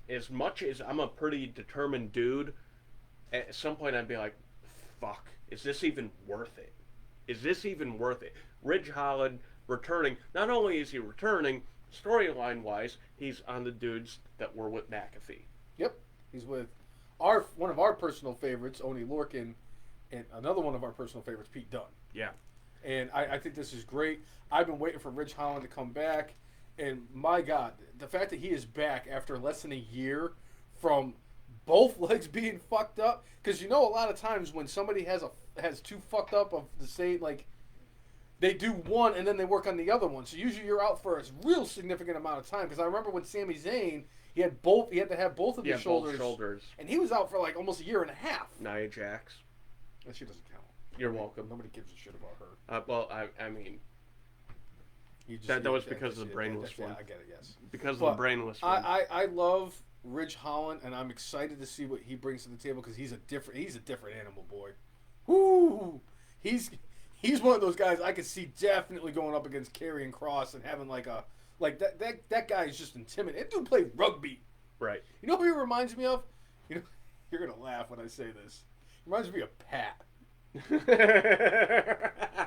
as much as I'm a pretty determined dude, at some point I'd be like, fuck, is this even worth it? Is this even worth it? Ridge Holland returning. Not only is he returning, storyline-wise, he's on the dudes that were with McAfee. Yep. He's with one of our personal favorites, Oney Lorcan, and another one of our personal favorites, Pete Dunne. Yeah. And I think this is great. I've been waiting for Ridge Holland to come back. And my God, the fact that he is back after less than a year from both legs being fucked up. Because a lot of times when somebody has two fucked up of the same, like, they do one and then they work on the other one. So usually you're out for a real significant amount of time. Because I remember when Sami Zayn, he had to have both of his shoulders. Both shoulders. And he was out for like almost a year and a half. Nia Jax. That shit doesn't count. You're welcome. Nobody gives a shit about her. Well, I mean, that was because of the brainless one. Yeah, I get it, yes. Because of the brainless one. I love Ridge Holland, and I'm excited to see what he brings to the table because he's a different animal, boy. Woo! He's one of those guys I could see definitely going up against Karrion Kross and having that guy is just intimidating. That dude played rugby. Right. You know who he reminds me of? You're gonna laugh when I say this. He reminds me of Pat.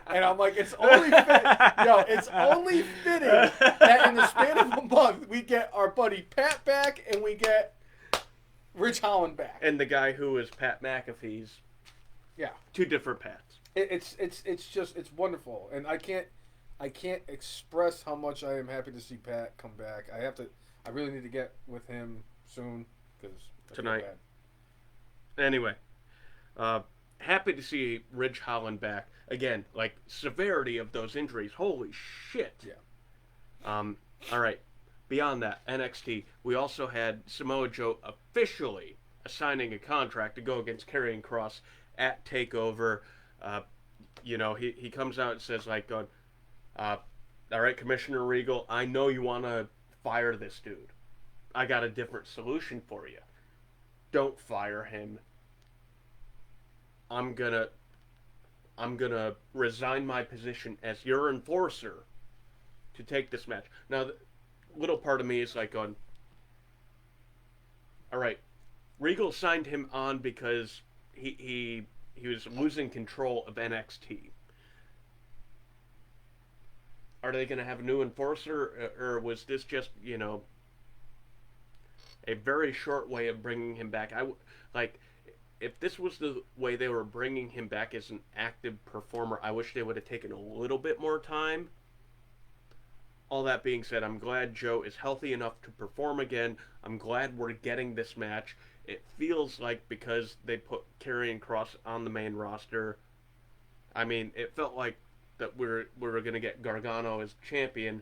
And I'm like, it's only fitting that in the span of a month we get our buddy Pat back and we get Ridge Holland back. And the guy who is Pat McAfee's. Yeah. Two different Pats. It's wonderful, and I can't express how much I am happy to see Pat come back. I really need to get with him soon because tonight. Anyway, happy to see Ridge Holland back again. Like, severity of those injuries, holy shit. Yeah. All right. Beyond that, NXT, we also had Samoa Joe officially assigning a contract to go against Karrion Kross at TakeOver. He comes out and says, like, all right, Commissioner Regal, I know you want to fire this dude. I got a different solution for you. Don't fire him. I'm gonna resign my position as your enforcer to take this match. Now, the little part of me is like going, all right, Regal signed him on because he was losing control of NXT. Are they going to have a new enforcer, or was this just, a very short way of bringing him back? If this was the way they were bringing him back as an active performer, I wish they would have taken a little bit more time. All that being said, I'm glad Joe is healthy enough to perform again. I'm glad we're getting this match. It feels like because they put Karrion Kross on the main roster, I mean, it felt like that we were going to get Gargano as champion,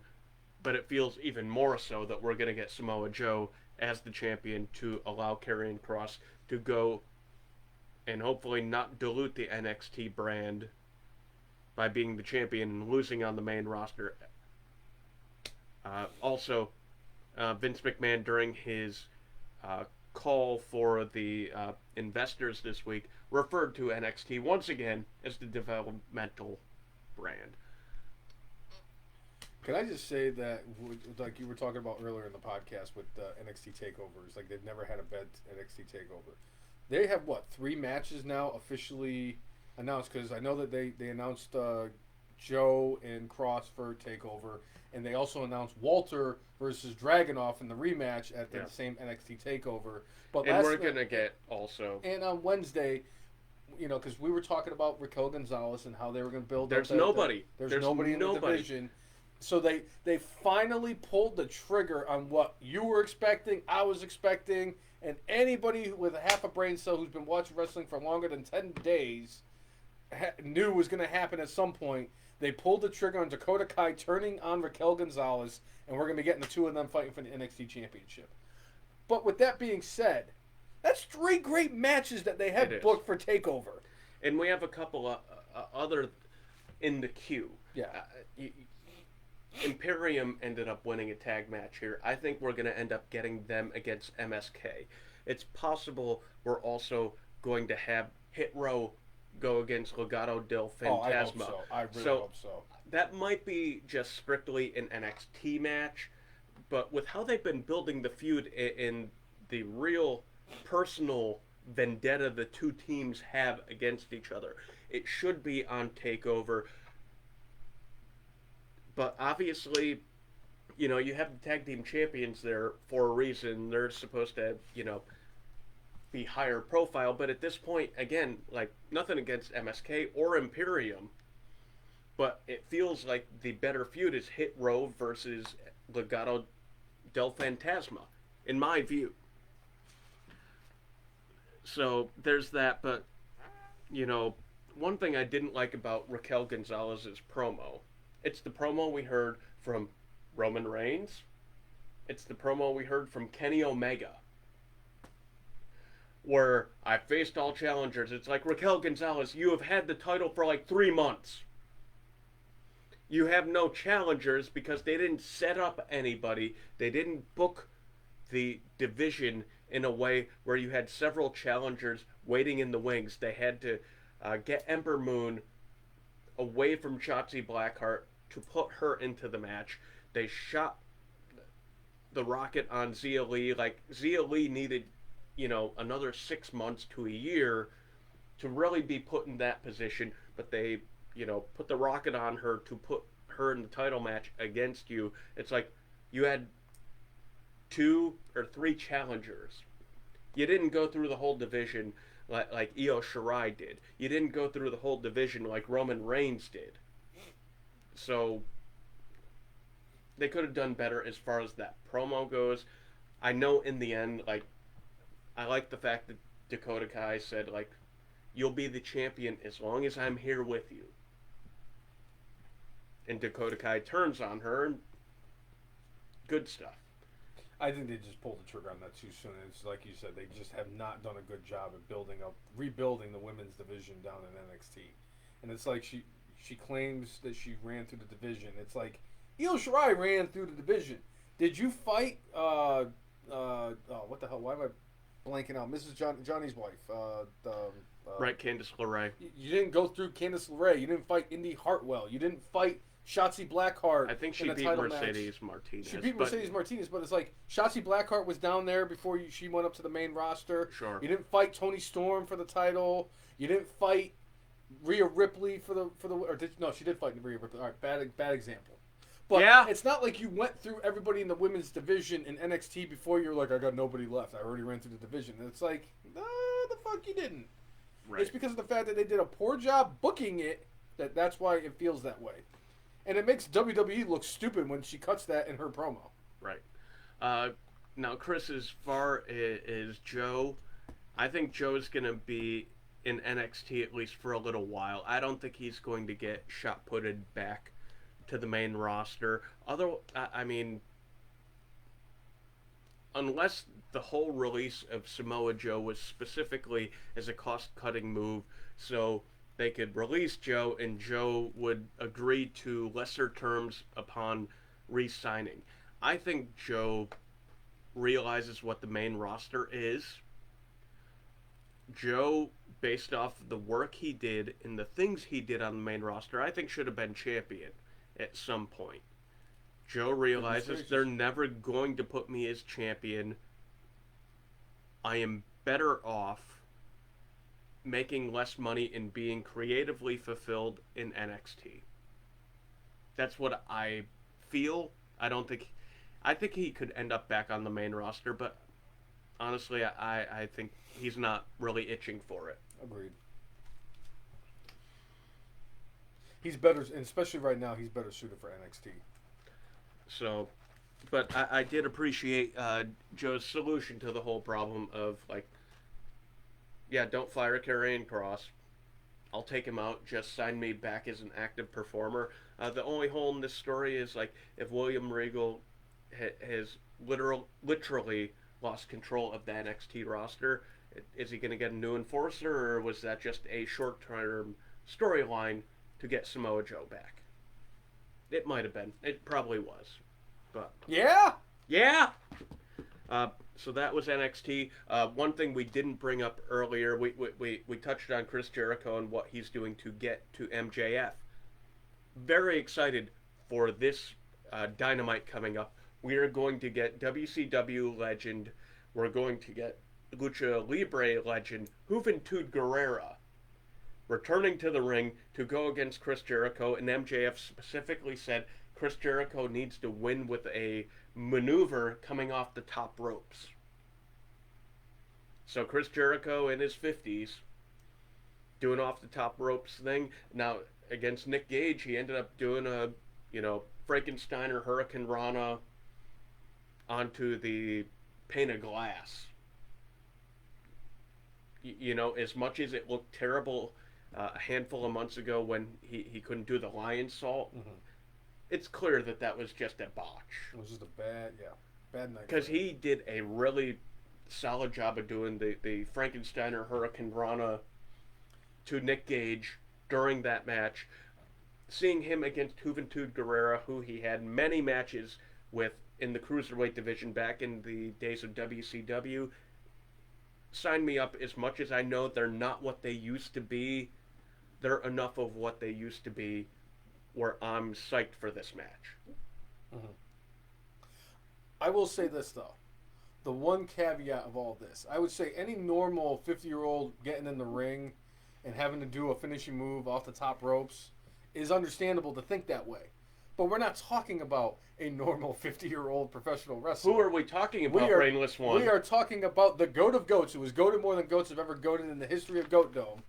but it feels even more so that we're going to get Samoa Joe as the champion to allow Karrion Kross to go and hopefully not dilute the NXT brand by being the champion and losing on the main roster. Also, Vince McMahon, during his call for the investors this week, referred to NXT once again as the developmental brand. Can I just say that, like you were talking about earlier in the podcast with NXT takeovers, like they've never had a bad NXT takeover. They have, what, 3 matches now officially announced? Because I know that they announced Joe and Cross for TakeOver, and they also announced Walter versus Dragunov in the rematch at the same NXT TakeOver. But and we're going to get also... And on Wednesday, you know, because we were talking about Raquel Gonzalez and how they were going to build There's up nobody. There's nobody in the division. So they finally pulled the trigger on what you were expecting, I was expecting, and anybody with a half a brain cell who's been watching wrestling for longer than 10 days knew was going to happen at some point. They pulled the trigger on Dakota Kai turning on Raquel Gonzalez, and we're going to be getting the 2 of them fighting for the NXT Championship. But with that being said, that's 3 great matches that they have booked for TakeOver. And we have a couple of other in the queue. Yeah. Imperium ended up winning a tag match here. I think we're going to end up getting them against MSK. It's possible we're also going to have Hit Row go against Legado del Fantasma. Oh, I hope so. I really hope so. That might be just strictly an NXT match, but with how they've been building the feud in the real personal vendetta the 2 teams have against each other, it should be on TakeOver. But obviously, you know, you have the tag team champions there for a reason. They're supposed to, you know, be higher profile. But at this point, again, like, nothing against MSK or Imperium, but it feels like the better feud is Hit Row versus Legado del Fantasma, in my view. So there's that. But, you know, one thing I didn't like about Raquel Gonzalez's promo, it's the promo we heard from Roman Reigns. It's the promo we heard from Kenny Omega. Where I faced all challengers. It's like, Raquel Gonzalez, you have had the title for like 3 months. You have no challengers because they didn't set up anybody. They didn't book the division in a way where you had several challengers waiting in the wings. They had to get Ember Moon away from Shotzi Blackheart to put her into the match. They shot the rocket on Xia Li. Like, Xia Li needed, you know, another 6 months to a year to really be put in that position, but they, you know, put the rocket on her to put her in the title match against you. It's like you had 2 or 3 challengers. You didn't go through the whole division like Io Shirai did. You didn't go through the whole division like Roman Reigns did. So they could have done better as far as that promo goes. I know in the end, like, I like the fact that Dakota Kai said, like, you'll be the champion as long as I'm here with you. And Dakota Kai turns on her, and good stuff. I think they just pulled the trigger on that too soon. It's like you said, they just have not done a good job of rebuilding the women's division down in NXT. And it's like she claims that she ran through the division. It's like, Io Shirai ran through the division. Did you fight, what the hell, why am I blanking out? Mrs. Johnny's wife. Right, Candice LeRae. You didn't go through Candice LeRae. You didn't fight Indy Hartwell. You didn't fight Shotzi Blackheart. I think she beat Mercedes Martinez. She beat Mercedes Martinez, but it's like Shotzi Blackheart was down there before she went up to the main roster. Sure. You didn't fight Toni Storm for the title. You didn't fight Rhea Ripley for the no, she did fight Rhea Ripley. All right, bad example. But it's not like you went through everybody in the women's division in NXT before you're like, I got nobody left. I already ran through the division. And it's like, no, the fuck you didn't. Right. It's because of the fact that they did a poor job booking it that's why it feels that way. And it makes WWE look stupid when she cuts that in her promo. Right. Now, Chris, as far as Joe, I think Joe's going to be in NXT at least for a little while. I don't think he's going to get shot-putted back to the main roster. Unless the whole release of Samoa Joe was specifically as a cost-cutting move, so they could release Joe and Joe would agree to lesser terms upon re-signing. I think Joe realizes what the main roster is. Joe, based off the work he did and the things he did on the main roster, I think should have been champion at some point. Joe realizes they're never going to put me as champion. I am better off making less money and being creatively fulfilled in NXT. That's what I feel. I think he could end up back on the main roster, but honestly, I think he's not really itching for it. Agreed. He's better, and especially right now, he's better suited for NXT. So, but I did appreciate Joe's solution to the whole problem of, like, yeah, don't fire Karrion Kross. I'll take him out. Just sign me back as an active performer. The only hole in this story is, like, if William Regal has literally lost control of the NXT roster, is he going to get a new enforcer, or was that just a short-term storyline to get Samoa Joe back? It might have been. It probably was. But yeah. So that was NXT. One thing we didn't bring up earlier, we touched on Chris Jericho and what he's doing to get to MJF. Very excited for this Dynamite coming up. We are going to get WCW legend. We're going to get Lucha Libre legend Juventud Guerrera returning to the ring to go against Chris Jericho. And MJF specifically said Chris Jericho needs to win with a maneuver coming off the top ropes. So Chris Jericho in his 50s doing off the top ropes thing. Now against Nick Gage, he ended up doing a, Frankensteiner Hurricane Rana onto the pane of glass. As much as it looked terrible a handful of months ago when he couldn't do the lion salt, it's clear that was just a botch. It was just a bad night. Because he did a really solid job of doing the Frankensteiner Hurricane Rana to Nick Gage during that match. Seeing him against Juventud Guerrera, who he had many matches with in the Cruiserweight division back in the days of WCW, sign me up. As much as I know they're not what they used to be, they're enough of what they used to be where I'm psyched for this match. Mm-hmm. I will say this, though. The one caveat of all this, I would say any normal 50-year-old getting in the ring and having to do a finishing move off the top ropes is understandable to think that way. But we're not talking about a normal 50-year-old professional wrestler. Who are we talking about, Brainless One? We are talking about the GOAT of GOATs, who was goated more than GOATs have ever goated in the history of Goat Dome.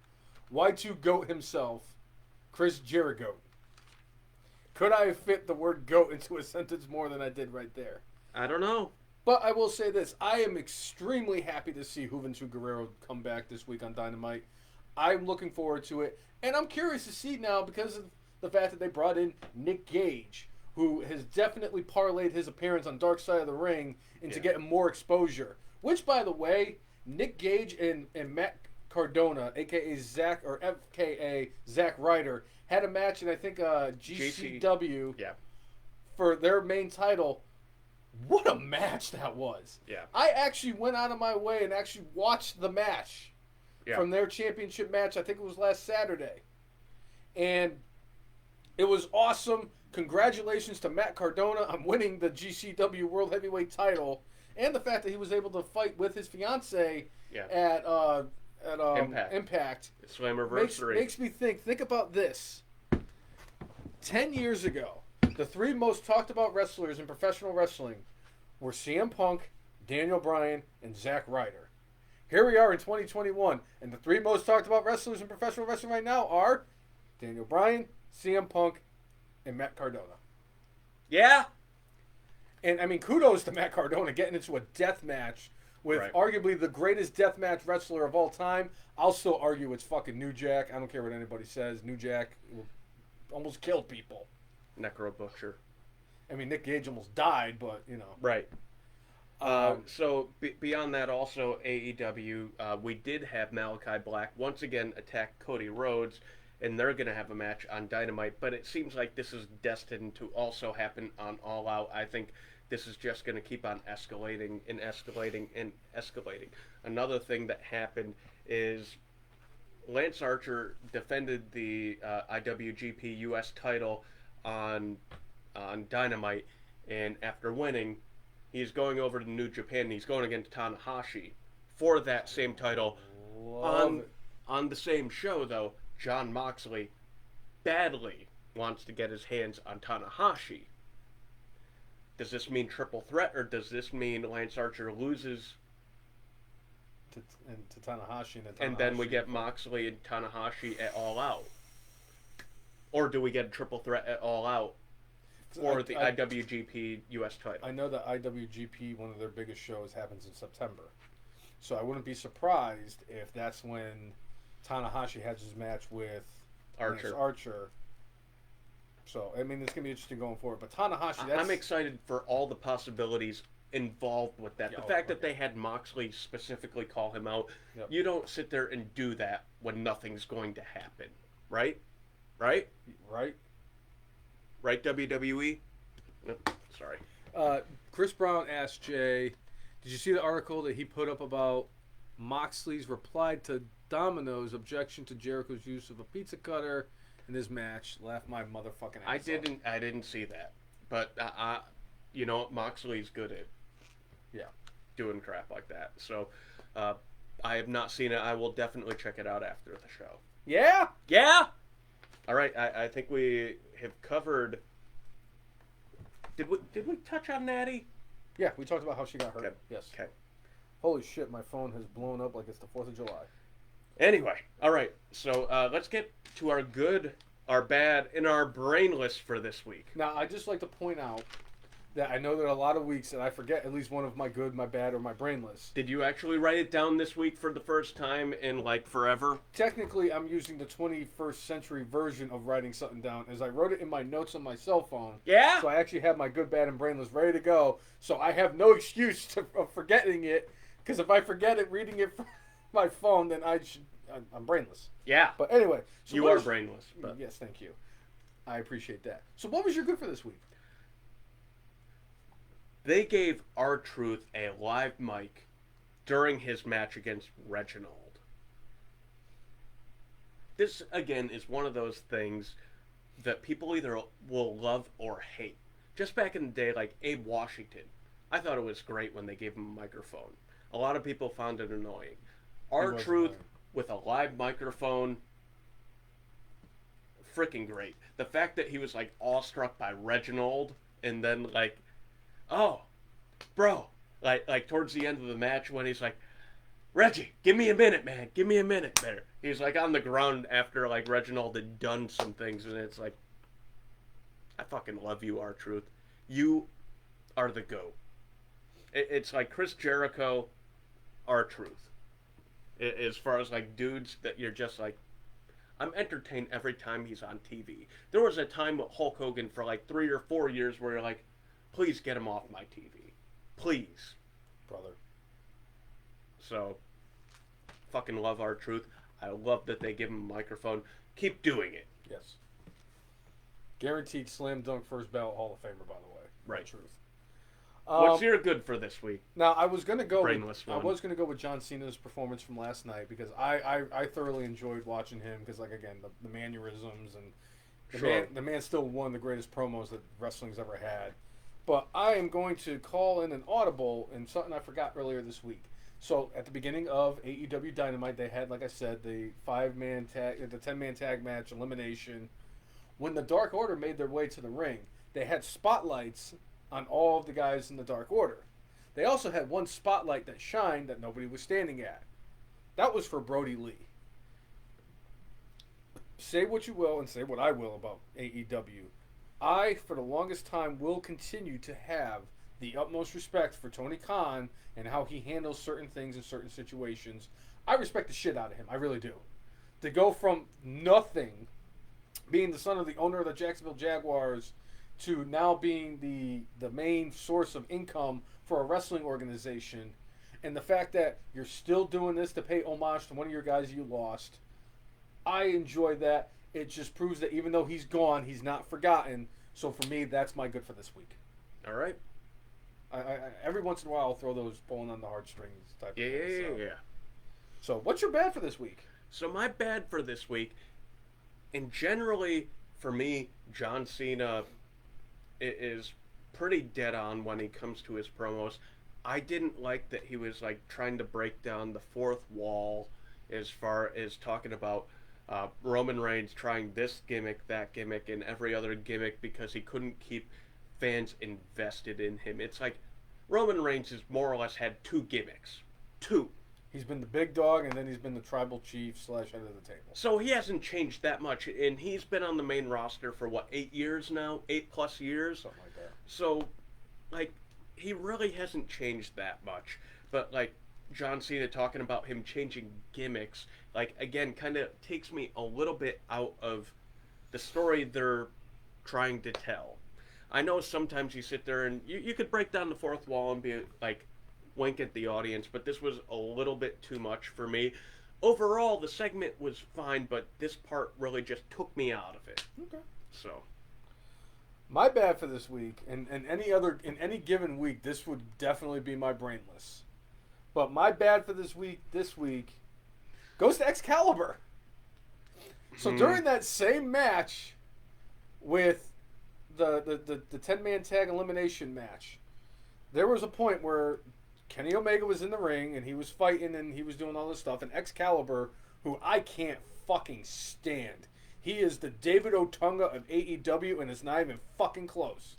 Y2 GOAT himself, Chris Jericho. Could I have fit the word GOAT into a sentence more than I did right there? I don't know. But I will say this. I am extremely happy to see Juventud Guerrera come back this week on Dynamite. I'm looking forward to it. And I'm curious to see now, because of the fact that they brought in Nick Gage, who has definitely parlayed his appearance on Dark Side of the Ring into getting more exposure. Which, by the way, Nick Gage and Matt Cardona, a.k.a. Zack, or FKA Zack Ryder, had a match in, I think, GCW for their main title. What a match that was. Yeah. I actually went out of my way and actually watched the match from their championship match. I think it was last Saturday. And it was awesome. Congratulations to Matt Cardona on winning the GCW World Heavyweight title, and the fact that he was able to fight with his fiance at Impact. Slammiversary. Makes me think about this. 10 years ago, the three most talked about wrestlers in professional wrestling were CM Punk, Daniel Bryan, and Zack Ryder. Here we are in 2021, and the three most talked about wrestlers in professional wrestling right now are Daniel Bryan, CM Punk, and Matt Cardona. Yeah. And, I mean, kudos to Matt Cardona getting into a death match with arguably the greatest deathmatch wrestler of all time. I'll still argue it's fucking New Jack. I don't care what anybody says. New Jack almost killed people. Necro Butcher. I mean, Nick Gage almost died, but, Right. So, beyond that, also, AEW, we did have Malachi Black once again attack Cody Rhodes, and they're going to have a match on Dynamite, but it seems like this is destined to also happen on All Out. I think this is just going to keep on escalating and escalating and escalating. Another thing that happened is Lance Archer defended the IWGP US title on Dynamite, and after winning, he's going over to New Japan, and he's going against Tanahashi for that same title On the same show, though, Jon Moxley badly wants to get his hands on Tanahashi. Does this mean triple threat, or does this mean Lance Archer loses to Tanahashi and then we get Moxley and Tanahashi at All Out? Or do we get a triple threat at All Out for the IWGP US title? I know that IWGP, one of their biggest shows, happens in September. So I wouldn't be surprised if that's when Tanahashi has his match with Archer. So, I mean, it's going to be interesting going forward. But Tanahashi, I'm excited for all the possibilities involved with that. The fact that they had Moxley specifically call him out, you don't sit there and do that when nothing's going to happen. Right? Right? Right. Right, WWE? No, sorry. Chris Brown asked Jay, did you see the article that he put up about Moxley's reply to Domino's objection to Jericho's use of a pizza cutter in his match? Laugh my motherfucking ass off. I didn't see that. But, you know, Moxley's good at doing crap like that. So, I have not seen it. I will definitely check it out after the show. Yeah? Yeah? All right, I think we have covered... Did we touch on Natty? Yeah, we talked about how she got hurt. Okay. Yes. Okay. Holy shit, my phone has blown up like it's the 4th of July. Anyway, all right. So let's get to our good, our bad, and our brainless for this week. Now, I'd just like to point out that I know there are a lot of weeks that I forget at least one of my good, my bad, or my brainless. Did you actually write it down this week for the first time in, like, forever? Technically, I'm using the 21st century version of writing something down, as I wrote it in my notes on my cell phone. Yeah? So I actually have my good, bad, and brainless ready to go. So I have no excuse of forgetting it, because if I forget it reading it from my phone, then I'm brainless. Yeah. But anyway. So you are brainless. But. Yes, thank you. I appreciate that. So what was your good for this week? They gave R-Truth a live mic during his match against Reginald. This, again, is one of those things that people either will love or hate. Just back in the day, like Abe Washington, I thought it was great when they gave him a microphone. A lot of people found it annoying. R-Truth with a live microphone, freaking great. The fact that he was, like, awestruck by Reginald, and then, like, oh, bro, like towards the end of the match when he's like, Reggie, give me a minute, man. Give me a minute there. He's like on the ground after like Reginald had done some things, and it's like, I fucking love you, R-Truth. You are the GOAT. It's like Chris Jericho, R-Truth. As far as like dudes that you're just like, I'm entertained every time he's on TV. There was a time with Hulk Hogan for like 3 or 4 years where you're like, please get him off my TV. Please. Brother. So, fucking love R-Truth. I love that they give him a microphone. Keep doing it. Yes. Guaranteed slam dunk first ballot Hall of Famer, by the way. Right. Truth. What's your good for this week? Now, I was going to go with John Cena's performance from last night because I thoroughly enjoyed watching him because, like, again, the mannerisms and the man's still one of the greatest promos that wrestling's ever had. But I am going to call in an audible and something I forgot earlier this week. So at the beginning of AEW Dynamite, they had, like I said, the 10-man tag match elimination. When the Dark Order made their way to the ring, they had spotlights on all of the guys in the Dark Order. They also had one spotlight that shined that nobody was standing at. That was for Brody Lee. Say what you will and say what I will about AEW. I, for the longest time, will continue to have the utmost respect for Tony Khan and how he handles certain things in certain situations. I respect the shit out of him. I really do. To go from nothing, being the son of the owner of the Jacksonville Jaguars, to now being the main source of income for a wrestling organization, and the fact that you're still doing this to pay homage to one of your guys you lost, I enjoy that. It just proves that even though he's gone, he's not forgotten. So for me, that's my good for this week. All right. I every once in a while, I'll throw those pulling on the heartstrings type of things. Yeah. So what's your bad for this week? So my bad for this week, and generally for me, John Cena is pretty dead on when he comes to his promos. I didn't like that he was like trying to break down the fourth wall as far as talking about Roman Reigns trying this gimmick, that gimmick, and every other gimmick because he couldn't keep fans invested in him. It's like Roman Reigns has more or less had two gimmicks. Two. He's been the big dog, and then he's been the tribal chief / head of the table. So he hasn't changed that much, and he's been on the main roster for, 8 years now? 8+ years? Something like that. So, he really hasn't changed that much. But, John Cena talking about him changing gimmicks, again, kind of takes me a little bit out of the story they're trying to tell. I know sometimes you sit there and you could break down the fourth wall and be wink at the audience, but this was a little bit too much for me. Overall, the segment was fine, but this part really just took me out of it. Okay. So, my bad for this week, and in any given week, this would definitely be my brainless. But my bad for this week goes to Excalibur. So during that same match with the 10-man tag elimination match, there was a point where Kenny Omega was in the ring and he was fighting and he was doing all this stuff, and Excalibur, who I can't fucking stand. He is the David Otunga of AEW, and it's not even fucking close.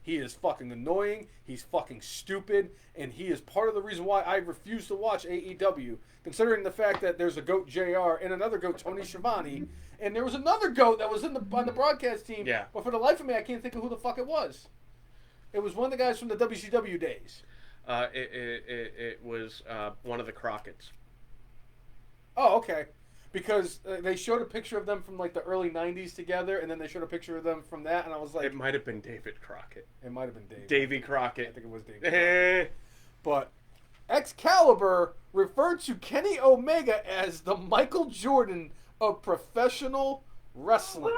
He is fucking annoying, he's fucking stupid, and he is part of the reason why I refuse to watch AEW, considering the fact that there's a GOAT JR and another GOAT Tony Schiavone, and there was another GOAT that was on the broadcast team, yeah. But for the life of me, I can't think of who the fuck it was. It was one of the guys from the WCW days. It was one of the Crockett's. Oh, okay. Because they showed a picture of them from the early 90s together, and then they showed a picture of them from that, and I was like... It might have been David Crockett. It might have been Dave. Davy Crockett. I think it was Davy Crockett. But Excalibur referred to Kenny Omega as the Michael Jordan of professional wrestling.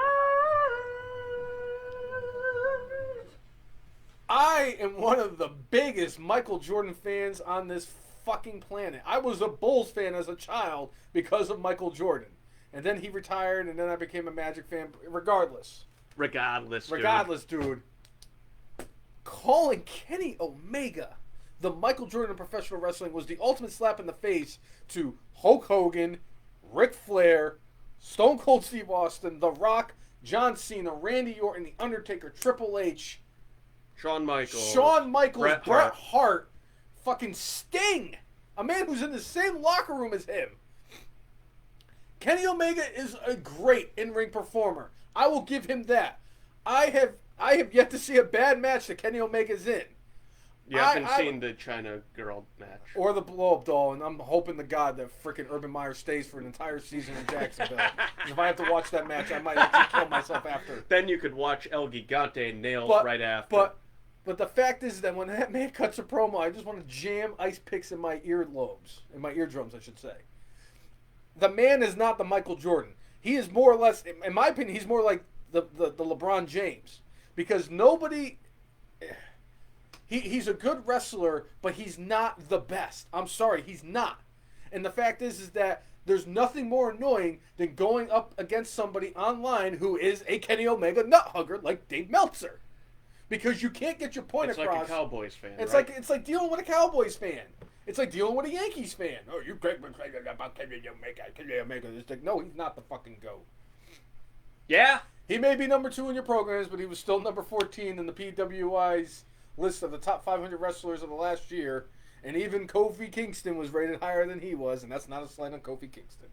I am one of the biggest Michael Jordan fans on this fucking planet. I was a Bulls fan as a child because of Michael Jordan. And then he retired, and then I became a Magic fan. Regardless, dude. Calling Kenny Omega the Michael Jordan of professional wrestling was the ultimate slap in the face to Hulk Hogan, Ric Flair, Stone Cold Steve Austin, The Rock, John Cena, Randy Orton, The Undertaker, Triple H, Shawn Michaels, Bret Hart, fucking Sting, a man who's in the same locker room as him. Kenny Omega is a great in-ring performer. I will give him that. I have yet to see a bad match that Kenny Omega's in. You haven't seen the China Girl match. Or the blow-up doll, and I'm hoping to God that frickin' Urban Meyer stays for an entire season in Jacksonville. If I have to watch that match, I might actually kill myself after. Then you could watch El Gigante and Nails right after. But the fact is that when that man cuts a promo, I just want to jam ice picks in my earlobes. In my eardrums, I should say. The man is not the Michael Jordan. He is more or less, in my opinion, he's more like the LeBron James. Because nobody... He's a good wrestler, but he's not the best. I'm sorry, he's not. And the fact is that there's nothing more annoying than going up against somebody online who is a Kenny Omega nut hugger like Dave Meltzer. Because you can't get your point across. It's like a Cowboys fan, It's right? like dealing with a Cowboys fan. It's like dealing with a Yankees fan. Oh, you great about Kenny Omega. Kenny Omega. It's like, no, he's not the fucking GOAT. Yeah? He may be number 2 in your programs, but he was still number 14 in the PWI's list of the top 500 wrestlers of the last year, and even Kofi Kingston was rated higher than he was, and that's not a slight on Kofi Kingston.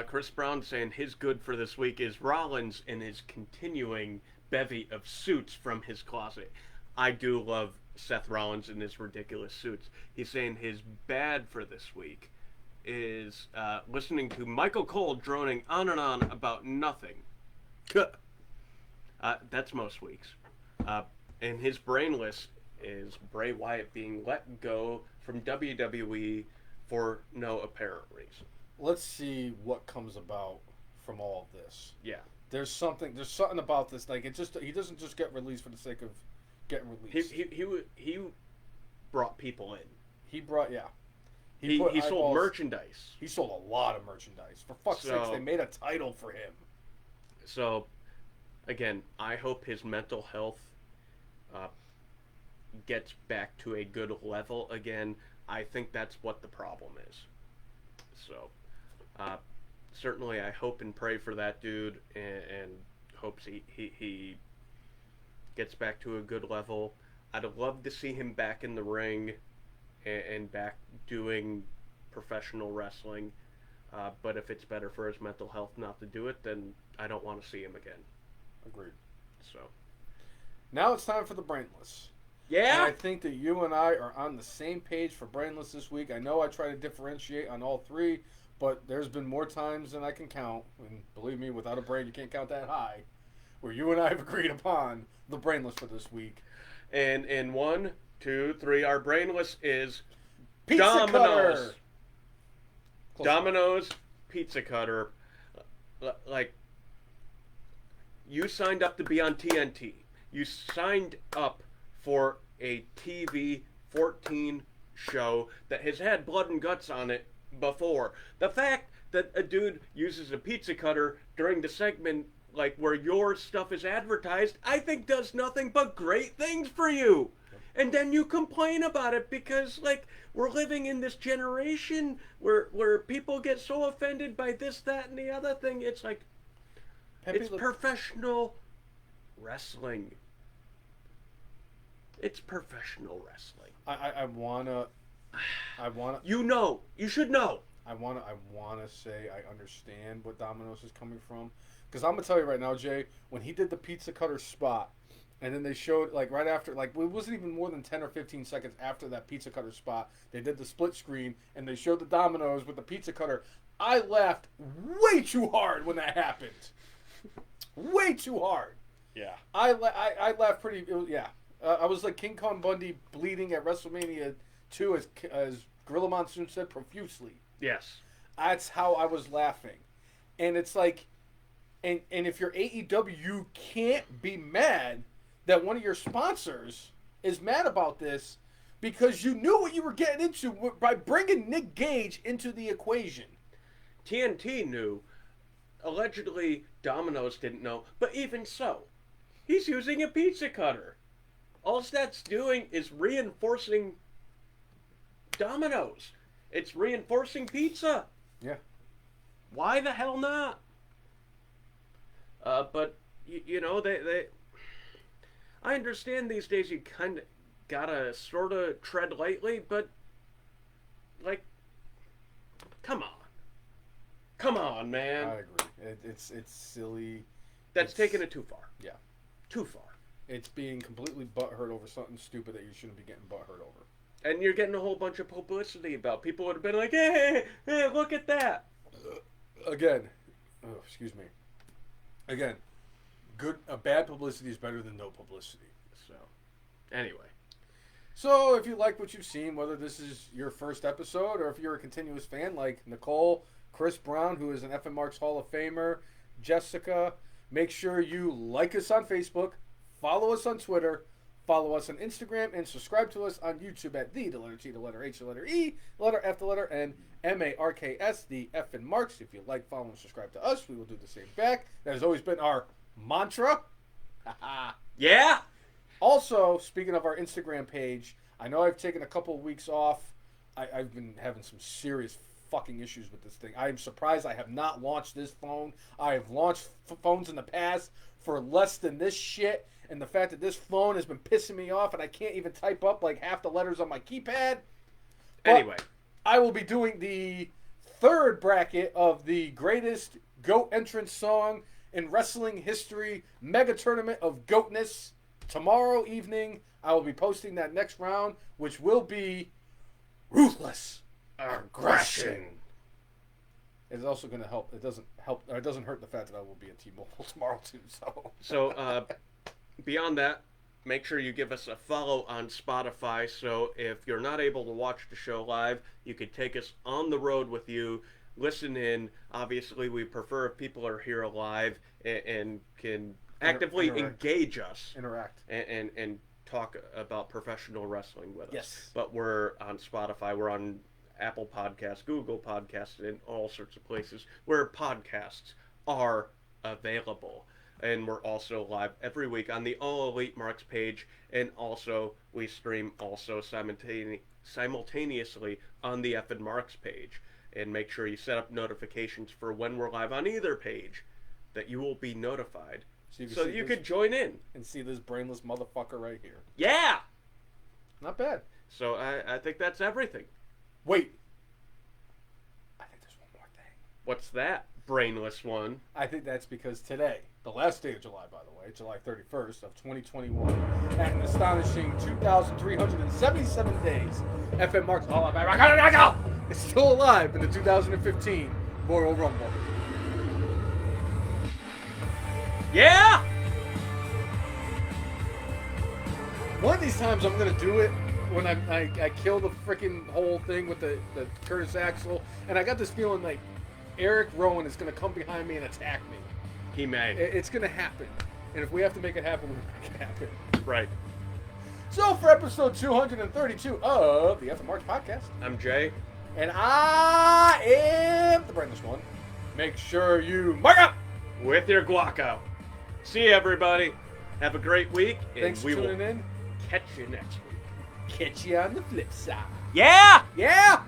Chris Brown saying his good for this week is Rollins and his continuing bevy of suits from his closet. I do love Seth Rollins and his ridiculous suits. He's saying his bad for this week is listening to Michael Cole droning on and on about nothing. That's most weeks. And his brainless is Bray Wyatt being let go from WWE for no apparent reason. Let's see what comes about from all of this. Yeah. There's something about this. Like, he doesn't just get released for the sake of getting released. He brought people in. He brought, yeah. He sold merchandise. He sold a lot of merchandise. For fuck's sakes, they made a title for him. So, again, I hope his mental health gets back to a good level again. I think that's what the problem is. So, Certainly, I hope and pray for that dude, and hopes he gets back to a good level. I'd love to see him back in the ring and back doing professional wrestling. But if it's better for his mental health not to do it, then I don't want to see him again. Agreed. So now it's time for the brainless. Yeah. And I think that you and I are on the same page for brainless this week. I know I try to differentiate on all three, but there's been more times than I can count, and believe me, without a brain, you can't count that high, where you and I have agreed upon the brainless for this week. And in 1, 2, 3, our brainless is Pizza Domino's. Cutter. Domino's Pizza Cutter. Like, you signed up to be on TNT. You signed up for a TV 14 show that has had blood and guts on it before. The fact that a dude uses a pizza cutter during the segment, like where your stuff is advertised, I think does nothing but great things for you. And then you complain about it because, like, we're living in this generation where people get so offended by this, that, and the other thing. It's like, it's professional wrestling. It's professional wrestling. I wanna. You should know. I wanna say I understand what Domino's is coming from, because I'm gonna tell you right now, Jay, when he did the pizza cutter spot, and then they showed, like, right after, like, it wasn't even more than 10 or 15 seconds after that pizza cutter spot, they did the split screen and they showed the Domino's with the pizza cutter. I laughed way too hard when that happened. Way too hard. Yeah. I laughed pretty. Yeah. I was like King Kong Bundy bleeding at WrestleMania 2, as Gorilla Monsoon said, profusely. Yes. That's how I was laughing. And it's like, and if you're AEW, you can't be mad that one of your sponsors is mad about this, because you knew what you were getting into by bringing Nick Gage into the equation. TNT knew. Allegedly, Domino's didn't know. But even so, he's using a pizza cutter. All that's doing is reinforcing Domino's. It's reinforcing pizza. Yeah. Why the hell not? But, you know, they I understand these days you kind of gotta sort of tread lightly, but, like, come on. Come on, man. I agree. It's silly. That's taking it too far. Yeah. Too far. It's being completely butthurt over something stupid that you shouldn't be getting butthurt over. And you're getting a whole bunch of publicity about. People would have been like, hey, look at that. Again, excuse me. Again, bad publicity is better than no publicity. So, anyway. So, if you like what you've seen, whether this is your first episode or if you're a continuous fan like Nicole, Chris Brown, who is an FN Marks Hall of Famer, Jessica, make sure you like us on Facebook, follow us on Twitter, follow us on Instagram, and subscribe to us on YouTube at the letter T, the letter H, the letter E, the letter F, the letter N, MARKS, the FN Marks. If you like, follow, and subscribe to us, we will do the same back. That has always been our mantra. Yeah? Also, speaking of our Instagram page, I know I've taken a couple of weeks off. I've been having some serious fucking issues with this thing. I am surprised I have not launched this phone. I have launched phones in the past for less than this shit, and the fact that this phone has been pissing me off and I can't even type up like half the letters on my keypad. But Anyway. I will be doing the third bracket of the greatest GOAT entrance song in wrestling history, mega tournament of GOATness. Tomorrow evening, I will be posting that next round, which will be Ruthless Aggression. It's also going to help. It doesn't hurt the fact that I will be at T-Mobile tomorrow too. So, beyond that, make sure you give us a follow on Spotify. So if you're not able to watch the show live, you could take us on the road with you, listen in. Obviously, we prefer if people are here live and can actively engage us. Interact. And talk about professional wrestling with us. Yes. But we're on Spotify. We're on Apple Podcasts, Google Podcasts, and all sorts of places where podcasts are available. And we're also live every week on the All Elite Marks page, and also we stream also simultaneously on the FN Marks page. and make sure you set up notifications for when we're live on either page, that you will be notified, so you could join in and see this brainless motherfucker right here. Yeah, not bad. So I think that's everything. Wait, I think there's one more thing. What's that, brainless one? I think that's because today, the last day of July, by the way, July 31st of 2021, at an astonishing 2,377 days, FM Marks All Out Rock is still alive in the 2015 Royal Rumble. Yeah! One of these times I'm going to do it when I kill the freaking whole thing with the Curtis Axel, and I got this feeling like Eric Rowan is going to come behind me and attack me. He may. It's going to happen. And if we have to make it happen, we'll make it happen. Right. So for episode 232 of the FM Marks Podcast, I'm Jay. and I am the brainless one. Make sure you mark up With your guaco. See you, everybody. Have a great week. And Thanks for we tuning will in. catch you next week. Catch you on the flip side. Yeah! Yeah!